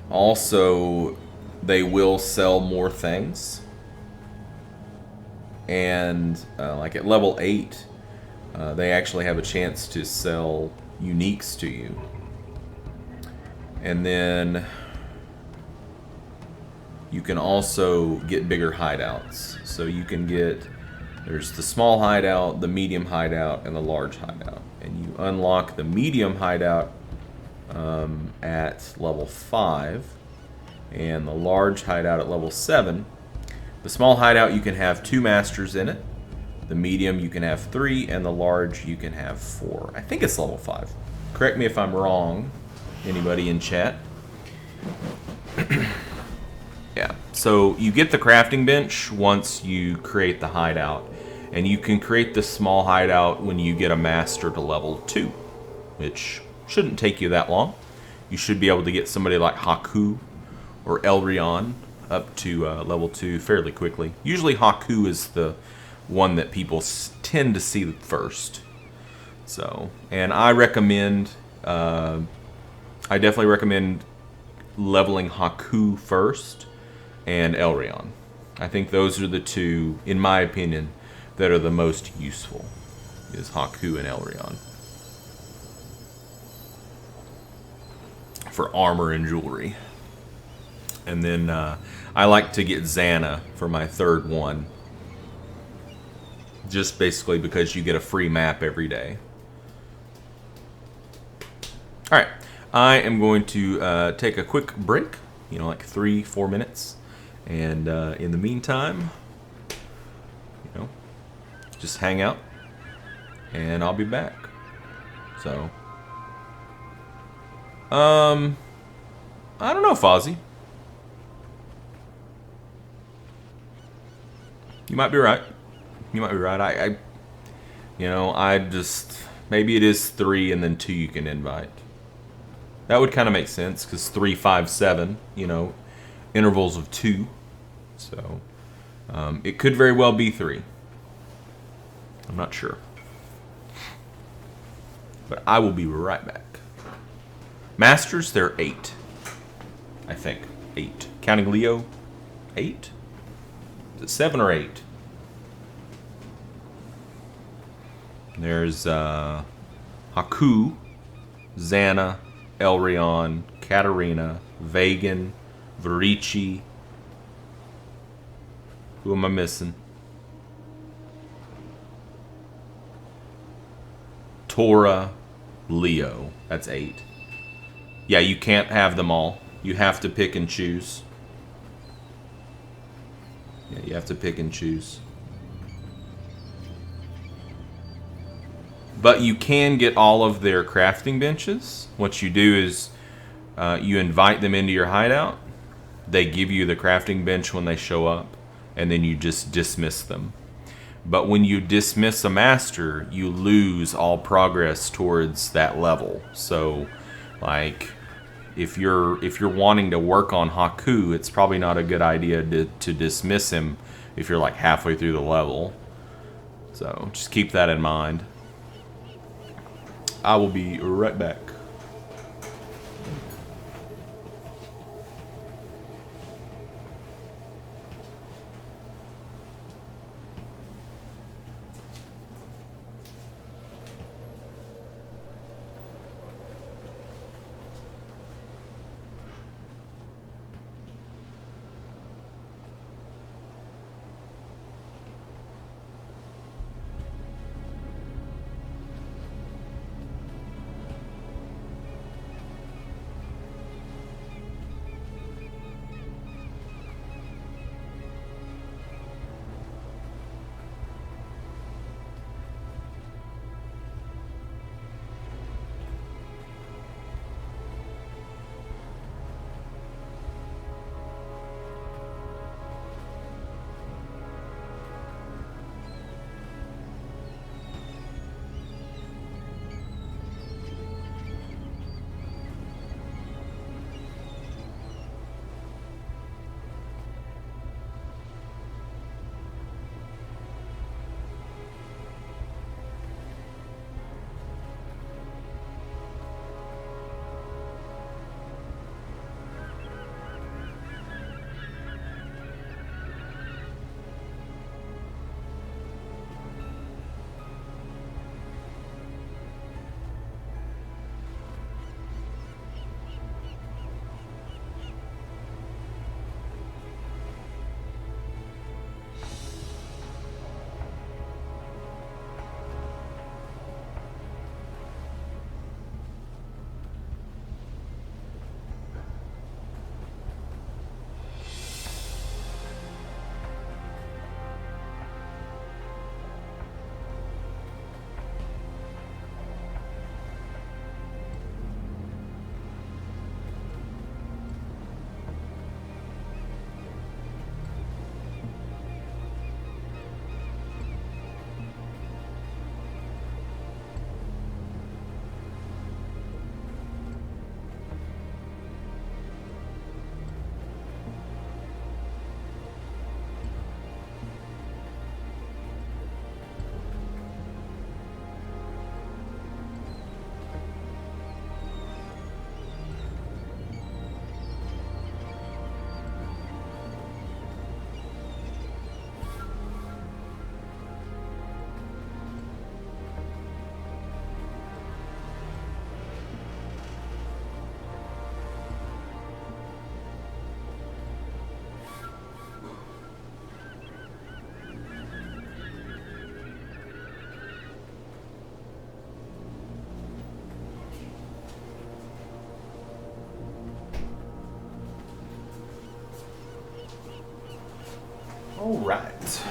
Also, they will sell more things. And like at level 8, they actually have a chance to sell uniques to you. And then you can also get bigger hideouts. So you can get, there's the small hideout, the medium hideout, and the large hideout. And you unlock the medium hideout at level 5, and the large hideout at level 7. The small hideout, you can have 2 masters in it. The medium, you can have 3, and the large, you can have 4. I think it's level 5. Correct me if I'm wrong, anybody in chat. Yeah, so you get the crafting bench once you create the hideout, and you can create the small hideout when you get a master to level 2, which shouldn't take you that long. You should be able to get somebody like Haku or Elrion up to level 2 fairly quickly. Usually Haku is the one that people tend to see first. So, and I recommend, I definitely recommend leveling Haku first and Elrion. I think those are the two, in my opinion, that are the most useful, is Haku and Elrion. For armor and jewelry. And then I like to get Xana for my third one. Just basically because you get a free map every day. Alright, I am going to take a quick break, you know, like 3-4 minutes. And in the meantime, you know, just hang out, and I'll be back. So, I don't know, Fozzie. You might be right. You might be right. I you know, I just, maybe it is 3 and then 2 you can invite. That would kind of make sense, because 3, 5, 7, you know, intervals of 2. So, it could very well be 3. I'm not sure. But I will be right back. Masters, they're 8. I think. 8. Counting Leo, 8? Is it 7 or 8? There's Haku, Xana, Elrion, Katarina, Vagan, Varici. Who am I missing? Tora, Leo. That's 8. Yeah, you can't have them all. You have to pick and choose. Yeah, you have to pick and choose. But you can get all of their crafting benches. What you do is you invite them into your hideout. They give you the crafting bench when they show up, and then you just dismiss them. But when you dismiss a master, you lose all progress towards that level. So, like, if you're wanting to work on Haku, it's probably not a good idea to dismiss him if you're like halfway through the level. So just keep that in mind. I will be right back. All right.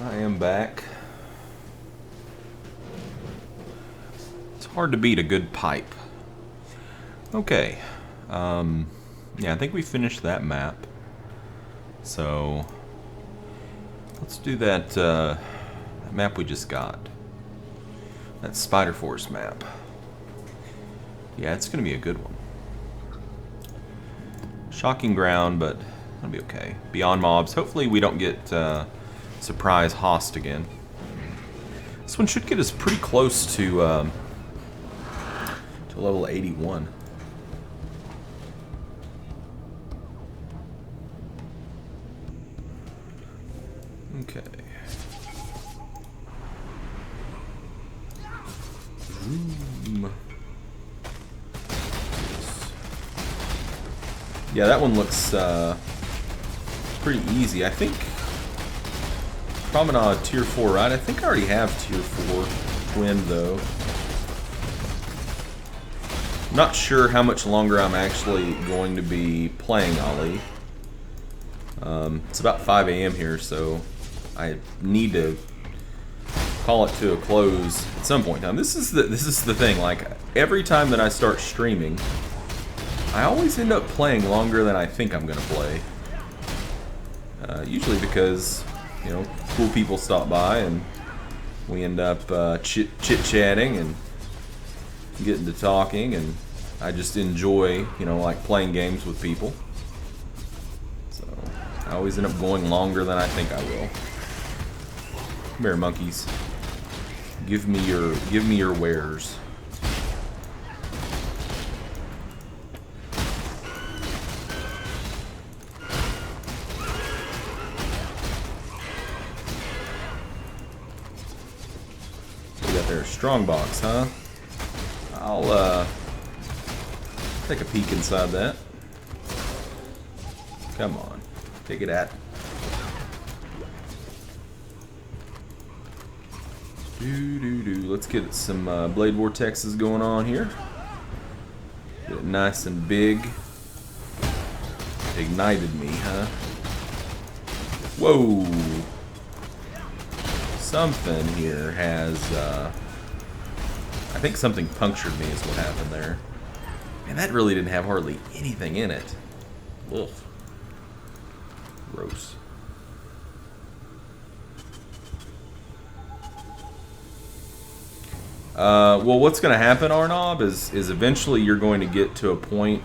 I am back. It's hard to beat a good pipe. Okay. Yeah, I think we finished that map. So let's do that, that map we just got. That Spider Force map. Yeah, it's gonna be a good one. Shocking ground, but it'll be okay. Beyond mobs. Hopefully we don't get surprise host again. This one should get us pretty close to level 81. Okay. Yeah, that one looks pretty easy. I think Promenade Tier 4, right? I think I already have Tier 4 Twin, though. Not sure how much longer I'm actually going to be playing Ali. It's about 5 a.m. here, so I need to call it to a close at some point in time. This is the thing. Like, every time that I start streaming, I always end up playing longer than I think I'm gonna play. Usually because, you know, cool people stop by and we end up chit-chatting and getting to talking, and I just enjoy, you know, like playing games with people. So I always end up going longer than I think I will. Come here, monkeys. Give me your wares. We got their strong box, huh? I'll take a peek inside that. Come on, take it at. Let's get some Blade Vortexes going on here. Get it nice and big. Ignited me, huh? Whoa! Something here has, I think something punctured me is what happened there. And that really didn't have hardly anything in it. Ugh. Gross. Well, what's going to happen, Arnob, is eventually you're going to get to a point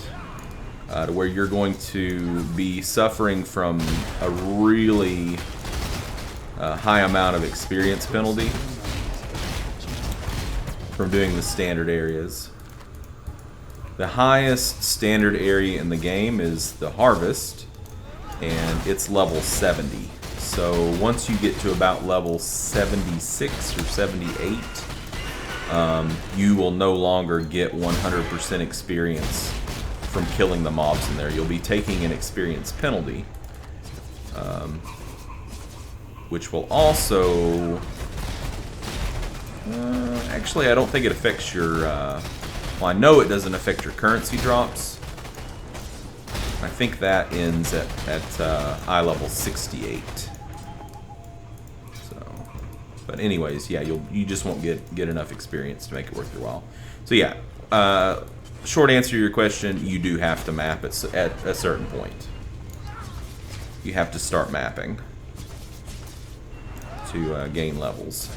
to where you're going to be suffering from a really high amount of experience penalty from doing the standard areas. The highest standard area in the game is the Harvest, and it's level 70. So once you get to about level 76 or 78, you will no longer get 100% experience from killing the mobs in there. You'll be taking an experience penalty, which will also... actually, I don't think it affects your... well, I know it doesn't affect your currency drops. I think that ends at eye level 68. But anyways, yeah, you just won't get enough experience to make it worth your while. So yeah, short answer to your question, you do have to map at a certain point. You have to start mapping to gain levels.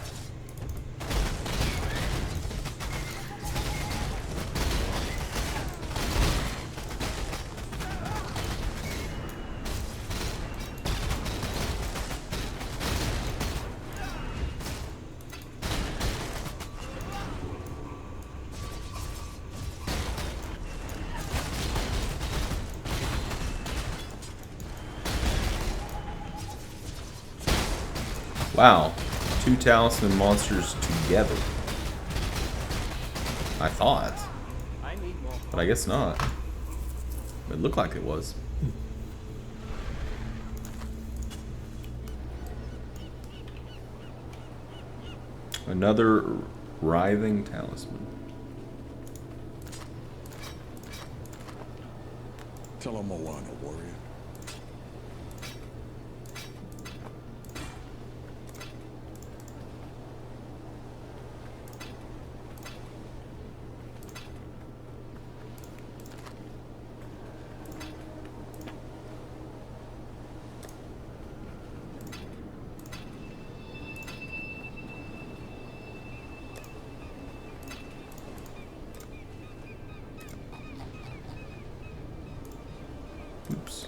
Wow, 2 talisman monsters together. I thought. But I guess not. It looked like it was. Another writhing talisman. Tell him Moana, warrior. Oops.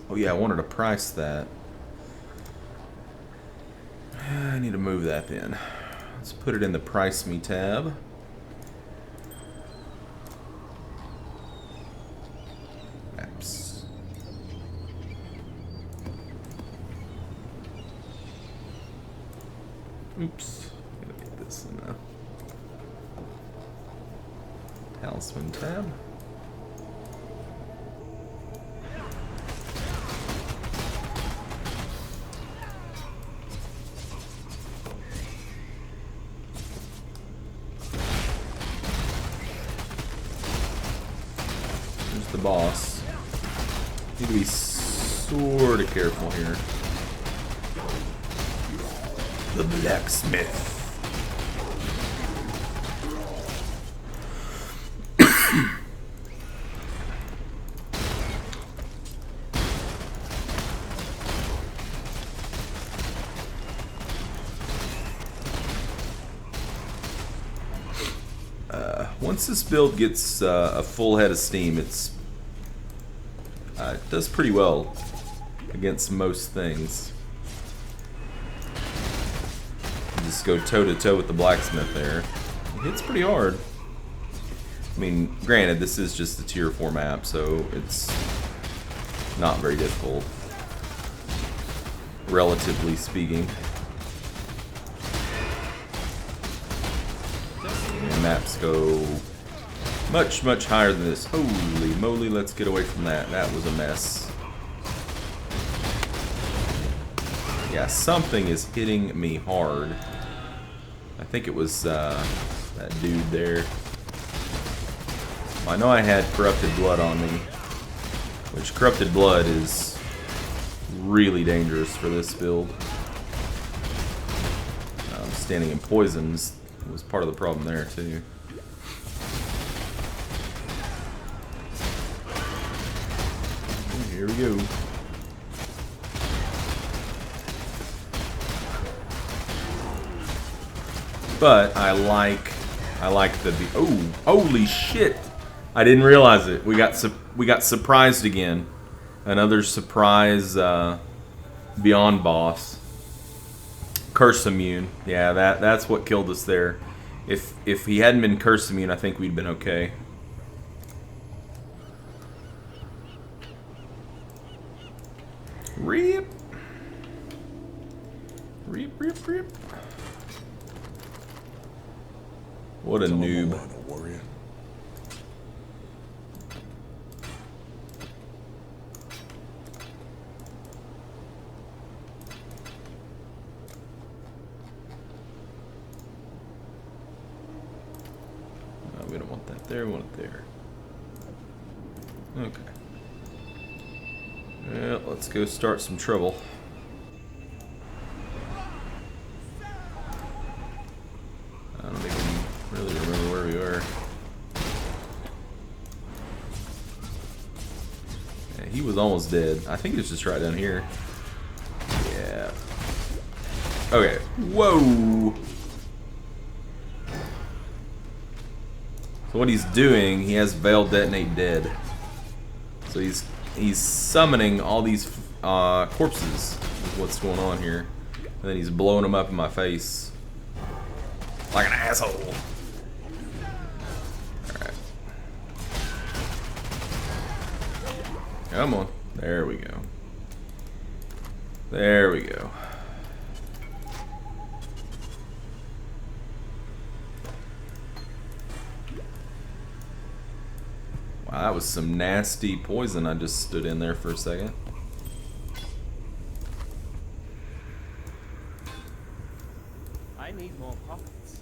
Oh yeah, I wanted to price that. I need to move that then. Let's put it in the Price Me tab. Apps. Oops. Gotta get this in there. Talisman tab. There's the boss. Need to be sort of careful here. The blacksmith. Once this build gets a full head of steam, it does pretty well against most things. Just go toe to toe with the blacksmith there. It hits pretty hard. I mean, granted, this is just a tier 4 map, so it's not very difficult, relatively speaking. And maps go much, much higher than this. Holy moly, let's get away from that. That was a mess. Yeah, something is hitting me hard. I think it was that dude there. I know I had corrupted blood on me, which corrupted blood is really dangerous for this build. Standing in poisons was part of the problem there too. Here we go. But I like the oh, holy shit! I didn't realize it. We got surprised again. Another surprise beyond boss. Curse immune. Yeah, that's what killed us there. If he hadn't been curse immune, I think we'd been okay. Rip. Rip, rip, rip. What a noob. We don't want that there, we want it there. Okay. Well, let's go start some trouble. I don't even really remember where we were. Yeah, he was almost dead. I think he was just right down here. Yeah. Okay. Whoa! So what he's doing, he has Veil Detonate Dead. So he's summoning all these corpses, is what's going on here. And then he's blowing them up in my face. Like an asshole. Alright. Come on. There we go. There we go. Wow, that was some nasty poison I just stood in there for a second. I need more pockets.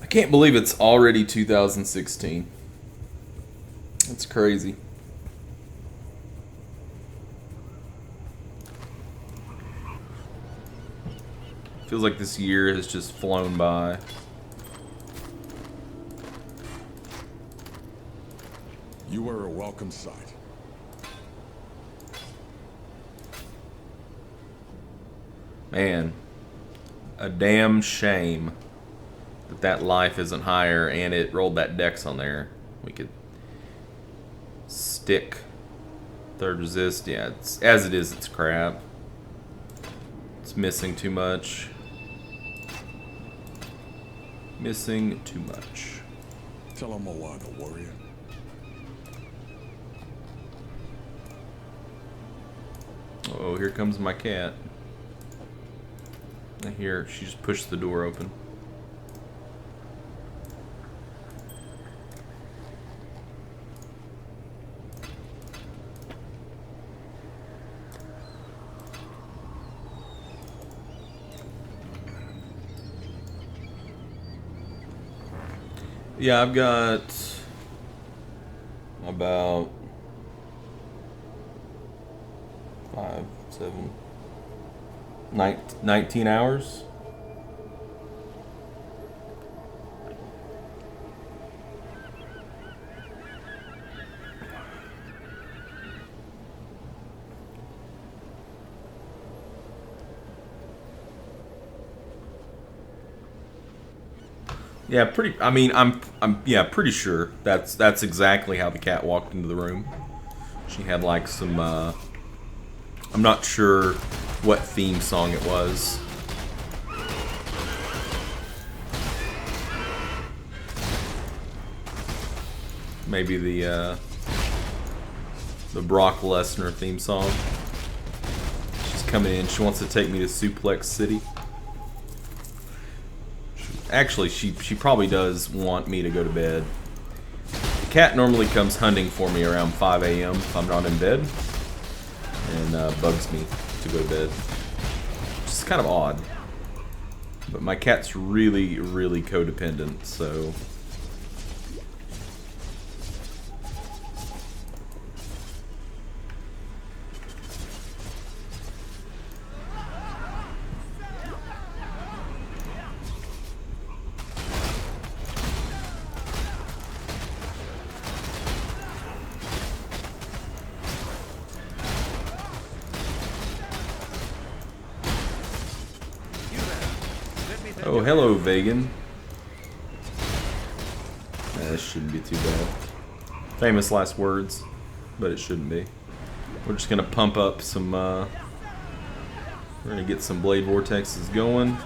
I can't believe it's already 2016. That's crazy. Feels like this year has just flown by. You were a welcome sight. Man, a damn shame that life isn't higher and it rolled that dex on there. We could stick third resist. Yeah, it's, as it is, it's crap. It's missing too much. Missing too much. Tell him Moana, warrior. Oh, here comes my cat. I hear she just pushed the door open. Yeah, I've got about 5, 7, 19 hours. Yeah, pretty. I mean, yeah, pretty sure that's exactly how the cat walked into the room. She had like some. I'm not sure what theme song it was. Maybe the Brock Lesnar theme song. She's coming in. She wants to take me to Suplex City. Actually, she probably does want me to go to bed. The cat normally comes hunting for me around 5 a.m. if I'm not in bed, and bugs me to go to bed. It's kind of odd. But my cat's really, really codependent, so... Oh, hello, Vegan. This shouldn't be too bad. Famous last words, but it shouldn't be. We're just gonna pump up some, we're gonna get some Blade Vortexes going,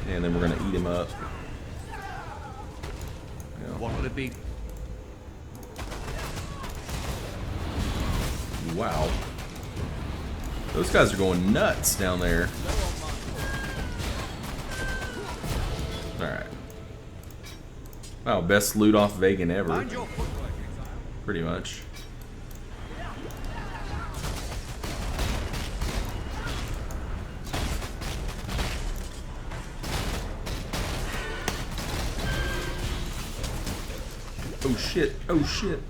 and then we're gonna eat him up. Yeah. What will it be? Wow. Those guys are going nuts down there. Alright. Wow, best loot off Vegan ever. Pretty much. Oh shit, oh shit.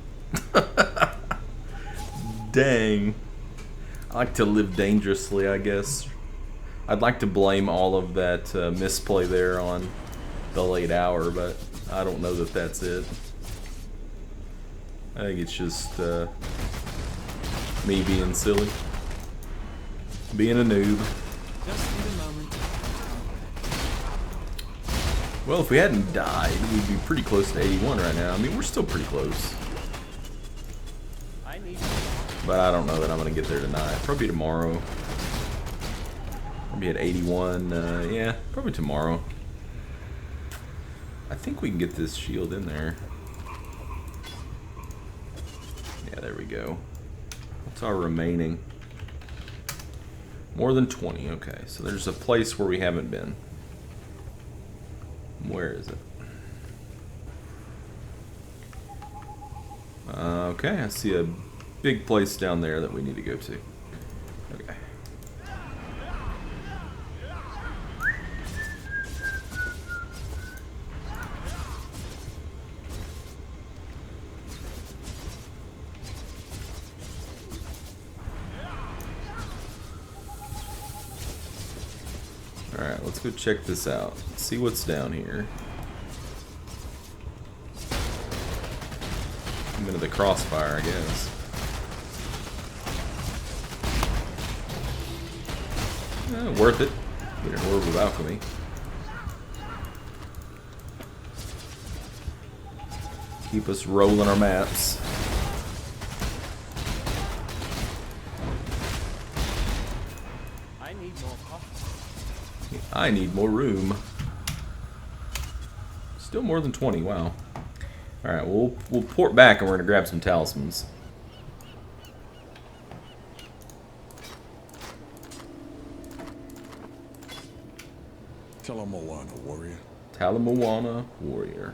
Dang. I like to live dangerously, I guess. I'd like to blame all of that misplay there on the late hour, but I don't know that that's it. I think it's just me being silly. Being a noob. Just need a moment. Well, if we hadn't died, we'd be pretty close to 81 right now. I mean, we're still pretty close. I need. But I don't know that I'm going to get there tonight. Probably tomorrow. Probably at 81. Yeah, probably tomorrow. I think we can get this shield in there. Yeah, there we go. What's our remaining? More than 20. Okay, so there's a place where we haven't been. Where is it? Okay, I see a big place down there that we need to go to. Okay. Alright, let's go check this out. See what's down here. I'm into the crossfire, I guess. Worth it. Get an orb of alchemy. Keep us rolling our maps. I need more coffee. I need more room. Still more than 20, wow. Alright, we'll port back and we're gonna grab some talismans. Talamoana, warrior. Talamoana warrior.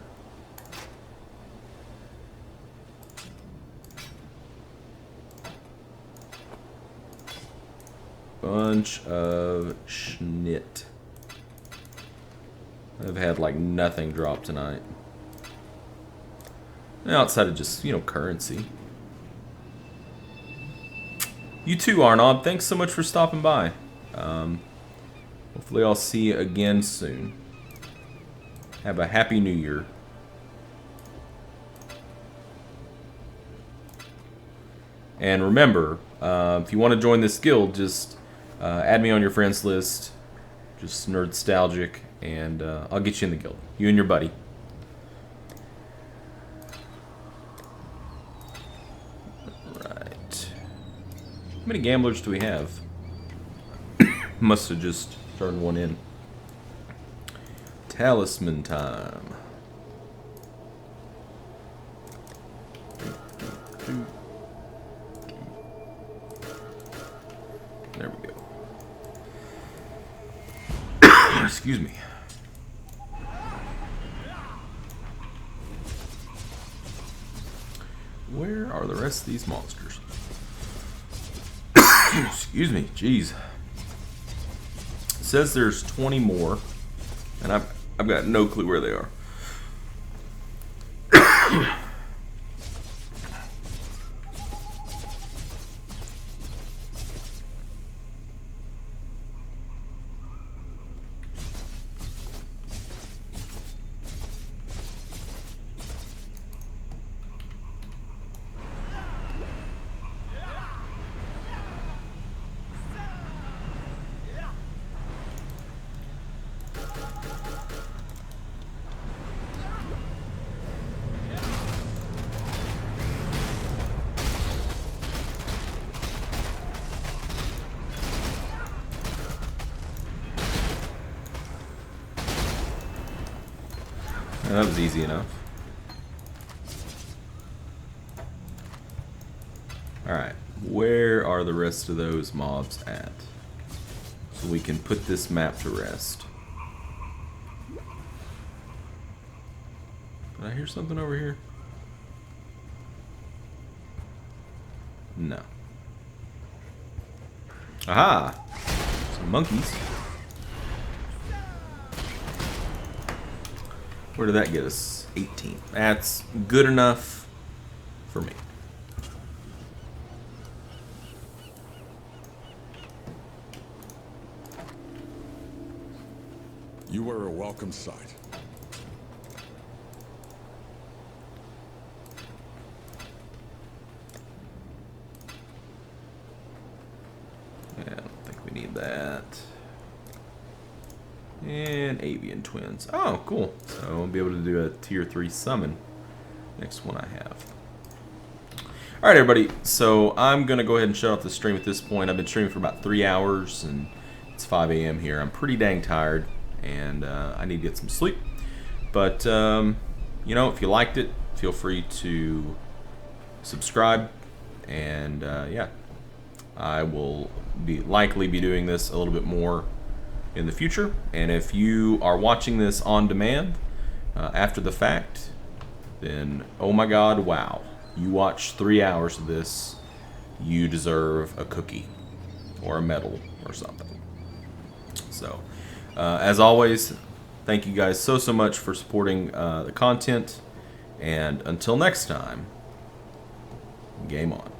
Bunch of schnit. I've had like nothing drop tonight. outside of just, currency. You too, Arnold. Thanks so much for stopping by. Hopefully I'll see you again soon. Have a happy new year. And remember, if you want to join this guild, just add me on your friends list. Just Nerdstalgic, and I'll get you in the guild. You and your buddy. Right. How many gamblers do we have? Must have just turned one in. Talisman time. There we go. Excuse me. Where are the rest of these monsters? Excuse me, jeez. It says there's 20 more, and I've got no clue where they are. That was easy enough. Alright, where are the rest of those mobs at? So we can put this map to rest. Did I hear something over here? No. Aha! Some monkeys. Where did that get us? 18. That's good enough for me. You were a welcome sight. Yeah, I don't think we need that. And avian twins. Oh, cool. So I'll be able to do a tier 3 summon. Next one I have. Alright, everybody. So I'm going to go ahead and shut off the stream at this point. I've been streaming for about 3 hours, and it's 5 a.m. here. I'm pretty dang tired, and I need to get some sleep. But, you know, if you liked it, feel free to subscribe. And, yeah, I will likely be doing this a little bit more in the future. And if you are watching this on demand after the fact, then oh my god, wow, you watched 3 hours of this, you deserve a cookie or a medal or something. So as always, thank you guys so much for supporting the content, and until next time, game on.